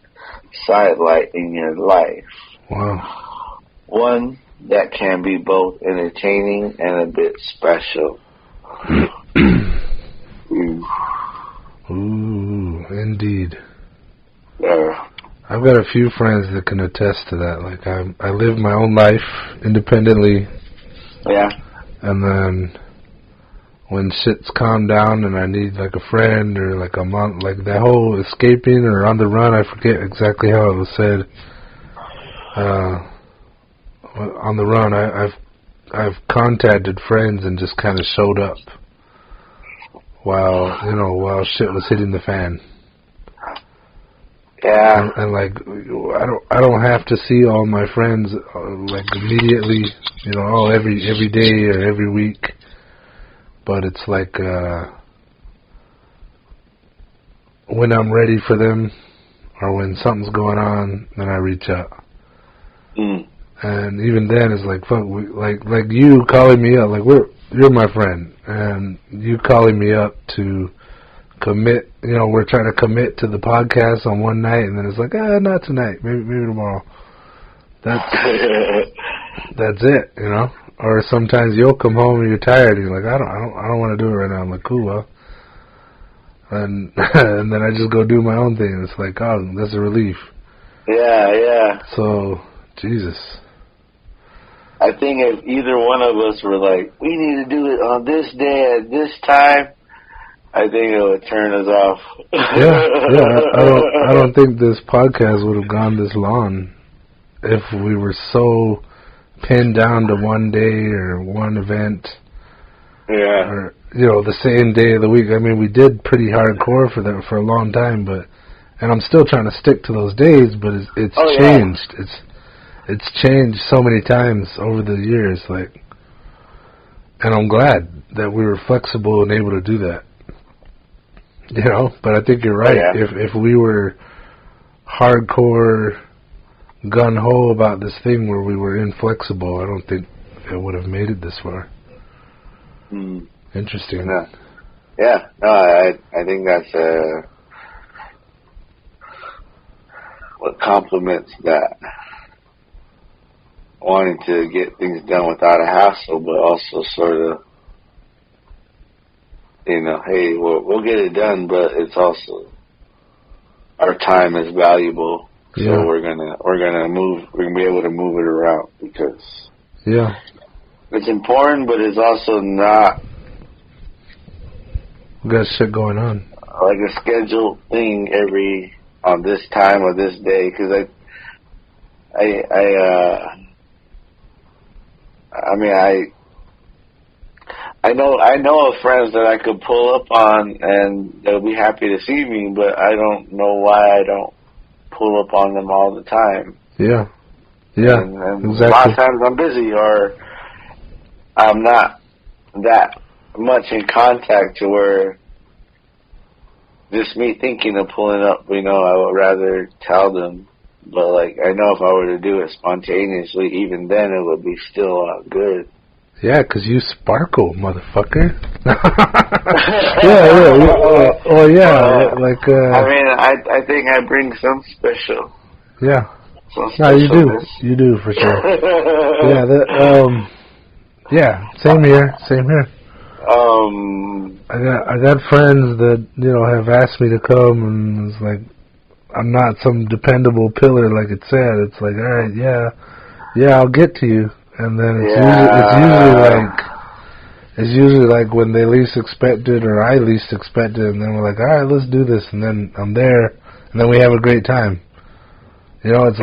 sidelight in your life. Wow. One that can be both entertaining and a bit special. Ooh, indeed. Yeah. I've got a few friends that can attest to that. Like, I live my own life independently. Yeah. And then when shit's calmed down and I need like a friend or like a month, like that whole escaping or on the run, I forget exactly how it was said. On the run, I've contacted friends and just kind of showed up while shit was hitting the fan. Yeah. And like, I don't have to see all my friends like immediately, every day or every week. But it's like when I'm ready for them or when something's going on, then I reach out. And even then, it's like, fuck, like you calling me up, like you're my friend, and you calling me up to commit. We're trying to commit to the podcast on one night, and then it's like, not tonight, maybe tomorrow. that's it, you know. Or sometimes you'll come home and you're tired and you're like, I don't want to do it right now. I'm like, cool, well. And and then I just go do my own thing. It's like, oh, that's a relief. Yeah. So, Jesus. I think if either one of us were like, we need to do it on this day at this time, I think it would turn us off. I don't think this podcast would have gone this long if we were so pinned down to one day or one event. Yeah. Or, you know, the same day of the week. I mean, we did pretty hardcore for that for a long time, and I'm still trying to stick to those days, but it's changed. Yeah. It's changed so many times over the years, like, and I'm glad that we were flexible and able to do that. You know, but I think you're right. Oh, yeah. If we were hardcore gung-ho about this thing where we were inflexible, I don't think it would have made it this far. Interesting. Yeah. No, I think that's what complements that. Wanting to get things done without a hassle, but also sort of, you know, hey, we'll get it done, but it's also our time is valuable, so we're gonna be able to move it around because it's important, but it's also not. We got shit going on, like a scheduled thing on this time or this day, because I know of friends that I could pull up on and they'll be happy to see me, but I don't know why I don't pull up on them all the time. Yeah, and exactly. A lot of times I'm busy or I'm not that much in contact to where just me thinking of pulling up, you know, I would rather tell them. But, like, I know if I were to do it spontaneously, even then it would be still good. Yeah, 'cause you sparkle, motherfucker. I mean, I think I bring some special. Yeah. Some no, you do. You do, for sure. Same here. I got friends that, you know, have asked me to come, and it's like, I'm not some dependable pillar, like it said. It's like, all right, yeah, I'll get to you, and then it's usually like when they least expect it, or I least expect it, and then we're like, all right, let's do this, and then I'm there, and then we have a great time. You know, this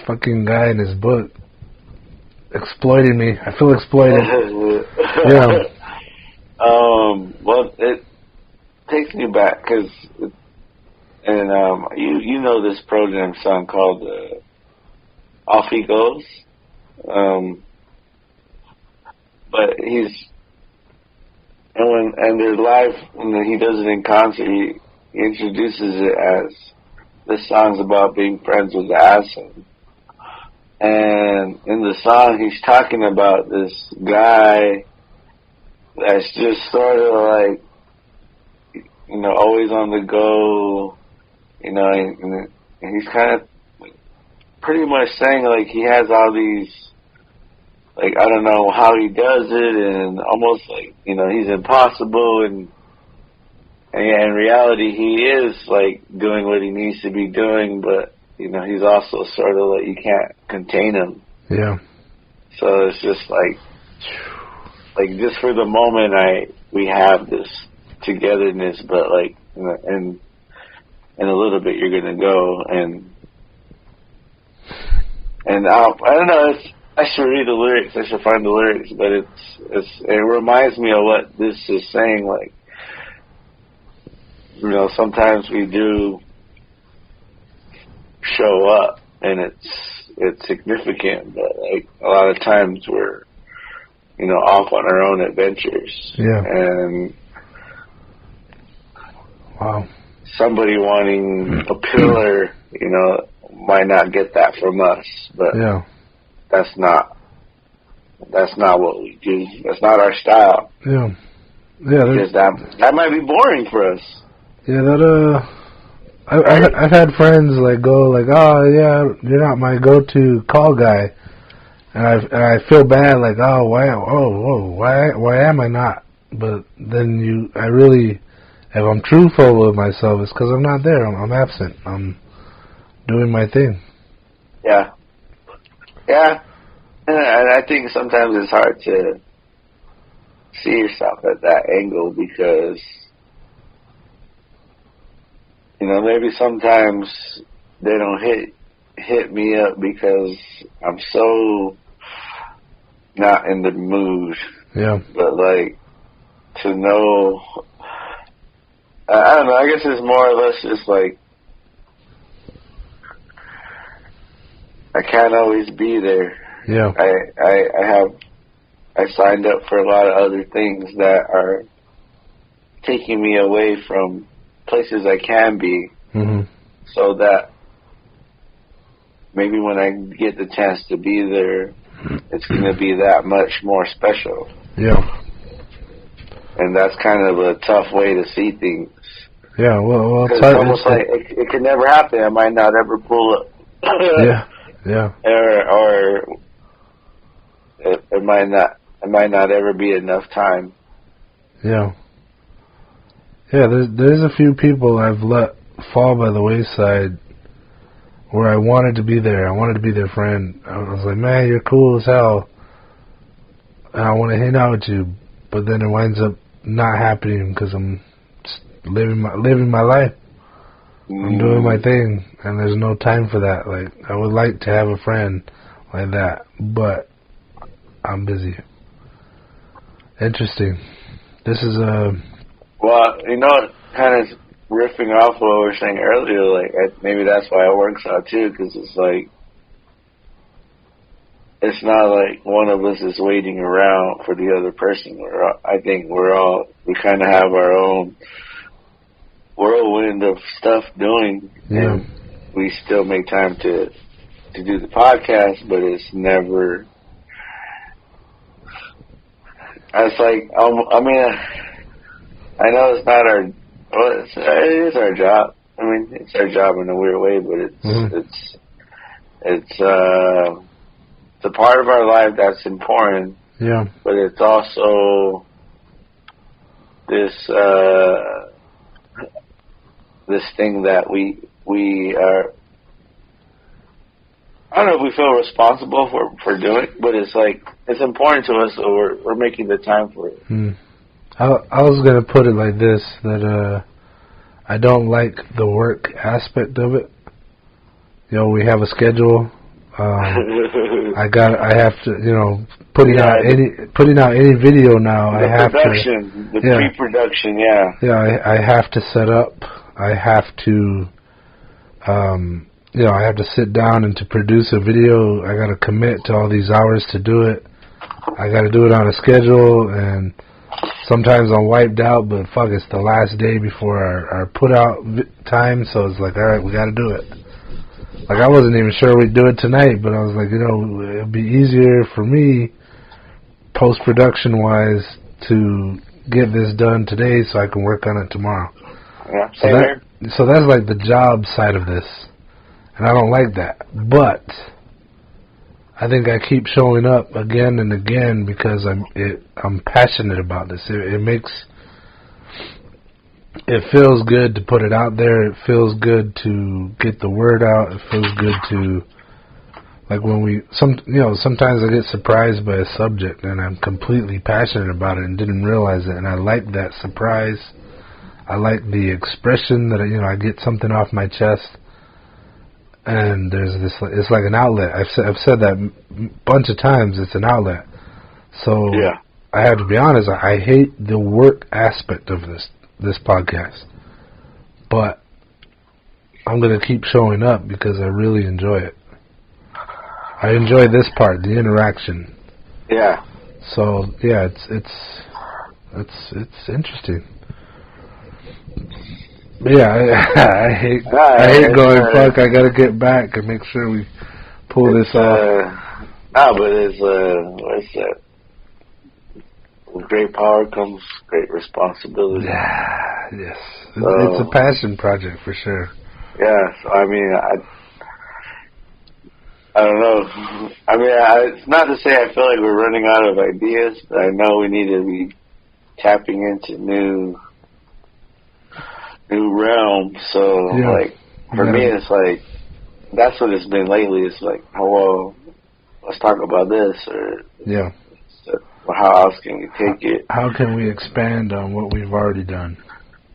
fucking guy in his book exploiting me. I feel exploited. Well, it takes me back, because, you know this program song called Off He Goes, but there's live, when he does it in concert, he introduces it as, this song's about being friends with the asshole. And in the song, he's talking about this guy that's just sort of like, you know, always on the go, you know, and he's kind of pretty much saying, like, he has all these, like, I don't know how he does it, and almost like, you know, he's impossible, and in reality, he is, like, doing what he needs to be doing, but, you know, he's also sort of like, you can't contain him. Yeah. So it's just like just for the moment, we have this togetherness, but, like, in a little bit, you're gonna go, and I don't know, I should read the lyrics, I should find the lyrics, but it reminds me of what this is saying, like, you know, sometimes we do show up, and it's significant, but, like, a lot of times we're, you know, off on our own adventures. Yeah. And wow. Somebody wanting a pillar, you know, might not get that from us, but that's not what we do. That's not our style. Yeah. Because that might be boring for us. Yeah, I've had friends like go like, oh yeah, you're not my go-to call guy, and I feel bad like, oh why am I not? But then if I'm truthful with myself, it's because I'm not there. I'm absent. I'm doing my thing. Yeah. And I think sometimes it's hard to see yourself at that angle because, you know, maybe sometimes they don't hit me up because I'm so not in the mood. Yeah. But like to know, I don't know. I guess it's more or less just like I can't always be there. Yeah. I signed up for a lot of other things that are taking me away from places I can be, so that maybe when I get the chance to be there, it's going to be that much more special. Yeah. And that's kind of a tough way to see things. Yeah, well it's almost like it could never happen. I might not ever pull up. Yeah. Or it might not ever be enough time. Yeah. Yeah, there's a few people I've let fall by the wayside where I wanted to be there. I wanted to be their friend. I was like, man, you're cool as hell, and I want to hang out with you. But then it winds up not happening because I'm just living my life. I'm doing my thing, and there's no time for that. Like, I would like to have a friend like that, but I'm busy. Interesting. This is a... Well, you know, kind of riffing off what we were saying earlier, like, maybe that's why it works out, too, because it's like, it's not like one of us is waiting around for the other person. I think we kind of have our own whirlwind of stuff doing, and we still make time to do the podcast, but it's never... It's like, I mean, I know it's not our... Well, it is our job. I mean, it's our job in a weird way, but it's a part of our life that's important. Yeah. But it's also this thing that we are... I don't know if we feel responsible for doing it, but it's like, it's important to us, so we're making the time for it. I was going to put it like this, that I don't like the work aspect of it. You know, we have a schedule. I have to, you know, putting out any video now. The production, pre-production, Yeah, I have to set up. I have to, I have to sit down and to produce a video. I got to commit to all these hours to do it. I got to do it on a schedule, and sometimes I'm wiped out, but fuck, it's the last day before our put out time, so it's like, all right, we got to do it. Like, I wasn't even sure we'd do it tonight, but I was like, it'd be easier for me, post-production-wise, to get this done today so I can work on it tomorrow. Yeah, so that's like the job side of this, and I don't like that. But I think I keep showing up again and again because I'm passionate about this. It feels good to put it out there. It feels good to get the word out. It feels good to, like, when sometimes I get surprised by a subject and I'm completely passionate about it and didn't realize it, and I like that surprise. I like the expression that I get something off my chest. And there's this, it's like an outlet. I've said that a bunch of times. It's an outlet. So I have to be honest. I hate the work aspect of this podcast, but I'm gonna keep showing up because I really enjoy it. I enjoy this part, the interaction. Yeah. So yeah, it's interesting. But yeah, I hate going, fuck, I gotta get back and make sure we pull this off. But it's with great power comes great responsibility. Yeah, yes. It's a passion project for sure. Yeah, so I mean, I don't know. I mean, it's not to say I feel like we're running out of ideas, but I know we need to be tapping into new realms. So, like, for me, it's like, that's what it's been lately. It's like, oh, well, let's talk about this, or how else can we take it? How can we expand on what we've already done?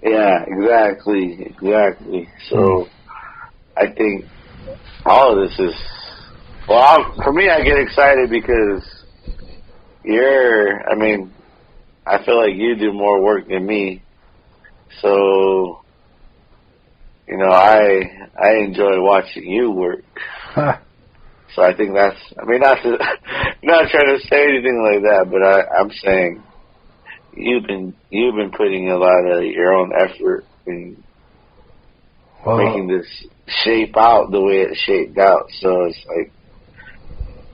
Yeah, exactly. So, I think all of this is, for me, I get excited because I feel like you do more work than me. So, I enjoy watching you work. So I think that's, not trying to say anything like that, but I'm saying you've been putting a lot of your own effort in making this shape out the way it shaped out. So it's like,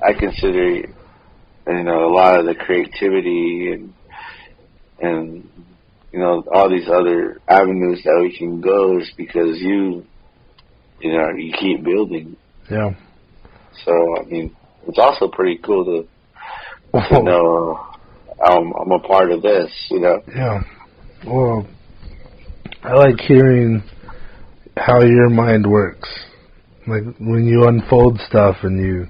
I consider, a lot of the creativity and all these other avenues that we can go is because you keep building. Yeah. So, it's also pretty cool to know I'm a part of this, Yeah. Well, I like hearing how your mind works. Like when you unfold stuff and you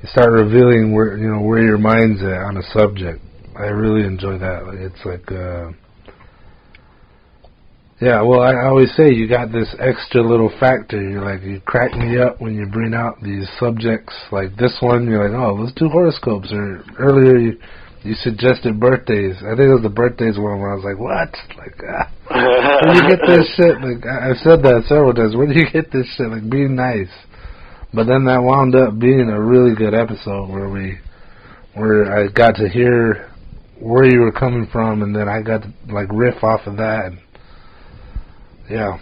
start revealing where your mind's at on a subject. I really enjoy that. It's like, I always say you got this extra little factor. You're like, you crack me up when you bring out these subjects. Like this one, you're like, oh, let's do horoscopes. Or earlier you suggested birthdays. I think it was the birthdays one where I was like, what? Like, where do you get this shit? Like, I've said that several times. Where do you get this shit? Like, being nice. But then that wound up being a really good episode where I got to hear where you were coming from, and then I got to like riff off of that. And yeah.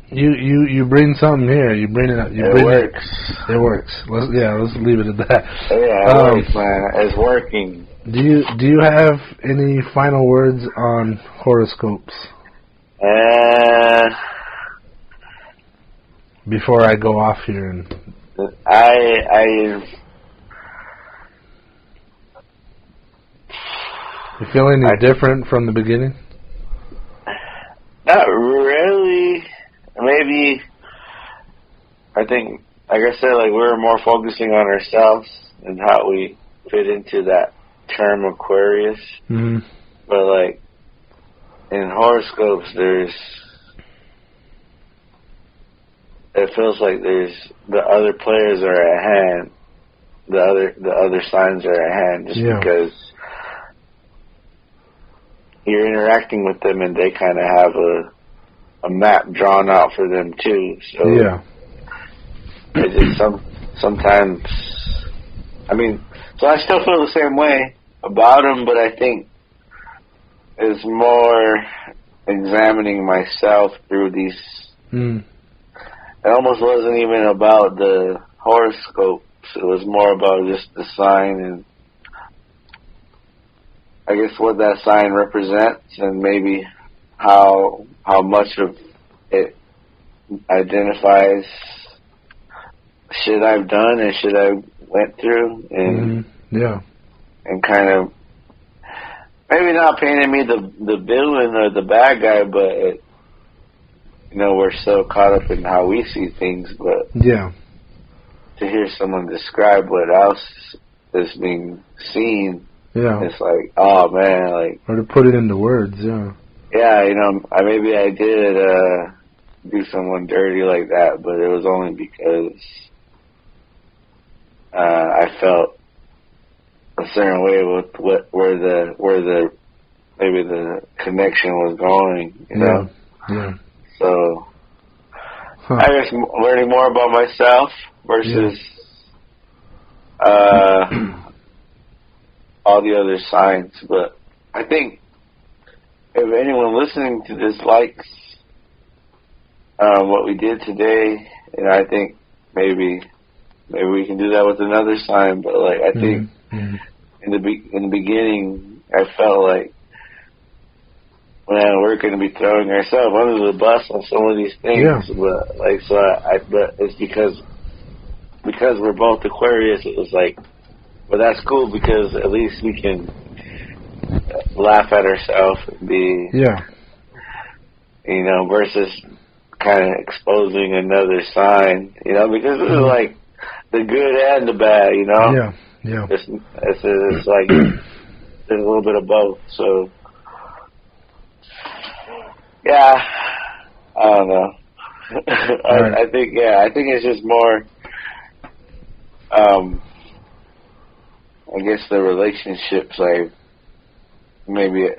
You bring something here. You bring it up. It works. It works. Let's leave it at that. Yeah, it works, man. It's working. Do you have any final words on horoscopes? Before I go off here, and you feel any different from the beginning? Not really. Maybe I think, like I said, like we're more focusing on ourselves and how we fit into that term Aquarius. Mm-hmm. But like in horoscopes, it feels like the other players are at hand, the other signs are at hand, just because you're interacting with them and they kind of have a map drawn out for them too. So it just sometimes, so I still feel the same way about them, but I think it's more examining myself through these. It almost wasn't even about the horoscopes. It was more about just the sign and I guess what that sign represents and maybe how much of it identifies shit I've done and shit I went through and and kind of maybe not painting me the villain or the bad guy, but we're so caught up in how we see things, but to hear someone describe what else is being seen, it's like, oh man, like, or to put it into words, maybe I did do someone dirty like that, but it was only because I felt a certain way with where the maybe the connection was going, you know. So I guess learning more about myself versus all the other signs. But I think if anyone listening to this likes what we did today, I think maybe we can do that with another sign. But like I think in the beginning, I felt like man, we're going to be throwing ourselves under the bus on some of these things. Yeah. But like, so but it's because we're both Aquarius. It was like, well, that's cool because at least we can laugh at ourselves and be, you know, versus kind of exposing another sign, you know, because this is like the good and the bad, you know. Yeah. Yeah. It's like there's a little bit of both. So yeah, I don't know. I think it's just more. I guess the relationships, like maybe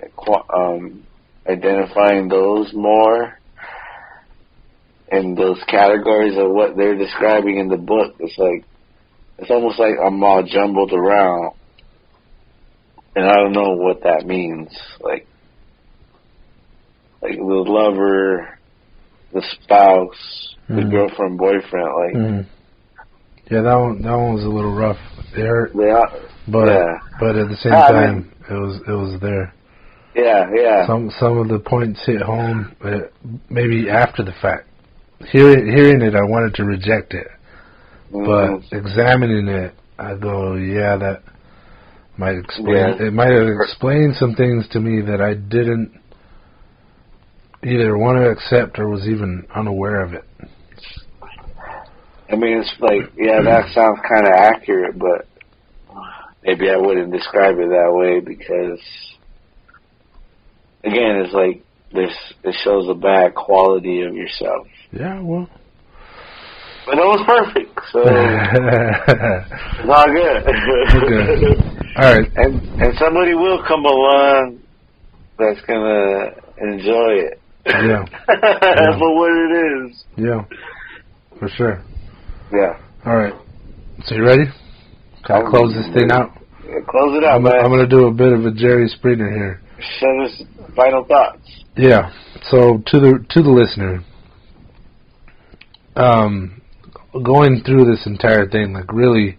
identifying those more in those categories of what they're describing in the book. It's almost like I'm all jumbled around, and I don't know what that means. Like the lover, the spouse, the girlfriend, boyfriend. Like, yeah, that one was a little rough. It hurt, but at the same time, it was there. Yeah. Some of the points hit home, maybe after the fact. Hearing it, I wanted to reject it, but examining it, I go, yeah, that might explain. It might have explained some things to me that I didn't either want to accept or was even unaware of it. I mean, it's like, yeah, that sounds kind of accurate, but maybe I wouldn't describe it that way because, again, it's like it shows a bad quality of yourself. Yeah, well. But it was perfect, so it's all good. Okay. All right. And somebody will come along that's going to enjoy it. Yeah. For what it is. Yeah, for sure. Yeah. All right. So you ready? Can I close this thing out? Yeah, close it out, man. I'm going to do a bit of a Jerry Springer here. Send us final thoughts. Yeah. So to the listener, going through this entire thing, like really,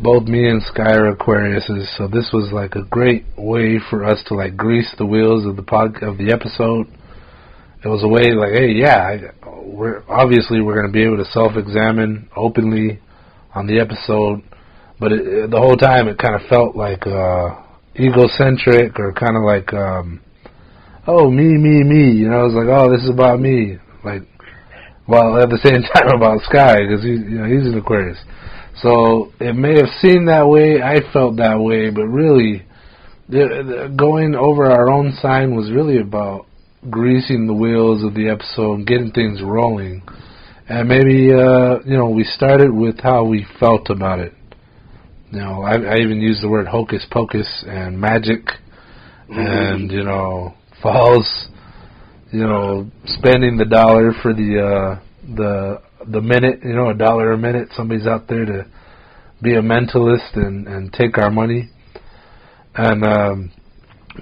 both me and Sky are Aquariuses, so this was like a great way for us to like grease the wheels of the episode. It was a way like, hey, we're going to be able to self-examine openly on the episode, but the whole time it kind of felt like egocentric or kind of like, me, you know. It was like, this is about me, like, while at the same time about Sky because he's an Aquarius. So it may have seemed that way, I felt that way, but really, going over our own sign was really about greasing the wheels of the episode, getting things rolling, and maybe we started with how we felt about it. You know, I even used the word hocus pocus and magic, and falls. Spending the dollar for the minute. $1 a minute. Somebody's out there to be a mentalist and take our money. And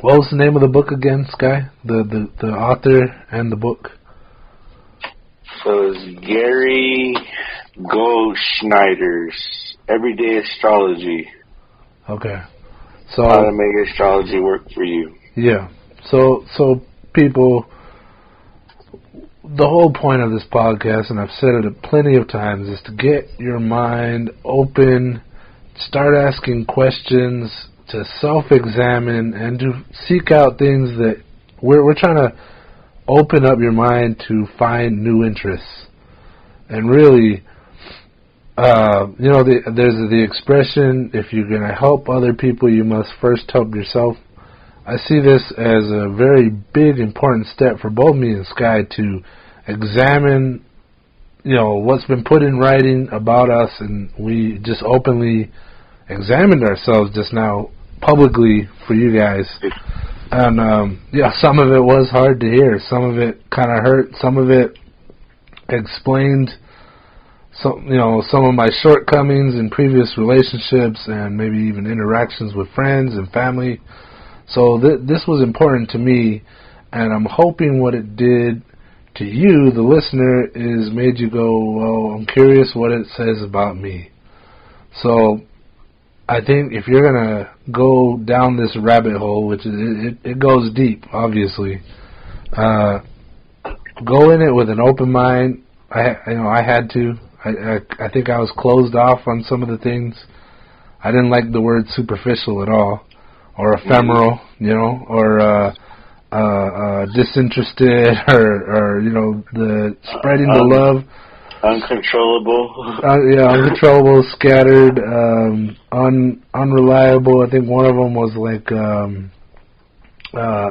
what was the name of the book again, Sky? The author and the book? So it's Gary Goldschneider's Everyday Astrology. Okay. So how to make astrology work for you. Yeah. So people, the whole point of this podcast, and I've said it plenty of times, is to get your mind open, start asking questions, to self-examine and to seek out things that we're trying to open up your mind to find new interests. And really, there's the expression, if you're going to help other people, you must first help yourself. I see this as a very big, important step for both me and Sky to examine, what's been put in writing about us, and we just openly examined ourselves just now publicly for you guys. And some of it was hard to hear, some of it kind of hurt, some of it explained some of my shortcomings in previous relationships and maybe even interactions with friends and family. So this was important to me, and I'm hoping what it did to you, the listener, is made you go, well, I'm curious what it says about me. So I think if you're going to go down this rabbit hole, which it goes deep, obviously, Go in it with an open mind. I had to. I think I was closed off on some of the things. I didn't like the word superficial at all, or ephemeral, or disinterested, or the spreading the love. Uncontrollable. Uncontrollable, scattered, unreliable. I think one of them was like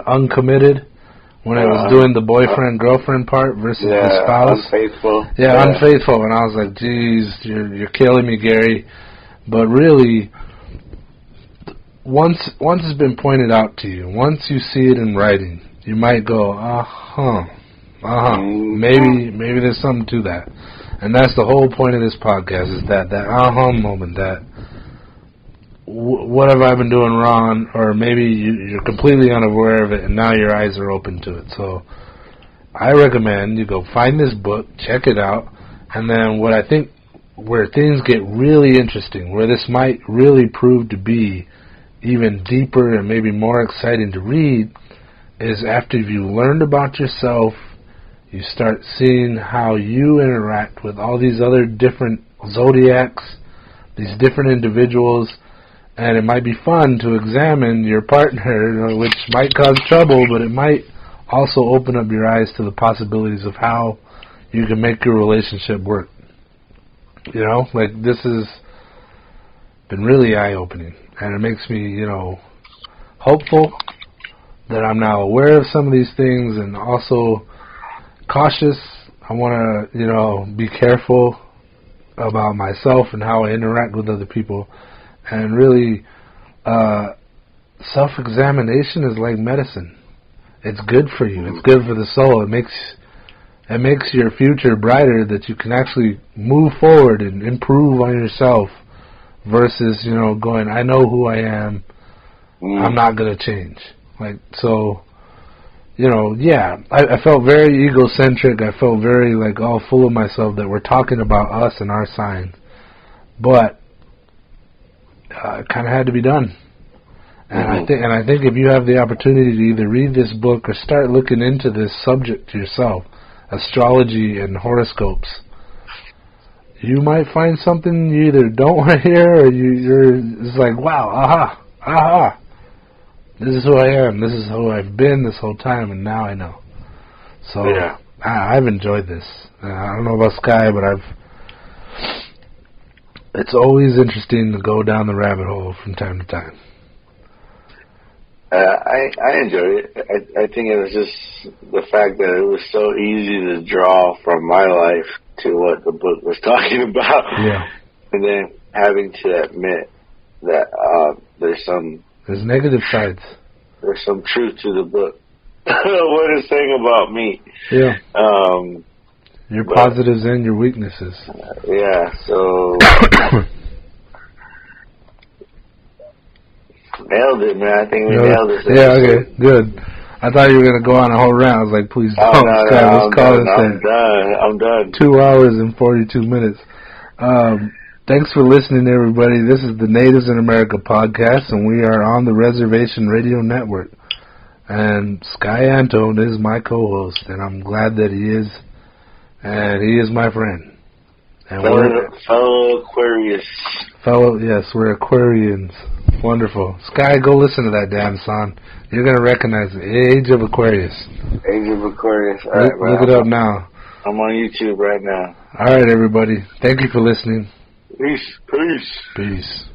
uncommitted. When I was doing the boyfriend-girlfriend part versus the spouse. Unfaithful. Yeah, unfaithful. And I was like, geez, you're killing me, Gary. But really, once it's been pointed out to you, once you see it in writing, you might go, maybe there's something to that. And that's the whole point of this podcast, is that moment, that what have I been doing wrong, or maybe you're completely unaware of it and now your eyes are open to it. So I recommend you go find this book, check it out, and then what I think where things get really interesting, where this might really prove to be even deeper and maybe more exciting to read, is after you learned about yourself, you start seeing how you interact with all these other different zodiacs, these different individuals. And it might be fun to examine your partner, which might cause trouble, but it might also open up your eyes to the possibilities of how you can make your relationship work. This has been really eye-opening. And it makes me, hopeful that I'm now aware of some of these things, and also cautious. I want to, be careful about myself and how I interact with other people. And really, self-examination is like medicine. It's good for you. It's good for the soul. It makes your future brighter, that you can actually move forward and improve on yourself versus, going, I know who I am. I'm not going to change. I felt very egocentric. I felt very all full of myself that we're talking about us and our sign. But it kind of had to be done. And I think if you have the opportunity to either read this book or start looking into this subject yourself, astrology and horoscopes, you might find something you either don't want to hear, or it's like, wow, aha, this is who I am, this is who I've been this whole time, and now I know. So I've enjoyed this. I don't know about Sky, but it's always interesting to go down the rabbit hole from time to time. I enjoyed it. I think it was just the fact that it was so easy to draw from my life to what the book was talking about. Yeah. And then having to admit that there's negative sides. There's some truth to the book. What it's saying about me. Yeah. Your positives and your weaknesses. So nailed it, man. I think we nailed it. Yeah, okay, good. I thought you were going to go on a whole round. I was like, please don't. Let's call this I'm done. 2 hours and 42 minutes. Thanks for listening, everybody. This is the Natives in America podcast, and we are on the Reservation Radio Network. And Sky Antone is my co-host, and I'm glad that he is. And he is my friend. And fellow Aquarius. Yes, we're Aquarians. Wonderful. Sky, go listen to that damn song. You're going to recognize it. Age of Aquarius. Age of Aquarius. All right, look it up now. I'm on YouTube right now. All right, everybody. Thank you for listening. Peace. Peace.